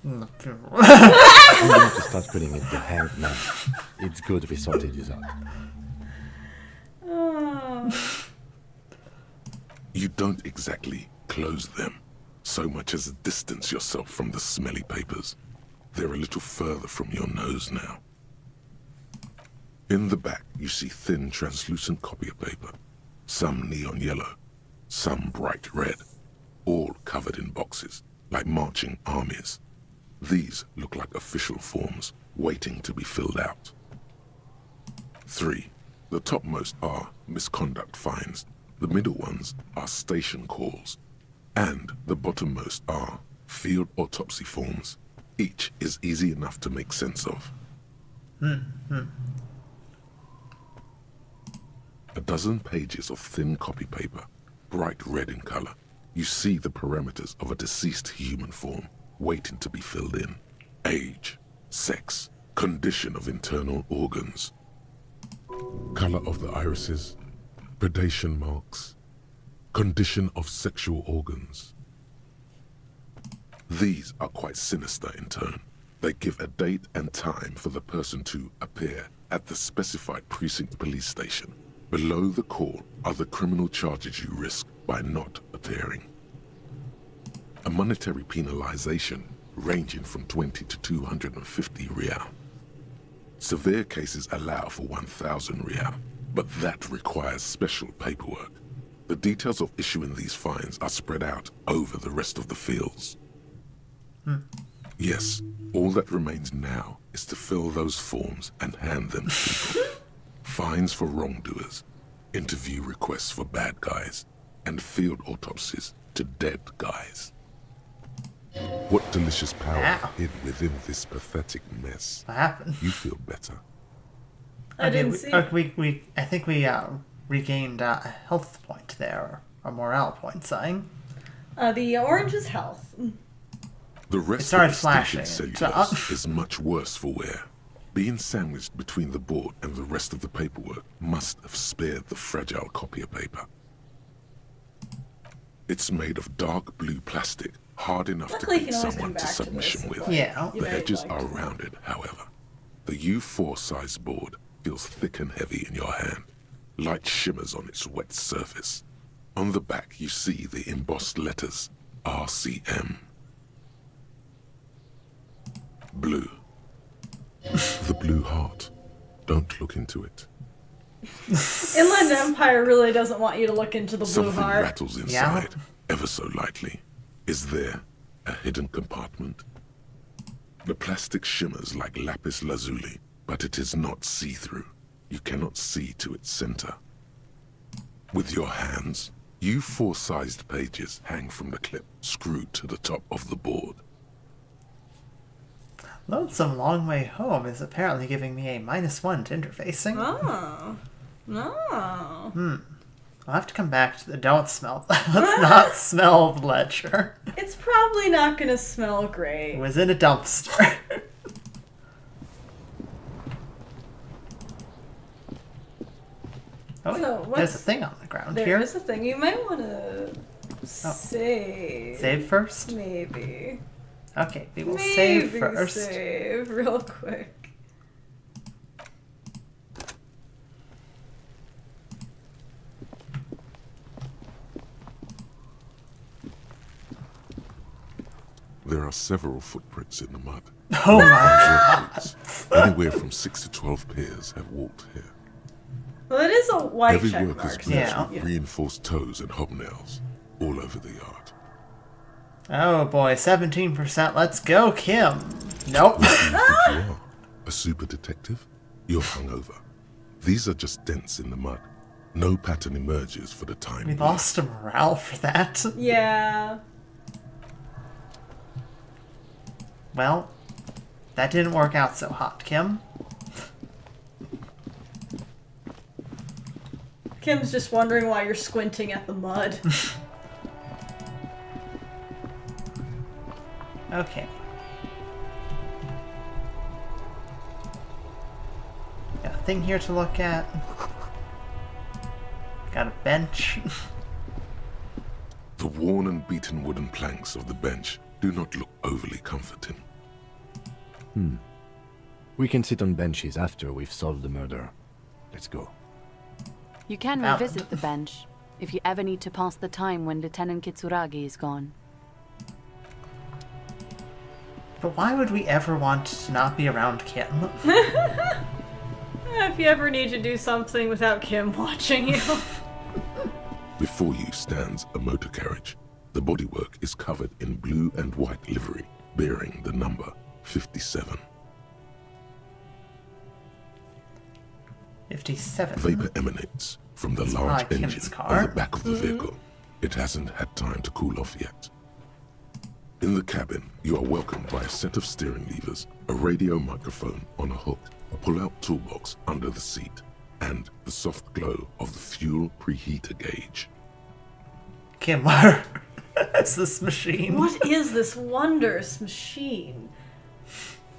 Mm. I'm going to start calling it the Hanged Man. It's good we sorted this out. Oh. You don't exactly close them, so much as distance yourself from the smelly papers. They're a little further from your nose now. In the back, you see thin, translucent copy paper. Some neon yellow, some bright red, all covered in boxes, like marching armies. These look like official forms, waiting to be filled out. 3. The topmost are misconduct fines. The middle ones are station calls. And the bottommost are field autopsy forms. Each is easy enough to make sense of. A dozen pages of thin copy paper, bright red in color. You see the parameters of a deceased human form, waiting to be filled in. Age, sex, condition of internal organs, color of the irises, predation marks, condition of sexual organs. These are quite sinister in turn. They give a date and time for the person to appear at the specified precinct police station. Below the call are the criminal charges you risk by not appearing. A monetary penalization ranging from 20 to 250 real. Severe cases allow for 1,000 real, but that requires special paperwork. The details of issuing these fines are spread out over the rest of the fields. Yes, all that remains now is to fill those forms and hand them to people. Fines for wrongdoers, interview requests for bad guys, and field autopsies to dead guys. What delicious power hid within this pathetic mess. What happened? You feel better. I didn't see. I think we regained a health point there, or a morale point, saying. The orange is health. The rest of the stinking cellulose is much worse for wear. Being sandwiched between the board and the rest of the paperwork must have spared the fragile copy of paper. It's made of dark blue plastic, hard enough to beat someone to submission with. Yeah. The edges are rounded, however. The U4 size board feels thick and heavy in your hand. Light shimmers on its wet surface. On the back you see the embossed letters, RCM. Blue. The blue heart. Don't look into it. Inland Empire really doesn't want you to look into the blue Something heart. rattles inside, ever so lightly. Is there a hidden compartment? The plastic shimmers like lapis lazuli, but it is not see-through. You cannot see to its center. With your hands, U4-sized pages hang from the clip screwed to the top of the board. Lonesome Long Way Home is apparently giving me a -1 to interfacing. Oh. No. I'll have to come back to the don't smell. Let's not smell the ledger. It's probably not gonna smell great. It was in a dumpster. Oh, So there's a thing on the ground There here. is a thing. You might want to save. Save first? Maybe. Okay, we will save Maybe first. Save real quick. There are several footprints in the mud. Oh my god. Anywhere from 6 to 12 pairs have walked here. Well, it is a white Every check worker's mark. boots with reinforced toes and hobnails all over the yard. Oh boy, 17%. Let's go, Kim. Nope. What do you think you are? A super detective? You're hungover. These are just dents in the mud. No pattern emerges for the time We being. lost a morale for that. Yeah. Well, that didn't work out so hot, Kim. Kim's just wondering why you're squinting at the mud. Okay. Got a thing here to look at. Got a bench. The worn and beaten wooden planks of the bench do not look overly comforting. We can sit on benches after we've solved the murder. Let's go. You can Valid. revisit the bench if you ever need to pass the time when Lieutenant Kitsuragi is gone. But why would we ever want to not be around Kim? If you ever need to do something without Kim watching you. Before you stands a motor carriage. The bodywork is covered in blue and white livery, bearing the number 57. 57. Vapor emanates from the It's large probably Kim's engine car. on the back of the vehicle. It hasn't had time to cool off yet. In the cabin, you are welcomed by a set of steering levers, a radio microphone on a hook, a pull-out toolbox under the seat, and the soft glow of the fuel preheater gauge. Kim, what is this machine? What is this wondrous machine?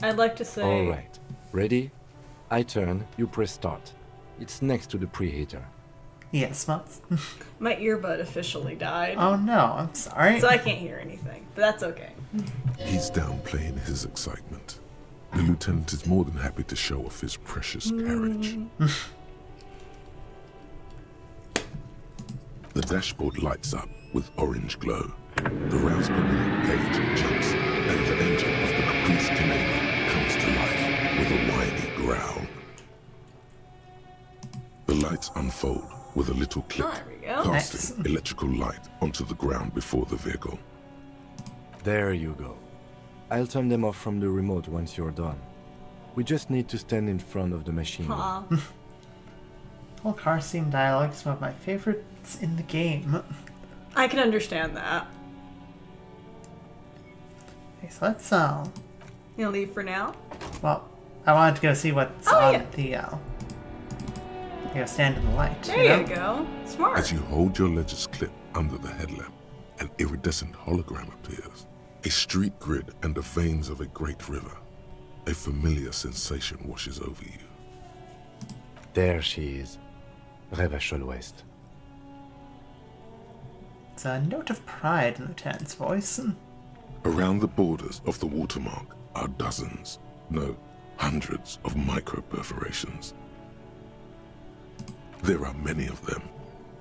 I'd like to say... All right. Ready? I turn, you press start. It's next to the preheater. Yes, Motts. My earbud officially died. Oh no, I'm sorry. So I can't hear anything, but that's okay. He's downplaying his excitement. The lieutenant is more than happy to show off his precious carriage. The dashboard lights up with orange glow. The rounds per minute gauge jumps, and the engine of the Caprice Canadian comes to life with a whiny growl. The lights unfold with a little click, Oh, there we go. casting Nice. electrical light onto the ground before the vehicle. There you go. I'll turn them off from the remote once you're done. We just need to stand in front of the machine. Aw. Whole car scene dialogue is one of my favorites in the game. I can understand that. Okay, so let's You leave for now? well, I wanted to go see what's Oh, on yeah. the stand in the light. There know? you go. Smart. As you hold your ledger's clip under the headlamp, an iridescent hologram appears. A street grid and the veins of a great river. A familiar sensation washes over you. There she is. Revachol West. It's a note of pride in the Lieutenant's voice. Around the borders of the watermark are dozens, no, hundreds of micro-perforations. There are many of them,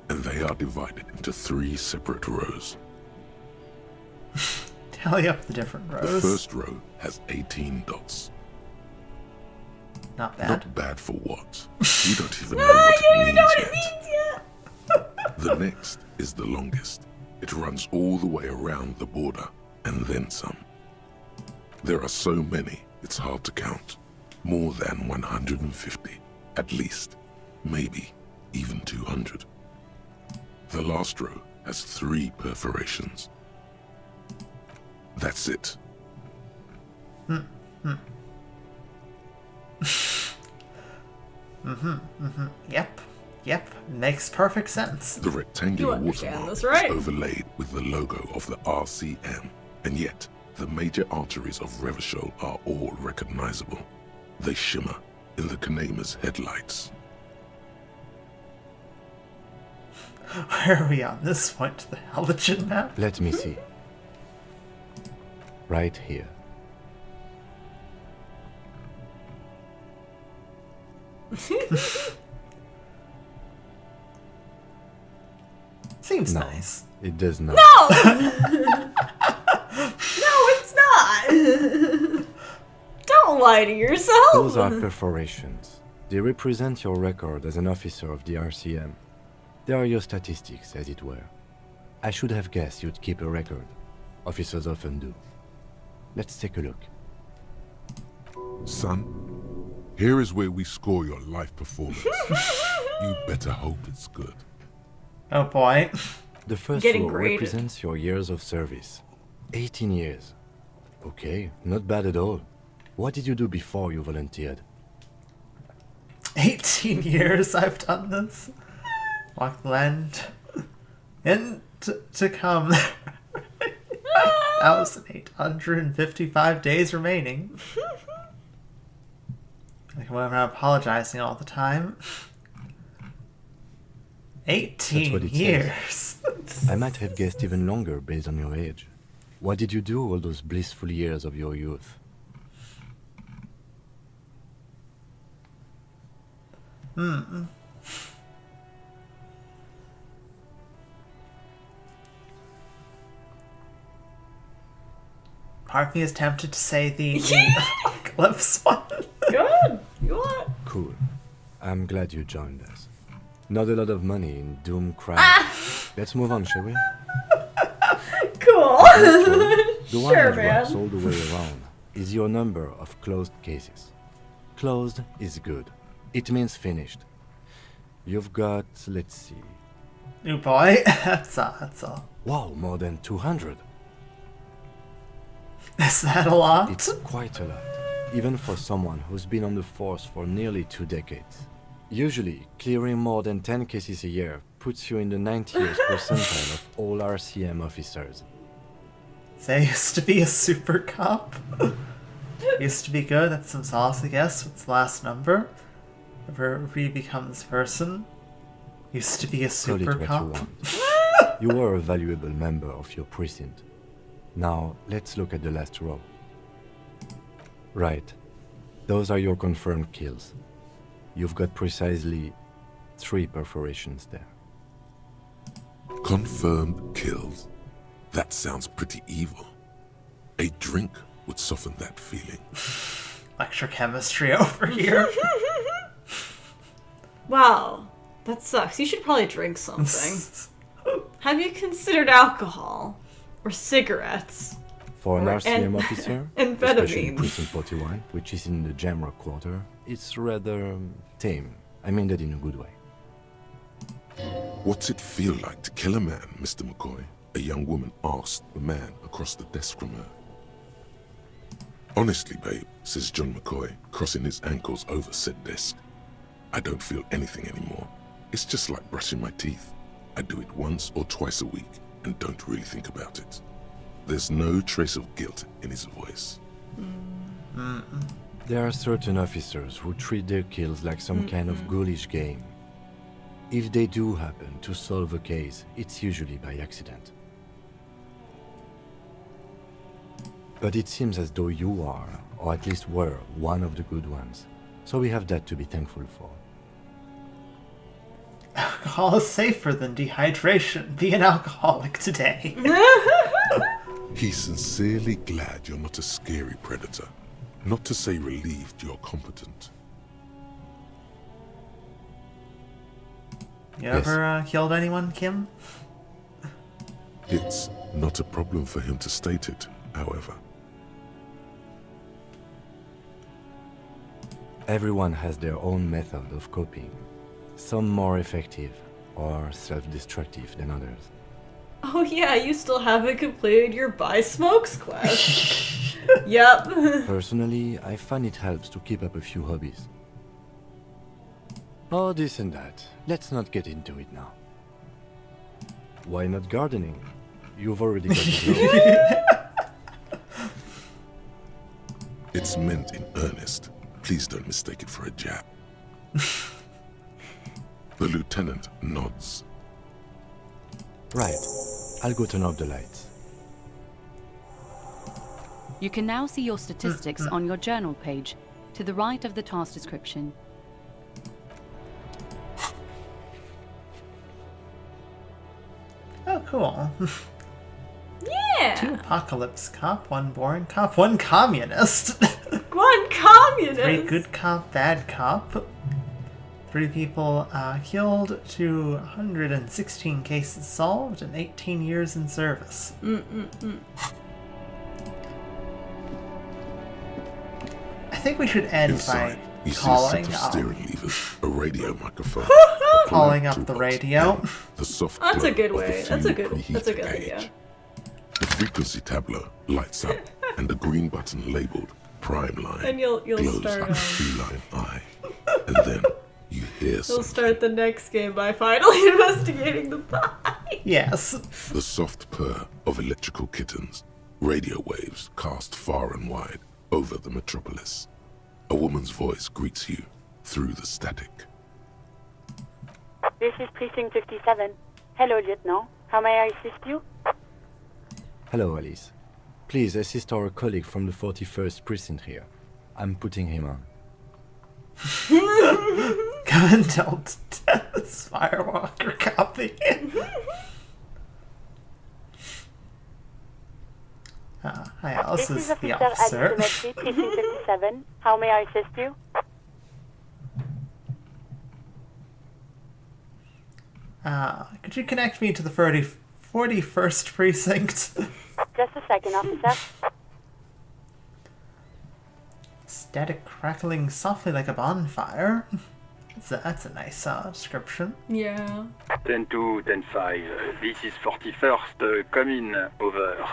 and they are divided into 3 separate rows. Tally up the different The rows. first row has 18 dots. Not bad. Not bad for what? You don't even know what it means yet. The next is the longest. It runs all the way around the border, and then some. There are so many, it's hard to count. More than 150, at least. Maybe even 200. The last row has 3 perforations. That's it. Yep. Makes perfect sense. The rectangular You understand watermark this, right? is overlaid with the logo of the RCM, and yet the major arteries of Revachol are all recognizable. They shimmer in the Kanema's headlights. Where are we on this point to the halogen map? Let me see. Right here. Seems No, nice. it does not. No! No, it's not! Don't lie to yourself! Those are perforations. They represent your record as an officer of the RCM. They are your statistics, as it were. I should have guessed you'd keep a record. Officers often do. Let's take a look. Son, here is where we score your life performance. You better hope it's good. Oh boy. The first Getting row graded. represents your years of service. 18 years. Okay, not bad at all. What did you do before you volunteered? 18 years I've done this. Walk the land. And to come. 1,855 days remaining. Like when I'm apologizing all the time. 18 That's what it years. I might have guessed even longer based on your age. What did you do all those blissful years of your youth? Part of me is tempted to say the Apocalypse one. Good. You want? Cool. I'm glad you joined us. Not a lot of money in Doom crime. Let's move on, shall we? Cool. The one Sure, that man. wraps all the way around is your number of closed cases. Closed is good. It means finished. You've got, let's see. Oh boy, that's all. Wow, more than 200. Is that a lot? It's quite a lot, even for someone who's been on the force for nearly 2 decades. Usually, clearing more than 10 cases a year puts you in the 90th percentile of all RCM officers. So I used to be a super cop. Used to be good. That's some sauce, I guess. What's the last number? Ever become this person? Used to be a Call it super what cop. you want. You were a valuable member of your precinct. Now, let's look at the last row. Right. Those are your confirmed kills. You've got precisely 3 perforations there. Confirmed kills. That sounds pretty evil. A drink would soften that feeling. Lecture chemistry over here. Wow, that sucks. You should probably drink something. Have you considered alcohol? Or cigarettes? For an Or RCM officer, amphetamines. especially in Precinct 41, which is in the Jamrock quarter, it's rather tame. I mean that in a good way. What's it feel like to kill a man, Mr. McCoy? A young woman asked the man across the desk from her. Honestly, babe, says John McCoy, crossing his ankles over said desk. I don't feel anything anymore. It's just like brushing my teeth. I do it once or twice a week and don't really think about it. There's no trace of guilt in his voice. There are certain officers who treat their kills like some kind of ghoulish game. If they do happen to solve a case, it's usually by accident. But it seems as though you are, or at least were, one of the good ones. So we have that to be thankful for. Alcohol is safer than dehydration. Be an alcoholic today. He's sincerely glad you're not a scary predator. Not to say relieved you're competent. You Yes. ever killed anyone, Kim? It's not a problem for him to state it, however. Everyone has their own method of coping. Some more effective or self-destructive than others. Oh yeah, you still haven't completed your buy smokes quest. Yep. Personally, I find it helps to keep up a few hobbies. Oh, this and that. Let's not get into it now. Why not gardening? You've already got the gloves. It's meant in earnest. Please don't mistake it for a jab. The lieutenant nods. Right. I'll go turn off the lights. You can now see your statistics on your journal page, to the right of the task description. Oh, cool. Yeah. 2 apocalypse cop, 1 boring cop, 1 communist. One communist. 3 good cop, bad cop. 3 people killed, 216 cases solved, and 18 years in service. I think we should end Inside, by you see a calling set of up, steering levers, a radio microphone, calling a up the toolbox, radio. and the soft That's a glow good of the way. That's a good fuel-preheated idea. gauge. The frequency tableau lights up, and the green button labeled Prime Line And you'll glows start, like a feline eye. And then you hear We'll something. start the next game by finally investigating the pie. Yes. The soft purr of electrical kittens, radio waves cast far and wide over the metropolis. A woman's voice greets you through the static. This is Precinct 57. Hello, Lieutenant. How may I assist you? Hello, Alice. Please assist our colleague from the 41st precinct here. I'm putting him on. Come and tell Dennis Firewalker copy. Hi, Alice. This Is is the Officer officer. at Cemetery, Precinct 57. How may I assist you? Could you connect me to the 41st precinct? Just a second, officer. Static crackling softly like a bonfire. That's a nice description. Yeah. 10-2, 10-5. This is 41st. Come in. Over.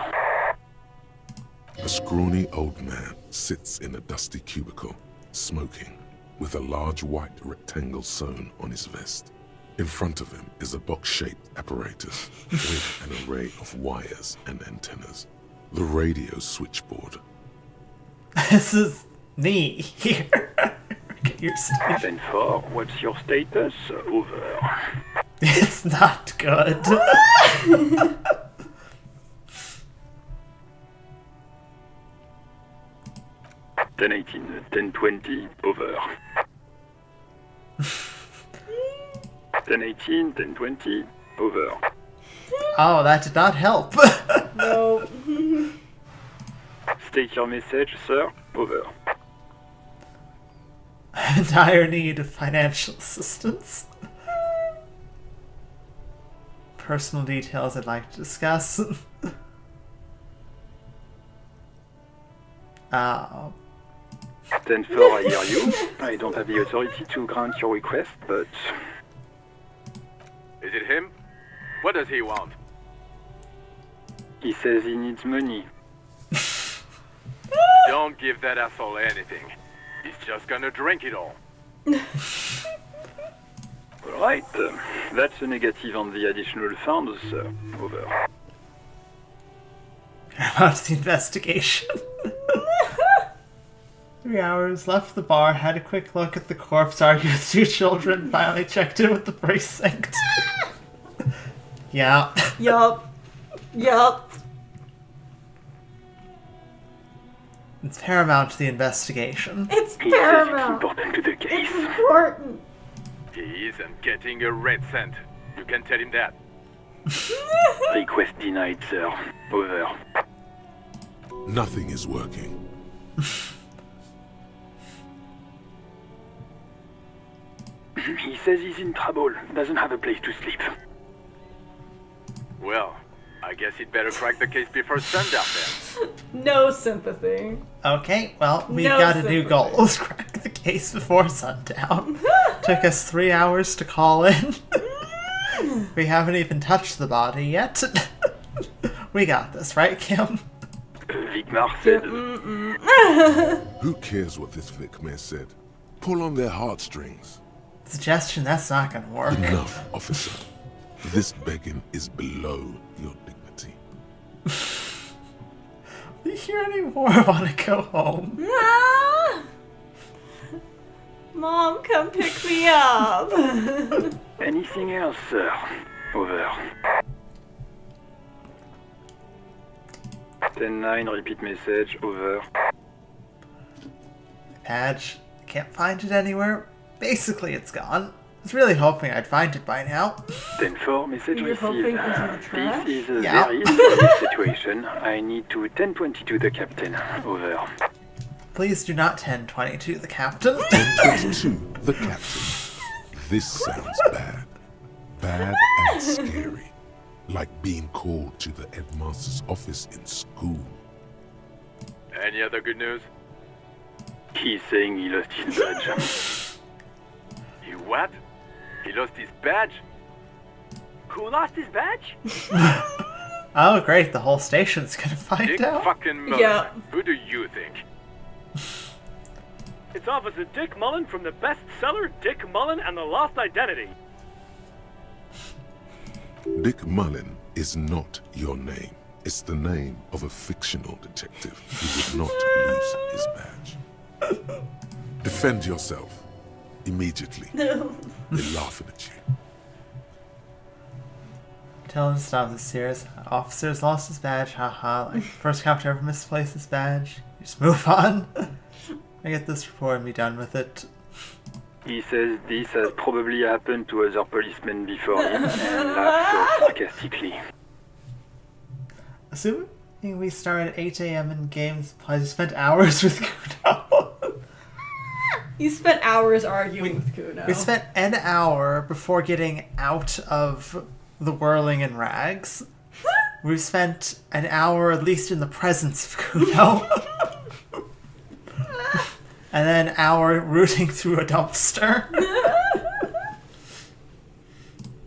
A scrawny old man sits in a dusty cubicle, smoking, with a large white rectangle sewn on his vest. In front of him is a box-shaped apparatus with an array of wires and antennas. The radio switchboard. This is me here. Get your station. 10-4, what's your status? Over. It's not good. 10-18, 10-20, over. 10-18, 10-20, over. Oh, that did not help. No. State your message, sir. Over. I'm in dire need of financial assistance. Personal details I'd like to discuss. 10-4, I hear you. I don't have the authority to grant your request, but... Is it him? What does he want? He says he needs money. Don't give that asshole anything. He's just gonna drink it all. Alright, that's a negative on the additional funds, sir. Over. About the investigation. 3 hours, left the bar, had a quick look at the corpse, argued with 2 children, finally checked in with the precinct. Yeah. Yup. Yup. It's paramount to the investigation. It's paramount. Important to the case. It's important. He isn't getting a red cent. You can tell him that. Request denied, sir. Over. Nothing is working. He says he's in trouble. Doesn't have a place to sleep. Well, I guess he'd better crack the case before sundown then. No sympathy. Okay, well, we've No got a new sympathy. goal. Let's crack the case before sundown. Took us 3 hours to call in. We haven't even touched the body yet. We got this, right, Kim? Vigmar said... Who cares what this Vicmare said? Pull on their heartstrings. Suggestion that's not gonna work. Enough, officer. This begging is below your dignity. You hear any more? I want to go home. Ah! Mom, come pick me up. Anything else, sir? Over. 10-9, repeat message. Over. Badge. Can't find it anywhere. Basically, it's gone. I was really hoping I'd find it by now. 10-4, message You're received. hoping it's in the trash? This is a Yeah. very serious situation. I need to 10-22 the captain. Over. Please do not 10-22 the captain. 10-22, the captain. This sounds bad. Bad and scary. Like being called to the headmaster's office in school. Any other good news? He's saying he lost his badge. He what? He lost his badge? Who lost his badge? Oh, great. The whole station's gonna find Dick out. fucking Mullen. Yeah. Who do you think? It's Officer Dick Mullen from the bestseller Dick Mullen and the Lost Identity. Dick Mullen is not your name. It's the name of a fictional detective who would not lose his badge. Defend yourself. Immediately. No. They're laughing at you. Tell him to stop this serious. Officer's lost his badge, haha. Like, first cop to ever misplace his badge. Just move on. I get this report and be done with it. He says this has probably happened to other policemen before him and laughs sarcastically. Assuming we start at 8 a.m. in games, I spent hours with Kuno. You spent hours arguing with Kuno. We spent an hour before getting out of the whirling in rags. We've spent an hour at least in the presence of Kuno. And then an hour rooting through a dumpster.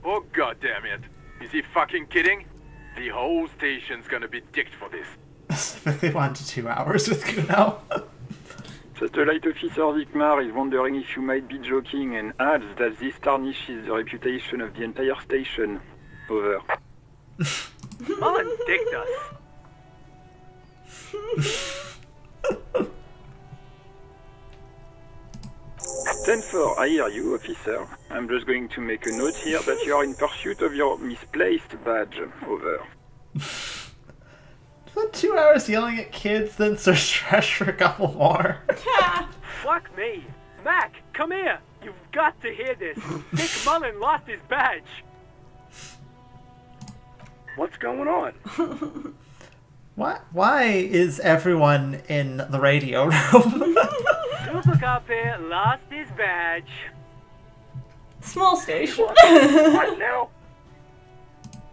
Oh goddamn it! Is he fucking kidding? The whole station's gonna be dicked for this. Specifically 1 to 2 hours with Kuno. Satellite Officer Vikmar is wondering if you might be joking and adds that this tarnishes the reputation of the entire station. Over. Mullen dicked us. 10-4, I hear you, officer. I'm just going to make a note here that you are in pursuit of your misplaced badge. Over. Spent 2 hours yelling at kids, then search trash for a couple more. Fuck me. Mac, come here. You've got to hear this. Dick Mullen lost his badge. What's going on? Why is everyone in the radio room? Super Cop here lost his badge. Small station. What now?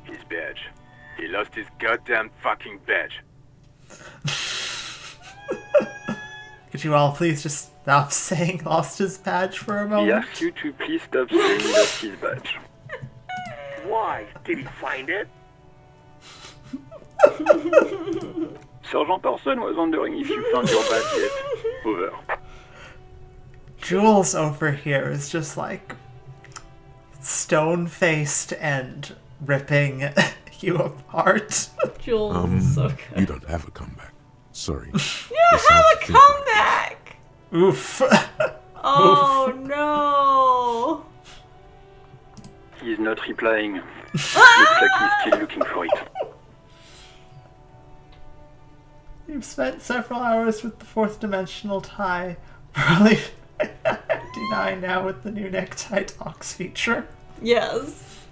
His badge. He lost his goddamn fucking badge. Could you all please just stop saying lost his badge for a He moment? asks you to please stop saying lost his badge. Why? Did he find it? Sergeant Person was wondering if you found your badge yet. Over. Jules over here is just like stone-faced and ripping you apart. Jules is so good. You don't have a comeback. Sorry. You don't have a comeback! Oof. Oh no! He's not replying. Looks like he's still looking for it. You've spent several hours with the fourth dimensional tie. Probably 99 now with the new necktie talks feature. Yes.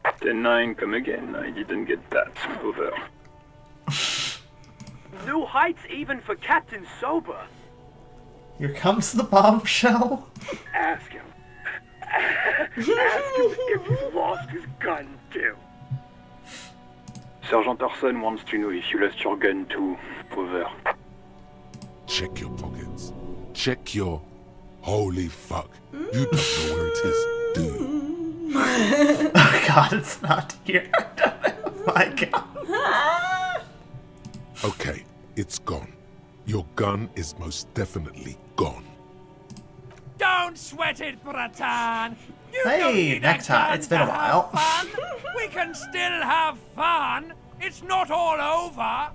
10-9, come again. I didn't get that. Over. New heights even for Captain Sober. Here comes the bombshell. Ask him. Ask him if he's lost his gun too. Sergeant Person wants to know if you lost your gun too. Over. Check your pockets. Check your... Holy fuck. You don't know where it is, do you? Oh god, it's not here. My god. Okay, it's gone. Your gun is most definitely gone. Don't sweat it, Bratan. You Hey, don't need necktie, a gun it's been a to while. have fun. We can still have fun. It's not all over.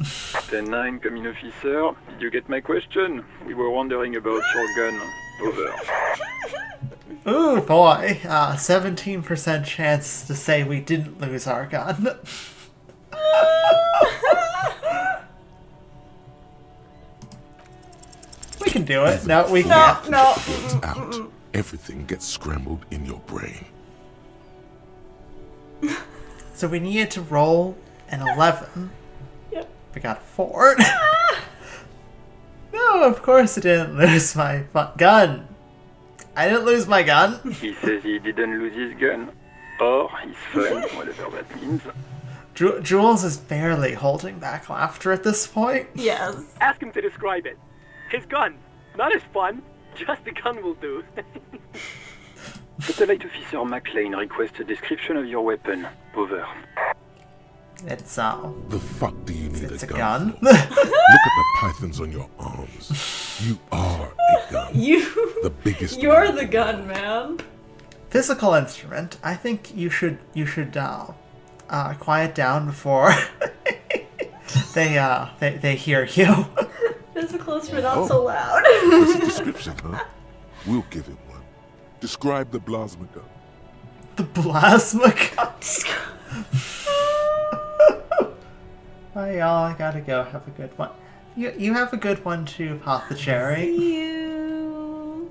10-9, come in, officer. Did you get my question? We were wondering about your gun. Over. Ooh boy, 17% chance to say we didn't lose our gun. We can do it. No, we can't. No. It's out. Everything gets scrambled in your brain. So we needed to roll an 11. Yep. We got 4. No, of course I didn't lose my gun. I didn't lose my gun. He says he didn't lose his gun. Or his phone, whatever that means. Jules is barely holding back laughter at this point. Yes. Ask him to describe it. His gun. Not his fun. Just the gun will do. Satellite Officer McLean requests a description of your weapon. Over. It's The fuck do you need it's a a gun gun. for? Look at the pythons on your arms. You are a gun. The biggest. You're the gun, man. Physical instrument. I think you should quiet down before they hear you. Physical instrument, not so loud. That's a description, huh? We'll give it one. Describe the plasma gun. The plasma gun. Bye, y'all. I gotta go. Have a good one. You have a good one too, Pop the Cherry. See you.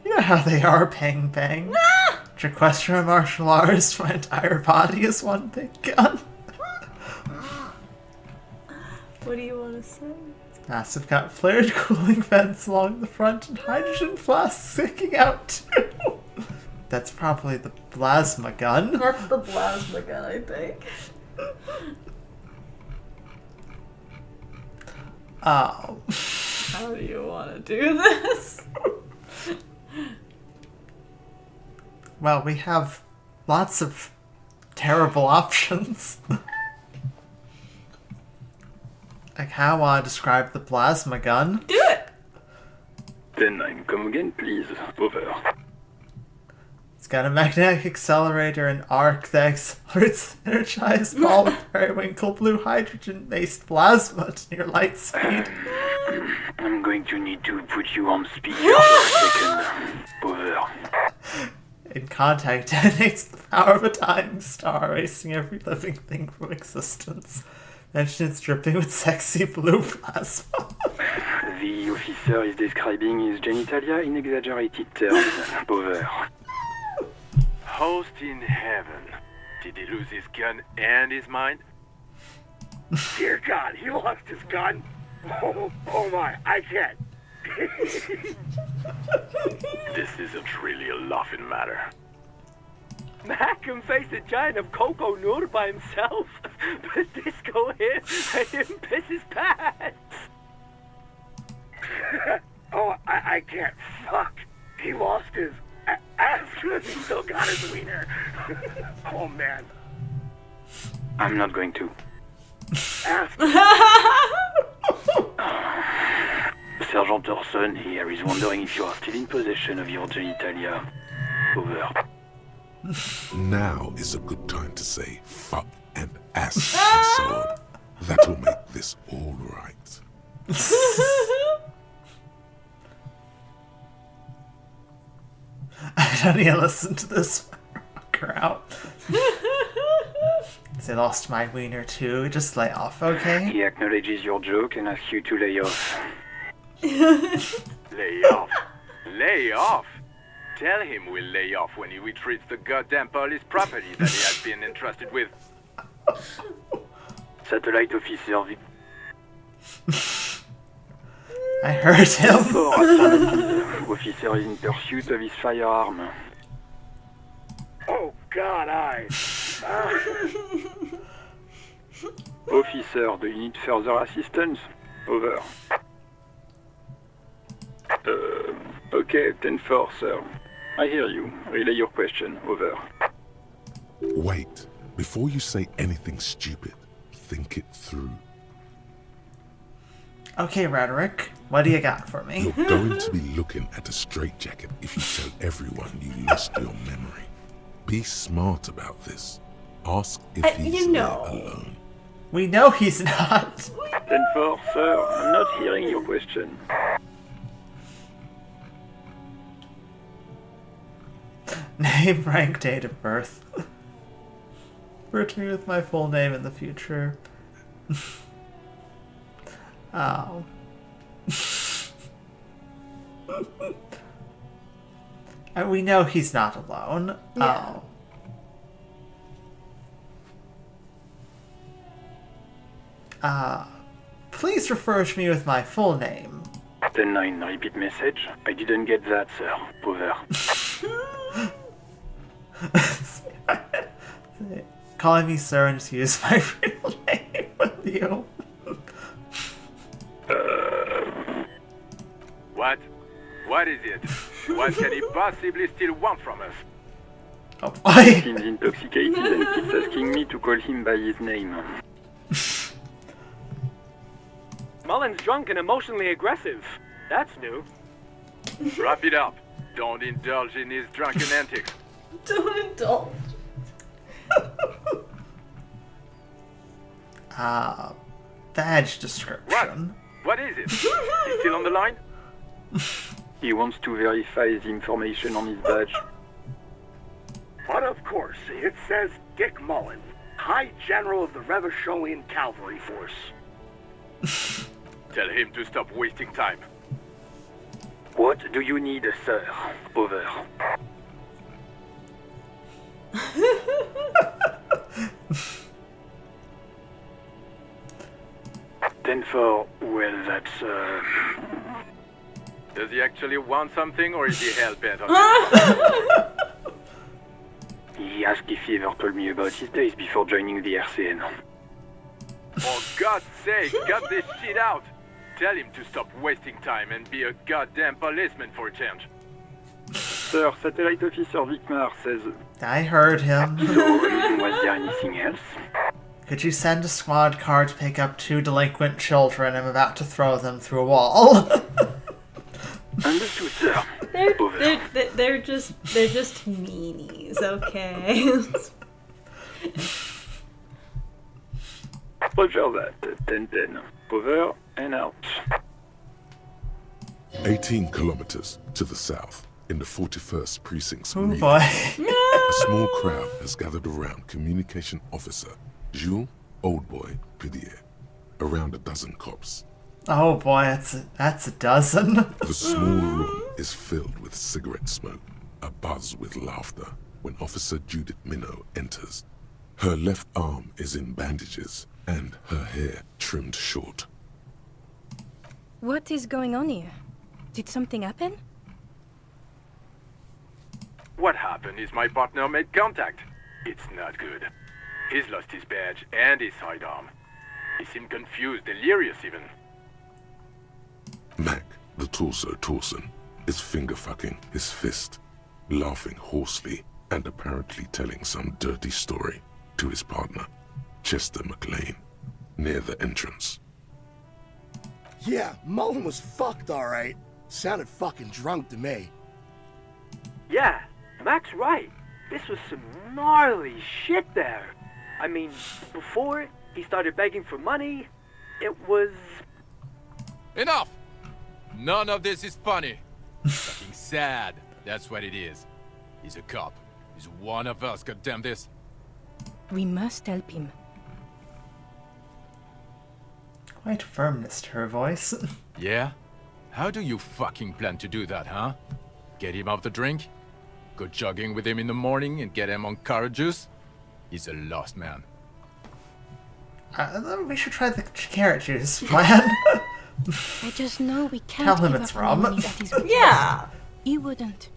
You know how they are, Bang Bang. To equestrian martial arts, my entire body is one big gun. What do you want to say? Massive got flared cooling vents along the front and hydrogen flasks sticking out too. That's probably the plasma gun. That's the plasma gun, I think. Oh. How do you want to do this? Well, we have lots of terrible options. Like how I describe the plasma gun. Do it! 10-9, come again, please. Over. It's got a magnetic accelerator and arc that accelerates the energized ball of periwinkle blue hydrogen-based plasma to near light speed. I'm going to need to put you on speaker for a second. Over. In contact detonates the power of a dying star, erasing every living thing from existence. Mention it's dripping with sexy blue plasma. The officer is describing his genitalia in exaggerated terms. Over. Host in heaven. Did he lose his gun and his mind? Dear God, he lost his gun. Oh my, I can't. This isn't really a laughing matter. Mac can face a giant of Coco Nur by himself, but Disco here made him piss his pants. Oh, I can't. Fuck. He lost his ass, but he still got his wiener. Oh, man. I'm not going to. Ask. Sergeant Orson here is wondering if you are still in possession of your genitalia. Over. Now is a good time to say fuck and ass and so on. That will make this all right. I don't need to listen to this fucker out. They lost my wiener too. Just lay off, okay? He acknowledges your joke and asks you to lay off. Lay off. Lay off. Tell him we'll lay off when he retrieves the goddamn police property that he has been entrusted with. Satellite officer. I heard him. Officer is in pursuit of his firearm. Oh, God, Officer, do you need further assistance? Over. Okay, 10-4, sir. I hear you. Relay your question. Over. Wait. Before you say anything stupid, think it through. Okay, Rhetoric. What do you got for me? You're going to be looking at a straitjacket if you tell everyone you lost your memory. Be smart about this. Ask if he's there alone. We know he's not. 10-4, sir. I'm not hearing your question. Name, rank, date of birth. Return with my full name in the future. Oh. And we know he's not alone. Yeah. Oh. Please refer to me with my full name. 10-9, repeat message. I didn't get that, sir. Over. Calling me sir and just use my real name with you. What? What is it? What can he possibly still want from us? Oh, why? He seems intoxicated and keeps asking me to call him by his name. Mullen's drunk and emotionally aggressive. That's new. Wrap it up. Don't indulge in his drunken antics. Don't indulge. Badge description. What is it? He's still on the line? He wants to verify the information on his badge. of course. It says Dick Mullen, High General of the Revacholian Cavalry Force. Tell him to stop wasting time. What do you need, sir? Over. 10-4, well, that's, Does he actually want something, or is he hell-bent on it? He asked if he ever told me about his days before joining the RCN. For God's sake, cut this shit out! Tell him to stop wasting time and be a goddamn policeman for a change. Sir, Satellite Officer Vicmar says... I heard him. So, was there anything else? Could you send a squad car to pick up 2 delinquent children? I'm about to throw them through a wall. Understood, sir. They're just meanies, okay? Roger that. 10-10. Over and out. 18 kilometers to the south, in the 41st Precinct's Oh region, boy. a small crowd has gathered around Communication Officer Jules Oldboy Pidier. Around a dozen cops. Oh boy, that's a dozen. The small room is filled with cigarette smoke, abuzz with laughter, when Officer Judith Minnow enters. Her left arm is in bandages, and her hair trimmed short. What is going on here? Did something happen? What happened is my partner made contact. It's not good. He's lost his badge and his sidearm. He seemed confused, delirious even. Mac, the torso Torson, is finger-fucking his fist, laughing hoarsely and apparently telling some dirty story to his partner, Chester McLean, near the entrance. Yeah, Mullen was fucked, alright. Sounded fucking drunk to me. Yeah, Mac's right. This was some gnarly shit there. I mean, before he started begging for money, it was... Enough! None of this is funny. Fucking sad, that's what it is. He's a cop. He's one of us, goddamn this. We must help him. Quite firmness to her voice. Yeah? How do you fucking plan to do that, huh? Get him off the drink? Go jogging with him in the morning and get him on carrot juice? He's a lost man. We should try the carrot juice plan. I just know we can't Tell him give it's up rum. money that is with Yeah. us. He wouldn't.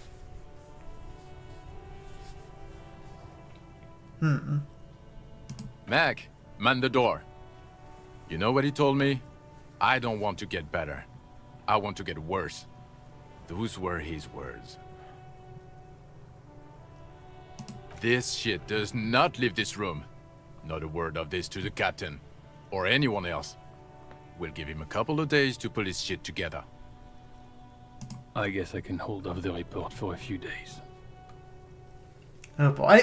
Mac, man the door. You know what he told me? I don't want to get better. I want to get worse. Those were his words. This shit does not leave this room. Not a word of this to the captain, or anyone else. We'll give him a couple of days to pull his shit together. I guess I can hold off the report for a few days. Oh boy.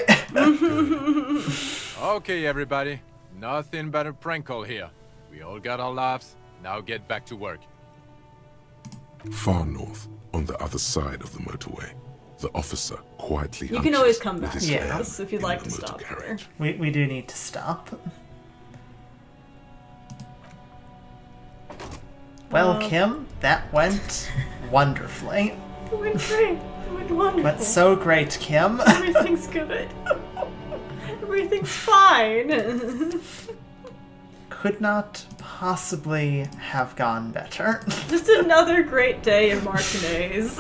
Okay, everybody. Nothing but a prank call here. We all got our laughs. Now get back to work. Far north, on the other side of the motorway, the officer quietly You can always hunches come with back. his hand Yes, if you'd in like the to motor stop here. carriage. We do need to stop. Well, Kim, that went wonderfully. It went great. It went wonderful. Went so great, Kim. Everything's good. Everything's fine. Could not possibly have gone better. Just another great day in Martinez.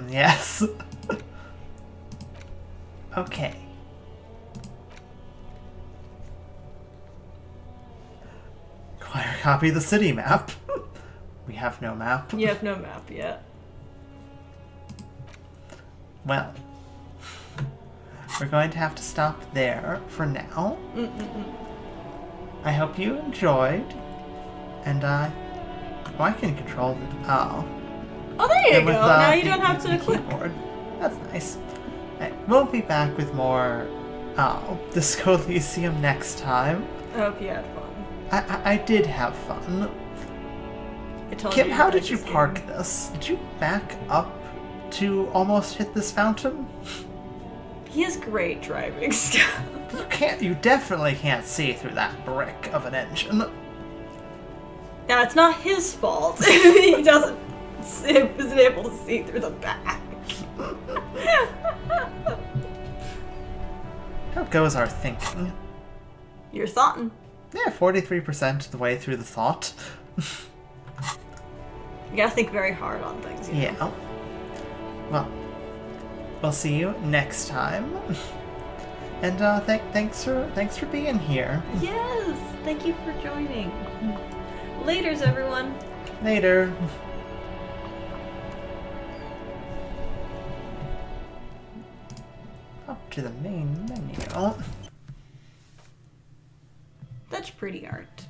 Yes. Okay. Acquire a copy of the city map. We have no map. You have no map yet. Well, we're going to have to stop there for now. I hope you enjoyed, and I can control the Oh, there you and go. with, Now you the- don't have the to click. keyboard. That's nice. We'll be back with more Disco Elysium next time. I hope you had fun. I did have fun. Kim, how did you park this? Did you back up to almost hit this fountain? He has great driving skills. You definitely can't see through that brick of an engine. Yeah, it's not his fault. He isn't able to see through the back. How goes our thinking? You're thoughtin'. Yeah, 43% of the way through the thought. You gotta think very hard on things. You know? Yeah. Well, we'll see you next time. And thanks for being here. Yes, thank you for joining. Laters, everyone. Later. Up to the main menu. That's pretty art.